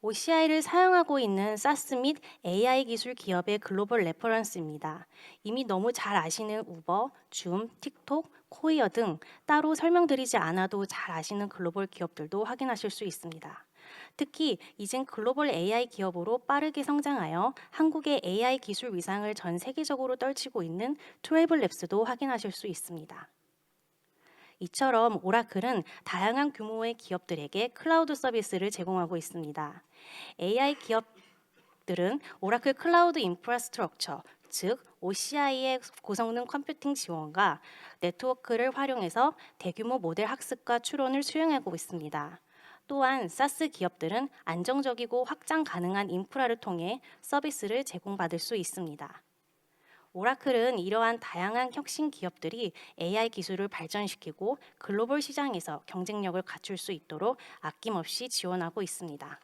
OCI를 사용하고 있는 사스 및 AI 기술 기업의 글로벌 레퍼런스입니다. 이미 너무 잘 아시는 우버, 줌, 틱톡, 코이어 등 따로 설명드리지 않아도 잘 아시는 글로벌 기업들도 확인하실 수 있습니다. 특히 이젠 글로벌 AI 기업으로 빠르게 성장하여 한국의 AI 기술 위상을 전 세계적으로 떨치고 있는 트래블랩스도 확인하실 수 있습니다. 이처럼 오라클은 다양한 규모의 기업들에게 클라우드 서비스를 제공하고 있습니다. AI 기업들은 오라클 클라우드 인프라스트럭처, 즉 OCI의 고성능 컴퓨팅 지원과 네트워크를 활용해서 대규모 모델 학습과 추론을 수행하고 있습니다. 또한 사스 기업들은 안정적이고 확장 가능한 인프라를 통해 서비스를 제공받을 수 있습니다. 오라클은 이러한 다양한 혁신 기업들이 AI 기술을 발전시키고 글로벌 시장에서 경쟁력을 갖출 수 있도록 아낌없이 지원하고 있습니다.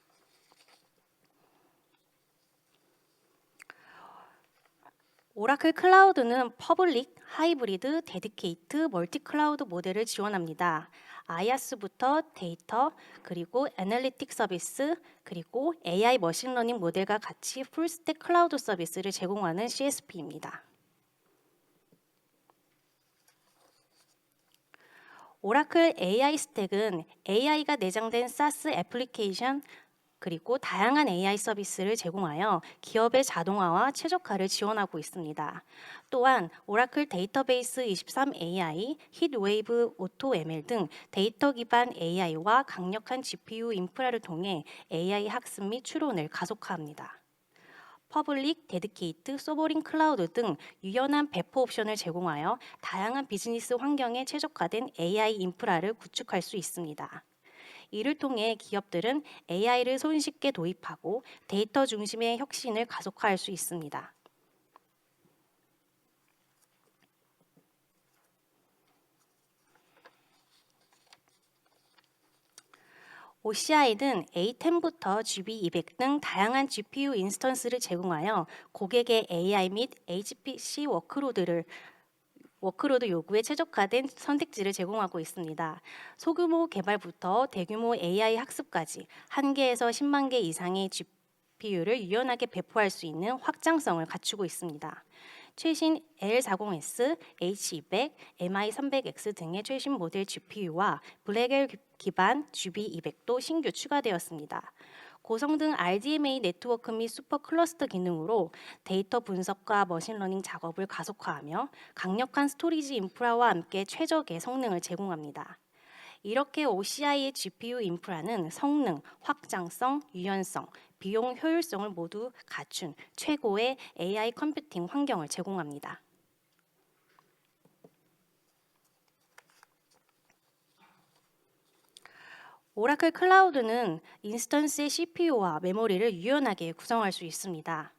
오라클 클라우드는 퍼블릭, 하이브리드, 데디케이트, 멀티 클라우드 모델을 지원합니다. 아이아스부터 데이터, 그리고 애널리틱 서비스, 그리고 AI 머신러닝 모델과 같이 풀스택 클라우드 서비스를 제공하는 CSP입니다. 오라클 AI 스택은 AI가 내장된 SaaS 애플리케이션 그리고 다양한 AI 서비스를 제공하여 기업의 자동화와 최적화를 지원하고 있습니다. 또한 오라클 데이터베이스 23 AI, hitwave 오토 ML 등 데이터 기반 AI와 강력한 GPU 인프라를 통해 AI 학습 및 추론을 가속화합니다. 퍼블릭, 데디케이트, 소버린 클라우드 등 유연한 배포 옵션을 제공하여 다양한 비즈니스 환경에 최적화된 AI 인프라를 구축할 수 있습니다. 이를 통해 기업들은 AI를 손쉽게 도입하고 데이터 중심의 혁신을 가속화할 수 있습니다. OCI는 A10부터 GB200 등 다양한 GPU 인스턴스를 제공하여 고객의 AI 및 HPC 워크로드 요구에 최적화된 선택지를 제공하고 있습니다. 소규모 개발부터 대규모 AI 학습까지 1개에서 10만 개 이상의 GPU를 유연하게 배포할 수 있는 확장성을 갖추고 있습니다. 최신 L40S, H200, MI300X 등의 최신 모델 GPU와 블랙엘 기반 GB200도 신규 추가되었습니다. 고성능 RDMA 네트워크 및 슈퍼 클러스터 기능으로 데이터 분석과 머신러닝 작업을 가속화하며 강력한 스토리지 인프라와 함께 최적의 성능을 제공합니다. 이렇게 OCI의 GPU 인프라는 성능, 확장성, 유연성, 비용 효율성을 모두 갖춘 최고의 AI 컴퓨팅 환경을 제공합니다. 오라클 클라우드는 인스턴스의 CPU와 메모리를 유연하게 구성할 수 있습니다.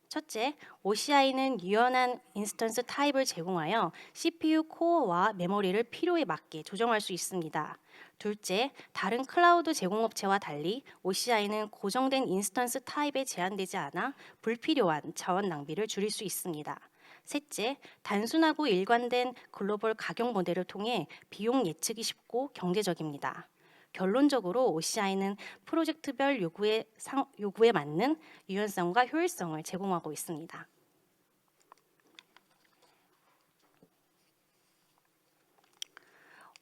첫째, OCI는 유연한 인스턴스 타입을 제공하여 CPU 코어와 메모리를 필요에 맞게 조정할 수 있습니다. 둘째, 다른 클라우드 제공업체와 달리 OCI는 고정된 인스턴스 타입에 제한되지 않아 불필요한 자원 낭비를 줄일 수 있습니다. 셋째, 단순하고 일관된 글로벌 가격 모델을 통해 비용 예측이 쉽고 경제적입니다. 결론적으로 OCI는 프로젝트별 요구에 맞는 유연성과 효율성을 제공하고 있습니다.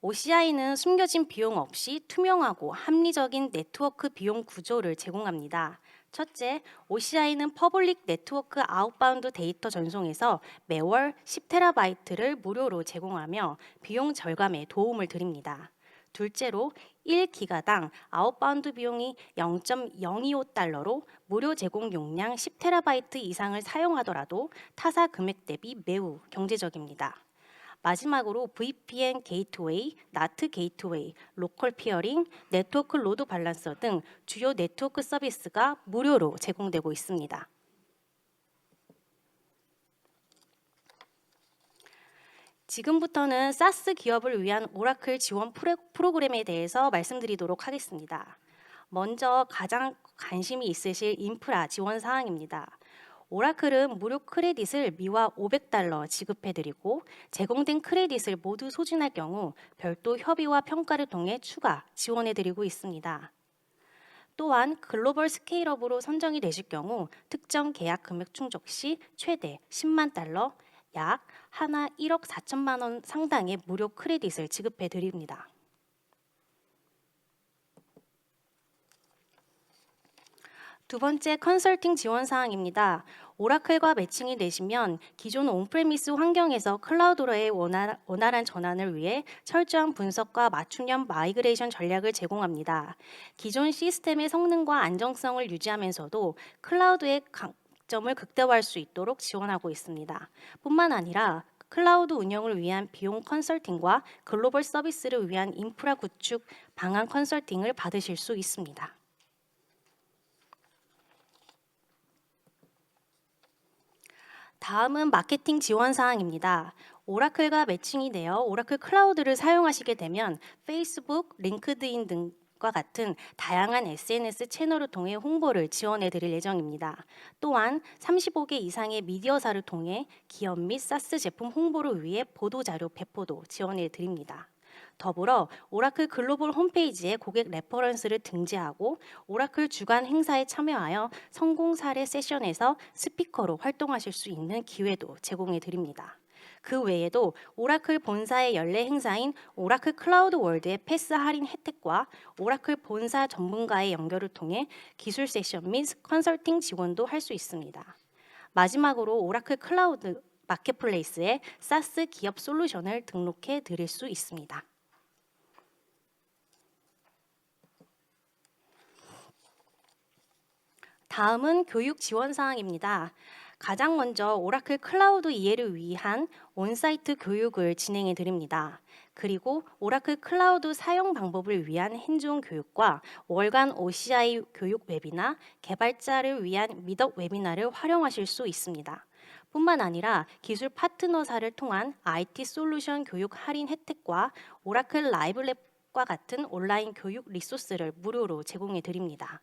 OCI는 숨겨진 비용 없이 투명하고 합리적인 네트워크 비용 구조를 제공합니다. 첫째, OCI는 퍼블릭 네트워크 아웃바운드 데이터 전송에서 매월 10TB를 무료로 제공하며 비용 절감에 도움을 드립니다. 둘째로 1기가당 아웃바운드 비용이 0.025달러로 무료 제공 용량 10TB 이상을 사용하더라도 타사 금액 대비 매우 경제적입니다. 마지막으로 VPN 게이트웨이, NAT 게이트웨이, 로컬 피어링, 네트워크 로드 밸런서 등 주요 네트워크 서비스가 무료로 제공되고 있습니다. 지금부터는 사스 기업을 위한 오라클 지원 프로그램에 대해서 말씀드리도록 하겠습니다. 먼저 가장 관심이 있으실 인프라 지원 사항입니다. 오라클은 무료 크레딧을 미화 $500 지급해드리고 제공된 크레딧을 모두 소진할 경우 별도 협의와 평가를 통해 추가 지원해드리고 있습니다. 또한 글로벌 스케일업으로 선정이 되실 경우 특정 계약 금액 충족 시 최대 $100,000, 약 하나 1억 4천만 원 상당의 무료 크레딧을 지급해 드립니다. 두 번째 컨설팅 지원 사항입니다. 오라클과 매칭이 되시면 기존 온프레미스 환경에서 클라우드로의 원활한 전환을 위해 철저한 분석과 맞춤형 마이그레이션 전략을 제공합니다. 기존 시스템의 성능과 안정성을 유지하면서도 클라우드의 점을 극대화할 수 있도록 지원하고 있습니다. 뿐만 아니라 클라우드 운영을 위한 비용 컨설팅과 글로벌 서비스를 위한 인프라 구축 방안 컨설팅을 받으실 수 있습니다. 다음은 마케팅 지원 사항입니다. 오라클과 매칭이 되어 오라클 클라우드를 사용하시게 되면 페이스북, 링크드인 등과 같은 다양한 SNS 채널을 통해 홍보를 지원해 드릴 예정입니다. 또한 35개 이상의 미디어사를 통해 기업 및 사스 제품 홍보를 위해 보도자료 배포도 지원해 드립니다. 더불어 오라클 글로벌 홈페이지에 고객 레퍼런스를 등재하고 오라클 주간 행사에 참여하여 성공 사례 세션에서 스피커로 활동하실 수 있는 기회도 제공해 드립니다. 그 외에도 오라클 본사의 연례 행사인 오라클 클라우드 월드의 패스 할인 혜택과 오라클 본사 전문가의 연결을 통해 기술 세션 및 컨설팅 지원도 할 수 있습니다. 마지막으로 오라클 클라우드 마켓플레이스에 사스 기업 솔루션을 등록해 드릴 수 있습니다. 다음은 교육 지원 사항입니다. 가장 먼저 오라클 클라우드 이해를 위한 온사이트 교육을 진행해 드립니다. 그리고 오라클 클라우드 사용 방법을 위한 핸즈온 교육과 월간 OCI 교육 웨비나, 개발자를 위한 미덕 웨비나를 활용하실 수 있습니다. 뿐만 아니라 기술 파트너사를 통한 IT 솔루션 교육 할인 혜택과 오라클 라이브랩과 같은 온라인 교육 리소스를 무료로 제공해 드립니다.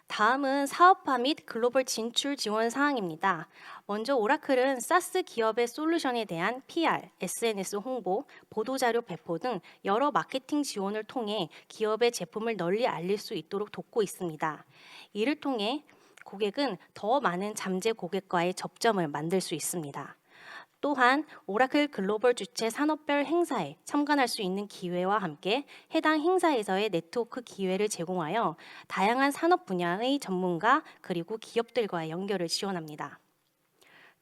다음은 사업화 및 글로벌 진출 지원 사항입니다. 먼저 오라클은 사스 기업의 솔루션에 대한 PR, SNS 홍보, 보도자료 배포 등 여러 마케팅 지원을 통해 기업의 제품을 널리 알릴 수 있도록 돕고 있습니다. 이를 통해 고객은 더 많은 잠재 고객과의 접점을 만들 수 있습니다. 또한 오라클 글로벌 주최 산업별 행사에 참관할 수 있는 기회와 함께 해당 행사에서의 네트워크 기회를 제공하여 다양한 산업 분야의 전문가 그리고 기업들과의 연결을 지원합니다.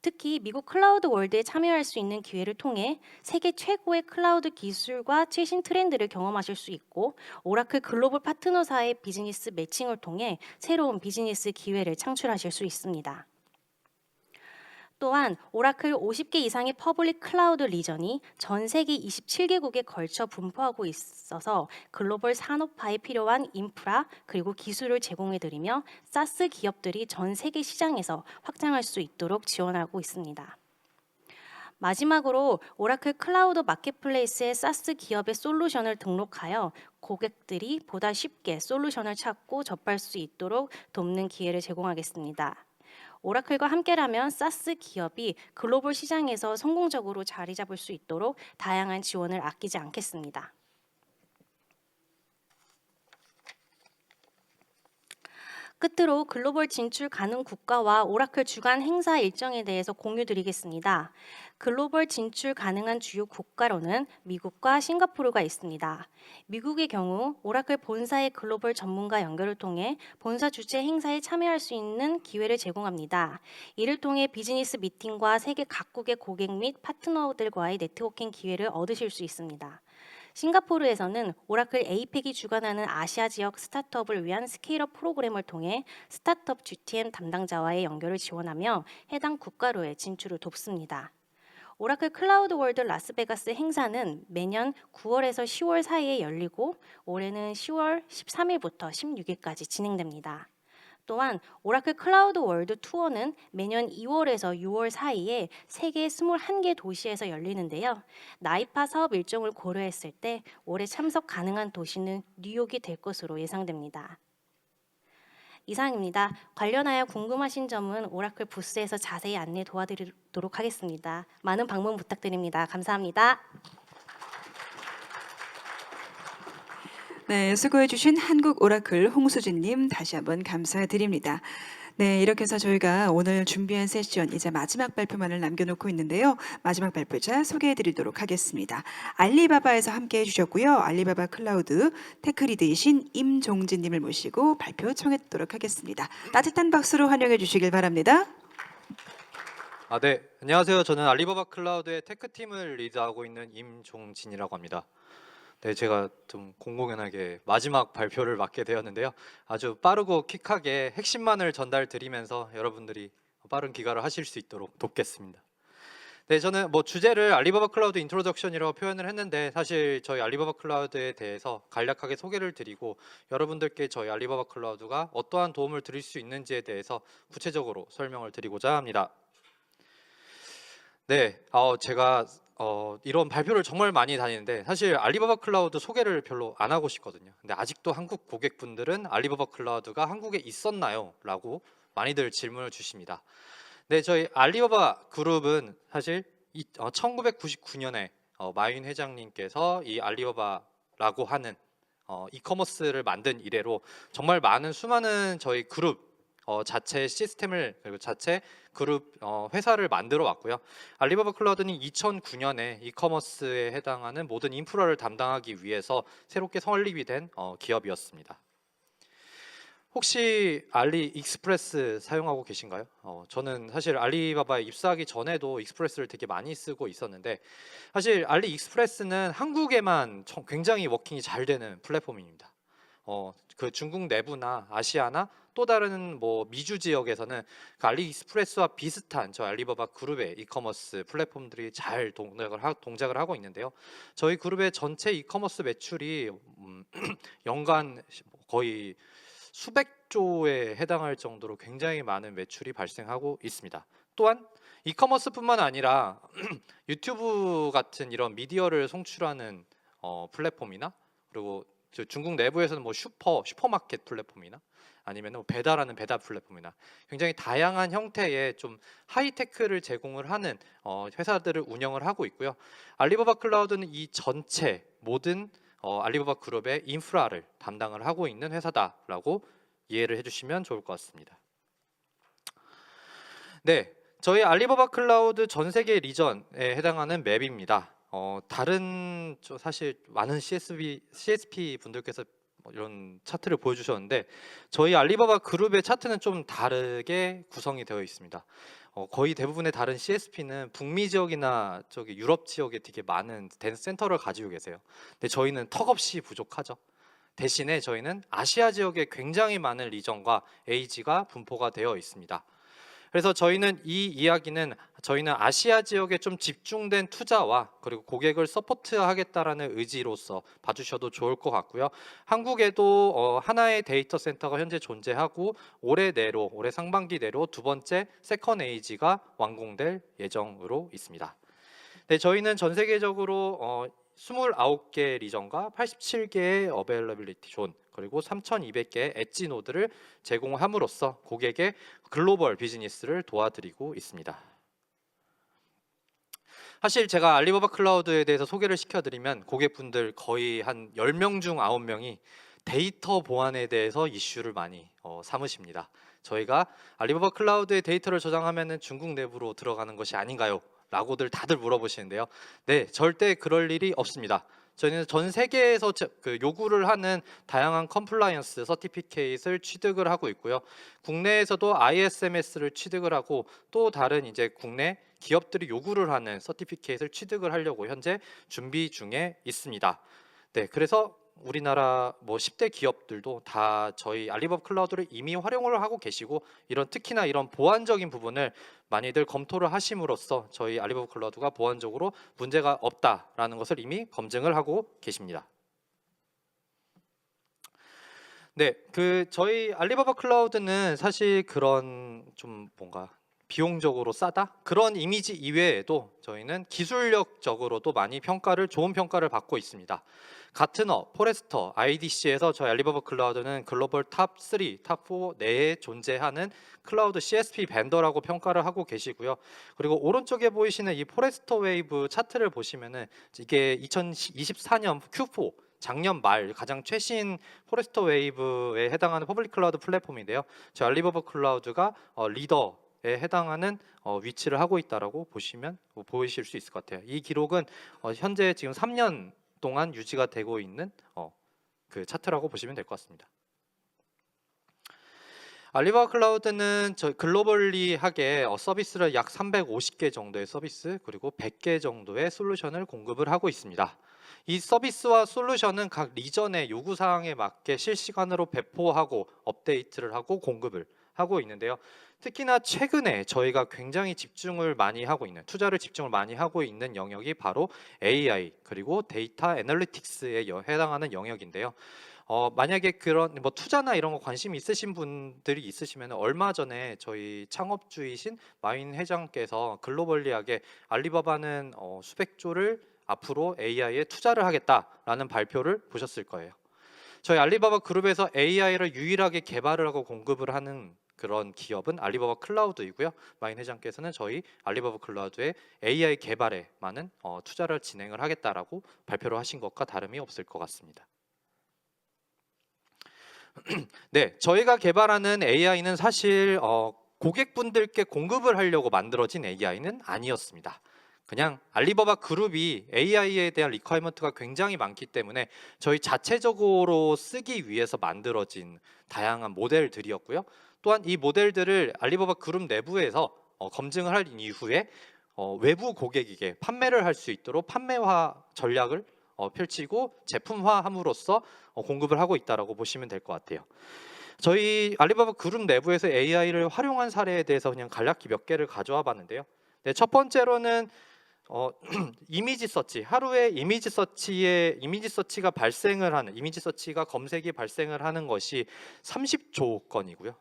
특히 미국 클라우드 월드에 참여할 수 있는 기회를 통해 세계 최고의 클라우드 기술과 최신 트렌드를 경험하실 수 있고 오라클 글로벌 파트너사의 비즈니스 매칭을 통해 새로운 비즈니스 기회를 창출하실 수 있습니다. 또한 오라클 50개 이상의 퍼블릭 클라우드 리전이 전 세계 27개국에 걸쳐 분포하고 있어서 글로벌 산업화에 필요한 인프라 그리고 기술을 제공해드리며 사스 기업들이 전 세계 시장에서 확장할 수 있도록 지원하고 있습니다. 마지막으로 오라클 클라우드 마켓플레이스의 사스 기업의 솔루션을 등록하여 고객들이 보다 쉽게 솔루션을 찾고 접할 수 있도록 돕는 기회를 제공하겠습니다. 오라클과 함께라면 사스 기업이 글로벌 시장에서 성공적으로 자리 잡을 수 있도록 다양한 지원을 아끼지 않겠습니다. 끝으로 글로벌 진출 가능 국가와 오라클 주간 행사 일정에 대해서 공유드리겠습니다. 글로벌 진출 가능한 주요 국가로는 미국과 싱가포르가 있습니다. 미국의 경우 오라클 본사의 글로벌 전문가 연결을 통해 본사 주최 행사에 참여할 수 있는 기회를 제공합니다. 이를 통해 비즈니스 미팅과 세계 각국의 고객 및 파트너들과의 네트워킹 기회를 얻으실 수 있습니다. 싱가포르에서는 오라클 에이펙이 주관하는 아시아 지역 스타트업을 위한 스케일업 프로그램을 통해 스타트업 GTM 담당자와의 연결을 지원하며 해당 국가로의 진출을 돕습니다. 오라클 클라우드 월드 라스베가스 행사는 매년 9월에서 10월 사이에 열리고 올해는 10월 13일부터 16일까지 진행됩니다. 또한 오라클 클라우드 월드 투어는 매년 2월에서 6월 사이에 세계 21개 도시에서 열리는데요. 나이파 사업 일정을 고려했을 때 올해 참석 가능한 도시는 뉴욕이 될 것으로 예상됩니다. 이상입니다. 관련하여 궁금하신 점은 오라클 부스에서 자세히 안내 도와드리도록 하겠습니다. 많은 방문 부탁드립니다. 감사합니다. 네, 수고해주신 한국 오라클 홍수진님 다시 한번 감사드립니다. 네, 이렇게 해서 저희가 오늘 준비한 세션 이제 마지막 발표만을 남겨놓고 있는데요. 마지막 발표자 소개해드리도록 하겠습니다. 알리바바에서 함께해 주셨고요. 알리바바 클라우드 테크리드이신 임종진님을 모시고 발표 청해듣도록 하겠습니다. 따뜻한 박수로 환영해 주시길 바랍니다. 네. 안녕하세요. 저는 알리바바 클라우드의 테크팀을 리드하고 있는 임종진이라고 합니다. 네, 제가 좀 공공연하게 마지막 발표를 맡게 되었는데요. 아주 빠르고 퀵하게 핵심만을 전달드리면서 여러분들이 빠른 귀가를 하실 수 있도록 돕겠습니다. 네, 저는 뭐 주제를 알리바바 클라우드 인트로덕션이라고 표현을 했는데 사실 저희 알리바바 클라우드에 대해서 간략하게 소개를 드리고 여러분들께 저희 알리바바 클라우드가 어떠한 도움을 드릴 수 있는지에 대해서 구체적으로 설명을 드리고자 합니다. 네, 제가 이런 발표를 정말 많이 다니는데 사실 알리바바 클라우드 소개를 별로 안 하고 싶거든요. 근데 아직도 한국 고객분들은 알리바바 클라우드가 한국에 있었나요? 라고 많이들 질문을 주십니다. 네, 저희 알리바바 그룹은 사실 1999년에 마윈 회장님께서 이 알리바바라고 하는 이커머스를 만든 이래로 정말 많은 수많은 저희 그룹 자체 시스템을 그리고 자체 그룹 회사를 만들어 왔고요. 알리바바 클라우드는 2009년에 이커머스에 해당하는 모든 인프라를 담당하기 위해서 새롭게 설립이 된 기업이었습니다. 혹시 알리 익스프레스 사용하고 계신가요? 저는 사실 알리바바에 입사하기 전에도 익스프레스를 되게 많이 쓰고 있었는데 사실 알리 익스프레스는 한국에만 굉장히 워킹이 잘 되는 플랫폼입니다. 그 중국 내부나 아시아나 또 다른 뭐 미주 지역에서는 그 알리익스프레스와 비슷한 저 알리바바 그룹의 이커머스 플랫폼들이 잘 동작을 하고 있는데요. 저희 그룹의 전체 이커머스 매출이 연간 거의 수백 조에 해당할 정도로 굉장히 많은 매출이 발생하고 있습니다. 또한 이커머스뿐만 아니라 유튜브 같은 이런 미디어를 송출하는 플랫폼이나 그리고 중국 내부에서는 뭐 슈퍼마켓 플랫폼이나 아니면 뭐 배달하는 배달 플랫폼이나 굉장히 다양한 형태의 좀 하이테크를 제공을 하는 회사들을 운영을 하고 있고요. 알리바바 클라우드는 이 전체 모든 알리바바 그룹의 인프라를 담당을 하고 있는 회사다라고 이해를 해주시면 좋을 것 같습니다. 네, 저희 알리바바 클라우드 전 세계 리전에 해당하는 맵입니다. 다른 사실 많은 CSP 분들께서 이런 차트를 보여주셨는데 저희 알리바바 그룹의 차트는 좀 다르게 구성이 되어 있습니다. 거의 대부분의 다른 CSP는 북미 지역이나 저기 유럽 지역에 되게 많은 댄스 센터를 가지고 계세요. 근데 저희는 턱없이 부족하죠. 대신에 저희는 아시아 지역에 굉장히 많은 리전과 에이지가 분포가 되어 있습니다. 그래서 저희는 저희는 아시아 지역에 좀 집중된 투자와 그리고 고객을 서포트하겠다라는 의지로서 봐주셔도 좋을 것 같고요. 한국에도 하나의 데이터 센터가 현재 존재하고 올해 상반기 내로 두 번째 세컨 에이지가 완공될 예정으로 있습니다. 네, 저희는 전 세계적으로 29개 리전과 87개의 어베일러빌리티 존 그리고 3,200개의 엣지 노드를 제공함으로써 고객의 글로벌 비즈니스를 도와드리고 있습니다. 사실 제가 알리바바 클라우드에 대해서 소개를 시켜드리면 고객분들 거의 한 10명 중 9명이 데이터 보안에 대해서 이슈를 많이 삼으십니다. 저희가 알리바바 클라우드의 데이터를 저장하면 중국 내부로 들어가는 것이 아닌가요? 라고들 다들 물어보시는데요. 네, 절대 그럴 일이 없습니다. 저희는 전 세계에서 그 요구를 하는 다양한 컴플라이언스 서티피케이트를 취득을 하고 있고요. 국내에서도 ISMS를 취득을 하고 또 다른 이제 국내 기업들이 요구를 하는 서티피케이트를 취득을 하려고 현재 준비 중에 있습니다. 네, 그래서 우리나라 뭐 10대 기업들도 다 저희 알리바바 클라우드를 이미 활용을 하고 계시고 특히나 이런 보안적인 부분을 많이들 검토를 하심으로써 저희 알리바바 클라우드가 보안적으로 문제가 없다라는 것을 이미 검증을 하고 계십니다. 네, 저희 알리바바 클라우드는 사실 그런 좀 뭔가 비용적으로 싸다? 그런 이미지 이외에도 저희는 기술력적으로도 많이 좋은 평가를 받고 있습니다. 가트너, 포레스터, IDC에서 저희 알리바바 클라우드는 글로벌 탑 3, 탑 4 내에 존재하는 클라우드 CSP 벤더라고 평가를 하고 계시고요. 그리고 오른쪽에 보이시는 이 포레스터 웨이브 차트를 보시면은 이게 2024년 Q4 작년 말 가장 최신 포레스터 웨이브에 해당하는 퍼블릭 클라우드 플랫폼인데요. 저희 알리바바 클라우드가 리더 에 해당하는 위치를 하고 있다라고 보이실 수 있을 것 같아요. 이 기록은 현재 지금 3년 동안 유지가 되고 있는 그 차트라고 보시면 될 것 같습니다. 알리바바 클라우드는 글로벌리하게 서비스를 약 350개 정도의 서비스 그리고 100개 정도의 솔루션을 공급을 하고 있습니다. 이 서비스와 솔루션은 각 리전의 요구 사항에 맞게 실시간으로 배포하고 업데이트를 하고 공급을 하고 있는데요. 특히나 최근에 저희가 굉장히 투자를 집중을 많이 하고 있는 영역이 바로 AI 그리고 데이터 애널리틱스에 해당하는 영역인데요. 만약에 그런 뭐 투자나 이런 거 관심 있으신 분들이 있으시면 얼마 전에 저희 창업주이신 마윈 회장께서 글로벌리하게 알리바바는 수백 조를 앞으로 AI에 투자를 하겠다라는 발표를 보셨을 거예요. 저희 알리바바 그룹에서 AI를 유일하게 개발을 하고 공급을 하는 그런 기업은 알리바바 클라우드이고요. 마인 회장께서는 저희 알리바바 클라우드의 AI 개발에 많은 투자를 진행을 하겠다라고 발표를 하신 것과 다름이 없을 것 같습니다. 네, 저희가 개발하는 AI는 사실 고객분들께 공급을 하려고 만들어진 AI는 아니었습니다. 그냥 알리바바 그룹이 AI에 대한 리퀘어먼트가 굉장히 많기 때문에 저희 자체적으로 쓰기 위해서 만들어진 다양한 모델들이었고요. 또한 이 모델들을 알리바바 그룹 내부에서 검증을 한 이후에 외부 고객에게 판매를 할 수 있도록 판매화 전략을 펼치고 제품화함으로써 공급을 하고 있다라고 보시면 될 것 같아요. 저희 알리바바 그룹 내부에서 AI를 활용한 사례에 대해서 그냥 간략히 몇 개를 가져와 봤는데요. 네, 첫 번째로는 이미지 서치, 하루에 이미지 서치가 검색이 발생을 하는 것이 30조 건이고요.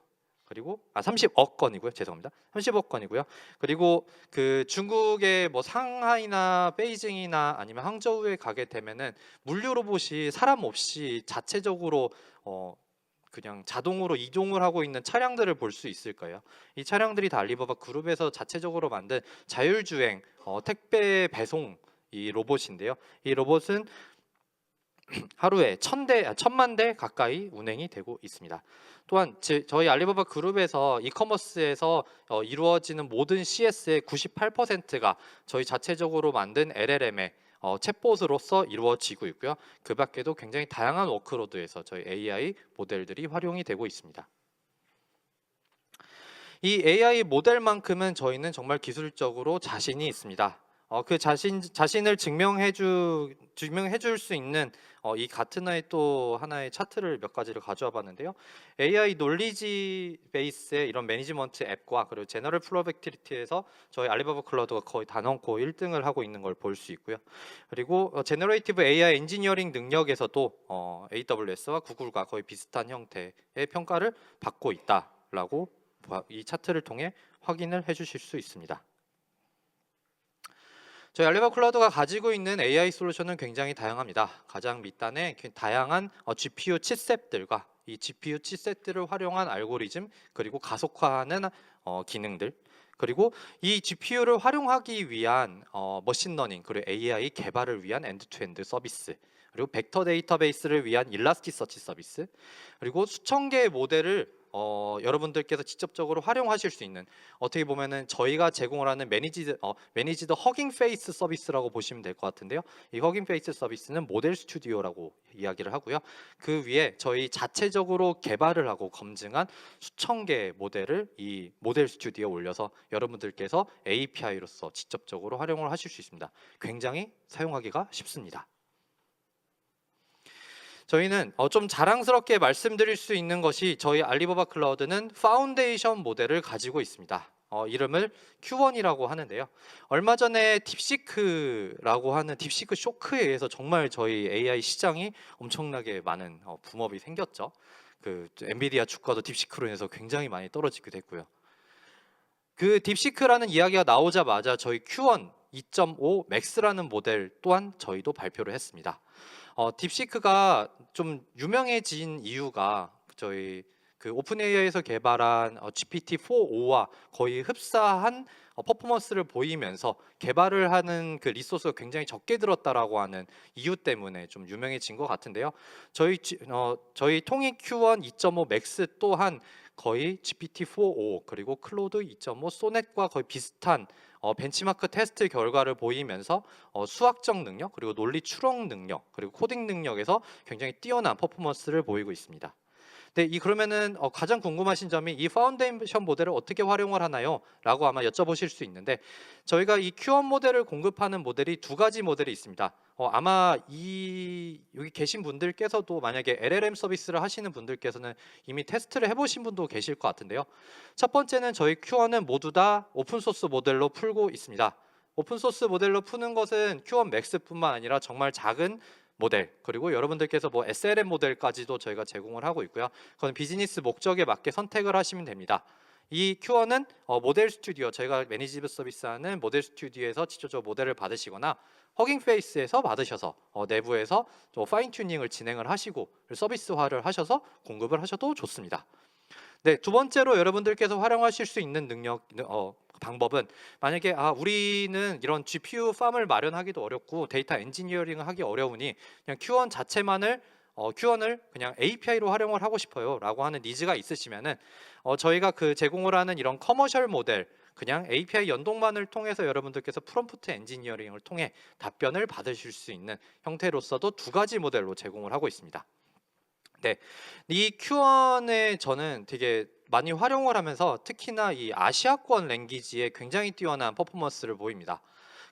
그리고 30억 건이고요. 죄송합니다. 30억 건이고요. 그리고 그 중국의 뭐 상하이나 베이징이나 아니면 항저우에 가게 되면은 물류 로봇이 사람 없이 자체적으로 그냥 자동으로 이동을 하고 있는 차량들을 볼 수 있을 거예요. 이 차량들이 다 알리바바 그룹에서 자체적으로 만든 자율주행 택배 배송 이 로봇인데요. 이 로봇은 하루에 1000만 대 가까이 운행이 되고 있습니다. 또한 저희 알리바바 그룹에서 이커머스에서 이루어지는 모든 CS의 98%가 저희 자체적으로 만든 LLM의 챗봇으로서 이루어지고 있고요. 그 밖에도 굉장히 다양한 워크로드에서 저희 AI 모델들이 활용이 되고 있습니다. 이 AI 모델만큼은 저희는 정말 기술적으로 자신이 있습니다. 그 자신을 증명해 줄 수 있는 이 가트나의 또 하나의 차트를 몇 가지를 가져와 봤는데요. AI 놀리지 베이스의 이런 매니지먼트 앱과 그리고 제너럴 프로덕티비티에서 저희 알리바바 클라우드가 거의 단언코 1등을 하고 있는 걸 볼 수 있고요. 그리고 제너레이티브 AI 엔지니어링 능력에서도 AWS와 구글과 거의 비슷한 형태의 평가를 받고 있다라고 이 차트를 통해 확인을 해주실 수 있습니다. 저희 알리바바 클라우드가 가지고 있는 AI 솔루션은 굉장히 다양합니다. 가장 밑단에 다양한 GPU 칩셋들과 이 GPU 칩셋들을 활용한 알고리즘 그리고 가속화하는 기능들 그리고 이 GPU를 활용하기 위한 머신러닝 그리고 AI 개발을 위한 엔드투엔드 서비스 그리고 벡터 데이터베이스를 위한 일라스티서치 서비스 그리고 수천 개의 모델을 여러분들께서 직접적으로 활용하실 수 있는 어떻게 보면은 저희가 제공을 하는 매니지드 허깅 페이스 서비스라고 보시면 될 것 같은데요. 이 허깅 페이스 서비스는 모델 스튜디오라고 이야기를 하고요. 그 위에 저희 자체적으로 개발을 하고 검증한 수천 개의 모델을 이 모델 스튜디오에 올려서 여러분들께서 API로서 직접적으로 활용을 하실 수 있습니다. 굉장히 사용하기가 쉽습니다. 저희는 좀 자랑스럽게 말씀드릴 수 있는 것이 저희 알리바바 클라우드는 파운데이션 모델을 가지고 있습니다. 이름을 Q1이라고 하는데요. 얼마 전에 딥시크라고 하는 딥시크 쇼크에 의해서 정말 저희 AI 시장이 엄청나게 많은 붐업이 생겼죠. 그 엔비디아 주가도 딥시크로 인해서 굉장히 많이 떨어지게 됐고요. 그 딥시크라는 이야기가 나오자마자 저희 Q1 2.5 맥스라는 모델 또한 저희도 발표를 했습니다. 딥시크가 좀 유명해진 이유가 저희 그 오픈 AI에서 개발한 GPT-4.5와 거의 흡사한 퍼포먼스를 보이면서 개발을 하는 그 리소스가 굉장히 적게 들었다라고 하는 이유 때문에 좀 유명해진 것 같은데요. 저희 통익 Q1 2.5 맥스 또한 거의 GPT-4.5 그리고 클로드 2.5 소넷과 거의 비슷한 벤치마크 테스트 결과를 보이면서 수학적 능력 그리고 논리 추론 능력 그리고 코딩 능력에서 굉장히 뛰어난 퍼포먼스를 보이고 있습니다. 네, 그러면은 가장 궁금하신 점이 이 파운데이션 모델을 어떻게 활용을 하나요? 라고 아마 여쭤보실 수 있는데 저희가 이 Q1 모델을 공급하는 모델이 두 가지 모델이 있습니다. 아마 여기 계신 분들께서도 만약에 LLM 서비스를 하시는 분들께서는 이미 테스트를 해보신 분도 계실 것 같은데요. 첫 번째는 저희 Q1은 모두 다 오픈소스 모델로 풀고 있습니다. 오픈소스 모델로 푸는 것은 Q1 맥스뿐만 아니라 정말 작은 모델, 그리고 여러분들께서 뭐 SLM 모델까지도 저희가 제공을 하고 있고요. 그건 비즈니스 목적에 맞게 선택을 하시면 됩니다. 이 Q1은 모델 스튜디오, 저희가 매니지드 서비스하는 모델 스튜디오에서 직접적으로 모델을 받으시거나 허깅 페이스에서 받으셔서 내부에서 파인 튜닝을 진행을 하시고 서비스화를 하셔서 공급을 하셔도 좋습니다. 네, 두 번째로 여러분들께서 활용하실 수 있는 방법은 만약에 우리는 이런 GPU 팜을 마련하기도 어렵고 데이터 엔지니어링을 하기 어려우니 그냥 Q1 자체만을 Q1을 그냥 API로 활용을 하고 싶어요 라고 하는 니즈가 있으시면은 저희가 그 제공을 하는 이런 커머셜 모델, 그냥 API 연동만을 통해서 여러분들께서 프롬프트 엔지니어링을 통해 답변을 받으실 수 있는 형태로서도 두 가지 모델로 제공을 하고 있습니다. 네, 이 Q1에 저는 되게 많이 활용을 하면서 특히나 이 아시아권 랭귀지에 굉장히 뛰어난 퍼포먼스를 보입니다.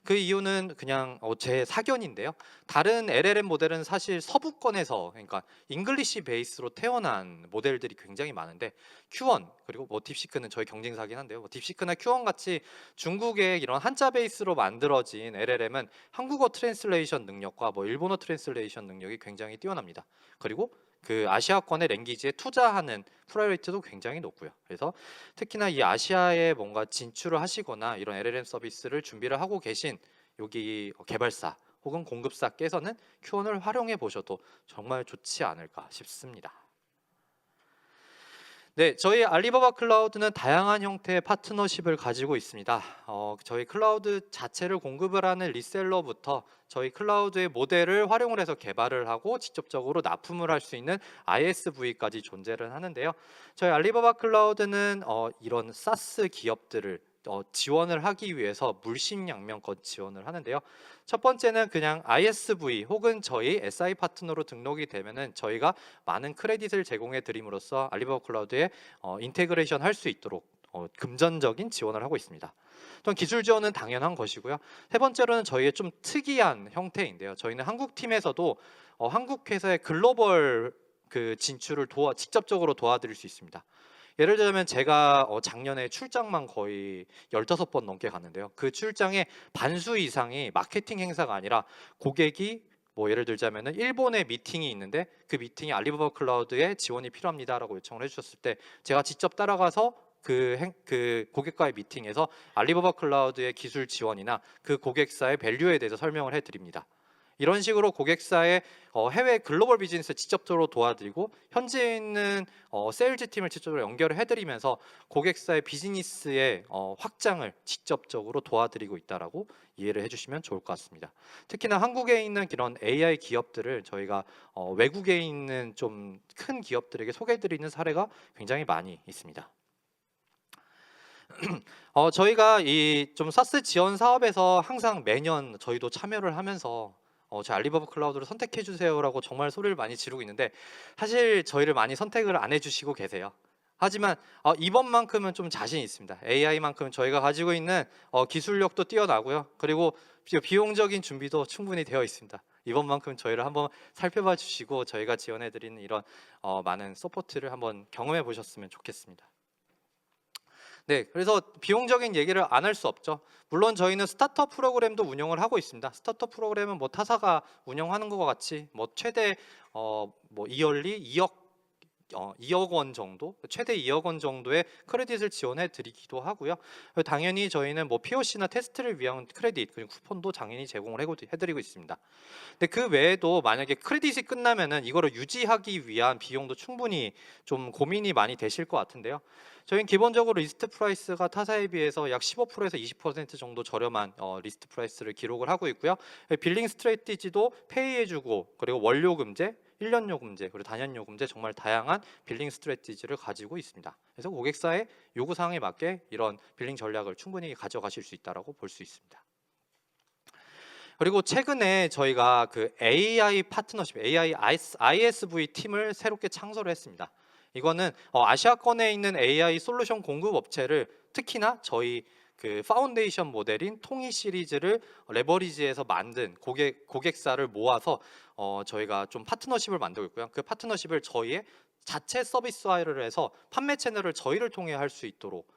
그 이유는 그냥 제 사견인데요. 다른 LLM 모델은 사실 서부권에서, 그러니까 잉글리시 베이스로 태어난 모델들이 굉장히 많은데 Q1 그리고 뭐 딥시크는 저희 경쟁사긴 한데요. 뭐 딥시크나 Q1 같이 중국의 이런 한자 베이스로 만들어진 LLM은 한국어 트랜슬레이션 능력과 뭐 일본어 트랜슬레이션 능력이 굉장히 뛰어납니다. 그리고 그 아시아권의 랭귀지에 투자하는 프라이어리티도 굉장히 높고요. 그래서 특히나 이 아시아에 뭔가 진출을 하시거나 이런 LLM 서비스를 준비를 하고 계신 여기 개발사 혹은 공급사께서는 Q1을 활용해 보셔도 정말 좋지 않을까 싶습니다. 네, 저희 알리바바 클라우드는 다양한 형태의 파트너십을 가지고 있습니다. 저희 클라우드 자체를 공급을 하는 리셀러부터 저희 클라우드의 모델을 활용을 해서 개발을 하고 직접적으로 납품을 할 수 있는 ISV까지 존재를 하는데요. 저희 알리바바 클라우드는 이런 사스 기업들을 지원을 하기 위해서 물심양면껏 지원을 하는데요. 첫 번째는 그냥 ISV 혹은 저희 SI 파트너로 등록이 되면은 저희가 많은 크레딧을 제공해 드림으로써 알리바바 클라우드에 인테그레이션 할 수 있도록 금전적인 지원을 하고 있습니다. 또한 기술 지원은 당연한 것이고요. 세 번째로는 저희의 좀 특이한 형태인데요. 저희는 한국 팀에서도 한국 회사의 글로벌 그 진출을 직접적으로 도와드릴 수 있습니다. 예를 들자면 제가 작년에 출장만 거의 15번 넘게 갔는데요. 그 출장의 반수 이상이 마케팅 행사가 아니라 고객이 뭐 예를 들자면은 일본에 미팅이 있는데 그 미팅이 알리바바 클라우드에 지원이 필요합니다라고 요청을 해주셨을 때 제가 직접 따라가서 그 고객과의 미팅에서 알리바바 클라우드의 기술 지원이나 그 고객사의 밸류에 대해서 설명을 해드립니다. 이런 식으로 고객사의 해외 글로벌 비즈니스 직접적으로 도와드리고 현지에 있는 세일즈 팀을 직접적으로 연결을 해드리면서 고객사의 비즈니스의 확장을 직접적으로 도와드리고 있다라고 이해를 해주시면 좋을 것 같습니다. 특히나 한국에 있는 이런 AI 기업들을 저희가 외국에 있는 좀 큰 기업들에게 소개해드리는 사례가 굉장히 많이 있습니다. 저희가 이 좀 사스 지원 사업에서 항상 매년 저희도 참여를 하면서 저 알리바바 클라우드를 선택해 주세요라고 정말 소리를 많이 지르고 있는데 사실 저희를 많이 선택을 안 해주시고 계세요. 하지만 이번만큼은 좀 자신 있습니다. AI만큼 저희가 가지고 있는 기술력도 뛰어나고요. 그리고 비용적인 준비도 충분히 되어 있습니다. 이번만큼 저희를 한번 살펴봐 주시고 저희가 지원해 드리는 이런 많은 서포트를 한번 경험해 보셨으면 좋겠습니다. 네, 그래서 비용적인 얘기를 안 할 수 없죠. 물론 저희는 스타트업 프로그램도 운영을 하고 있습니다. 스타트업 프로그램은 뭐 타사가 운영하는 것과 같이 뭐 최대 뭐 이얼리 2억 원 정도, 최대 2억 원 정도의 크레딧을 지원해 드리기도 하고요. 당연히 저희는 뭐 POC나 테스트를 위한 크레딧 그리고 쿠폰도 당연히 제공을 해드리고 있습니다. 근데 그 외에도 만약에 크레딧이 끝나면은 이거를 유지하기 위한 비용도 충분히 좀 고민이 많이 되실 것 같은데요. 저희는 기본적으로 리스트 프라이스가 타사에 비해서 약 15%에서 20% 정도 저렴한 리스트 프라이스를 기록을 하고 있고요. 빌링 스트래티지도 페이해주고 그리고 원료 금제, 1년 요금제 그리고 단연 요금제 정말 다양한 빌링 스트래티지를 가지고 있습니다. 그래서 고객사의 요구 사항에 맞게 이런 빌링 전략을 충분히 가져가실 수 있다라고 볼 수 있습니다. 그리고 최근에 저희가 그 AI 파트너십, AI ISV 팀을 새롭게 창설을 했습니다. 이거는 아시아권에 있는 AI 솔루션 공급 업체를 특히나 저희 그 파운데이션 모델인 통이 시리즈를 레버리지해서 만든 고객사를 모아서 저희가 좀 파트너십을 만들고 있고요. 그 파트너십을 저희의 자체 서비스화를 해서 판매 채널을 저희를 통해 할 수 있도록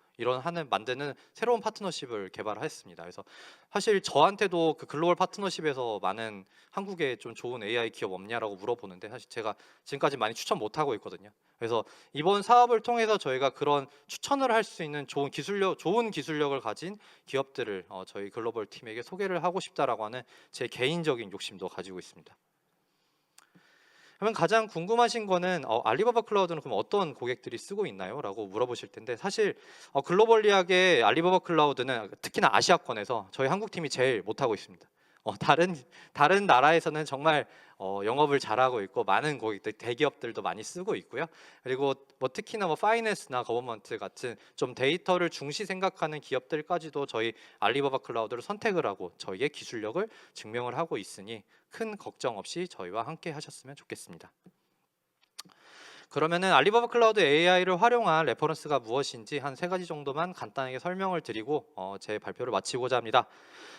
만드는 새로운 파트너십을 개발했습니다. 그래서 사실 저한테도 그 글로벌 파트너십에서 많은 한국에 좀 좋은 AI 기업 없냐라고 물어보는데 사실 제가 지금까지 많이 추천 못 하고 있거든요. 그래서 이번 사업을 통해서 저희가 그런 추천을 할 수 있는 좋은 기술력을 가진 기업들을 저희 글로벌 팀에게 소개를 하고 싶다라고 하는 제 개인적인 욕심도 가지고 있습니다. 그러면 가장 궁금하신 거는 알리바바 클라우드는 그럼 어떤 고객들이 쓰고 있나요? 라고 물어보실 텐데 사실 글로벌리하게 알리바바 클라우드는 특히나 아시아권에서 저희 한국팀이 제일 못하고 있습니다. 다른 나라에서는 정말 영업을 잘하고 있고 많은 고객들, 대기업들도 많이 쓰고 있고요. 그리고 뭐 특히나 파이낸스나 거버먼트 같은 좀 데이터를 중시 생각하는 기업들까지도 저희 알리바바 클라우드를 선택을 하고 저희의 기술력을 증명을 하고 있으니 큰 걱정 없이 저희와 함께 하셨으면 좋겠습니다. 그러면은 알리바바 클라우드 AI를 활용한 레퍼런스가 무엇인지 한 3가지 정도만 간단하게 설명을 드리고 제 발표를 마치고자 합니다.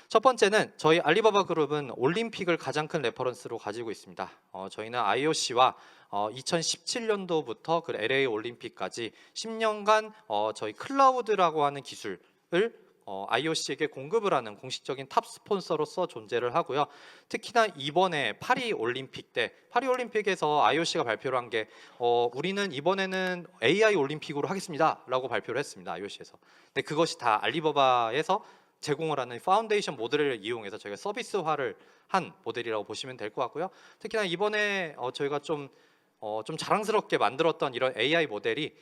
첫 번째는 저희 알리바바 그룹은 올림픽을 가장 큰 레퍼런스로 가지고 있습니다. 저희는 IOC와 2017년도부터 그 LA 올림픽까지 10년간 저희 클라우드라고 하는 기술을 IOC에게 공급을 하는 공식적인 탑 스폰서로서 존재를 하고요. 특히나 이번에 파리 올림픽에서 IOC가 발표를 한 게 우리는 이번에는 AI 올림픽으로 하겠습니다라고 발표를 했습니다. IOC에서. 근데 그것이 다 알리바바에서 제공을 하는 파운데이션 모델을 이용해서 저희가 서비스화를 한 모델이라고 보시면 될 것 같고요. 특히나 이번에 저희가 좀 자랑스럽게 만들었던 이런 AI 모델이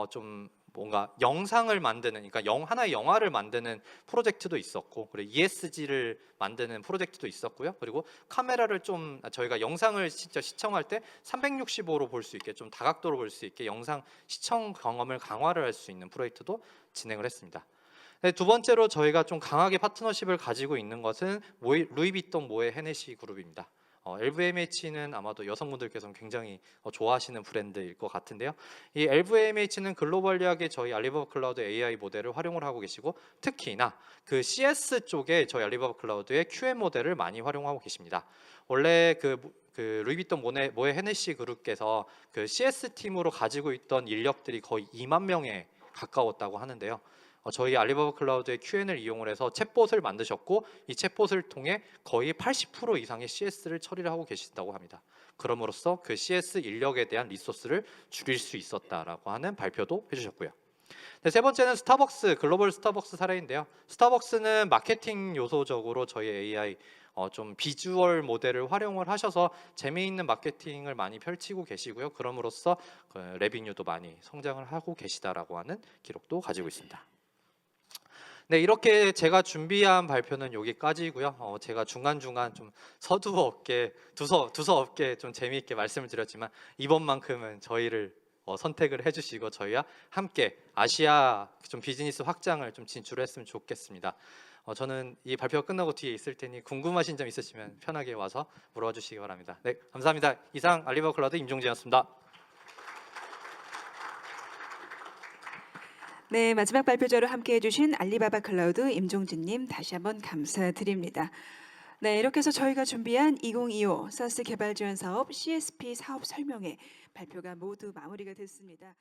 좀 뭔가 영상을 만드는, 그러니까 하나의 영화를 만드는 프로젝트도 있었고, 그리고 ESG를 만드는 프로젝트도 있었고요. 그리고 카메라를 저희가 영상을 진짜 시청할 때 365로 볼 수 있게, 좀 다각도로 볼 수 있게 영상 시청 경험을 강화를 할 수 있는 프로젝트도 진행을 했습니다. 네, 두 번째로 저희가 좀 강하게 파트너십을 가지고 있는 것은 루이비통 모에 헤네시 그룹입니다. LVMH는 아마도 여성분들께서는 굉장히 좋아하시는 브랜드일 것 같은데요. 이 LVMH는 글로벌리하게 저희 알리바바 클라우드 AI 모델을 활용을 하고 계시고, 특히나 그 CS 쪽에 저희 알리바바 클라우드의 QM 모델을 많이 활용하고 계십니다. 원래 그 루이비통 모에 헤네시 그룹께서 그 CS 팀으로 가지고 있던 인력들이 거의 2만 명에 가까웠다고 하는데요. 저희 알리바바 클라우드의 QN을 이용을 해서 챗봇을 만드셨고, 이 챗봇을 통해 거의 80% 이상의 CS를 처리를 하고 계신다고 합니다. 그럼으로써 그 CS 인력에 대한 리소스를 줄일 수 있었다라고 하는 발표도 해주셨고요. 네, 세 번째는 글로벌 스타벅스 사례인데요. 스타벅스는 마케팅 요소적으로 저희 AI 좀 비주얼 모델을 활용을 하셔서 재미있는 마케팅을 많이 펼치고 계시고요. 그럼으로써 그 레비뉴도 많이 성장을 하고 계시다라고 하는 기록도 가지고 있습니다. 네, 이렇게 제가 준비한 발표는 여기까지고요. 제가 중간중간 좀 두서없게 좀 재미있게 말씀을 드렸지만 이번만큼은 저희를 선택을 해주시고 저희와 함께 아시아 좀 비즈니스 확장을 좀 진출했으면 좋겠습니다. 저는 이 발표가 끝나고 뒤에 있을 테니 궁금하신 점 있으시면 편하게 와서 물어봐 주시기 바랍니다. 네, 감사합니다. 이상 알리바바 클라우드 임종재였습니다. 네, 마지막 발표자로 함께해 주신 알리바바 클라우드 임종진님 다시 한번 감사드립니다. 네, 이렇게 해서 저희가 준비한 2025 사스 개발 지원 사업 CSP 사업 설명회 발표가 모두 마무리가 됐습니다.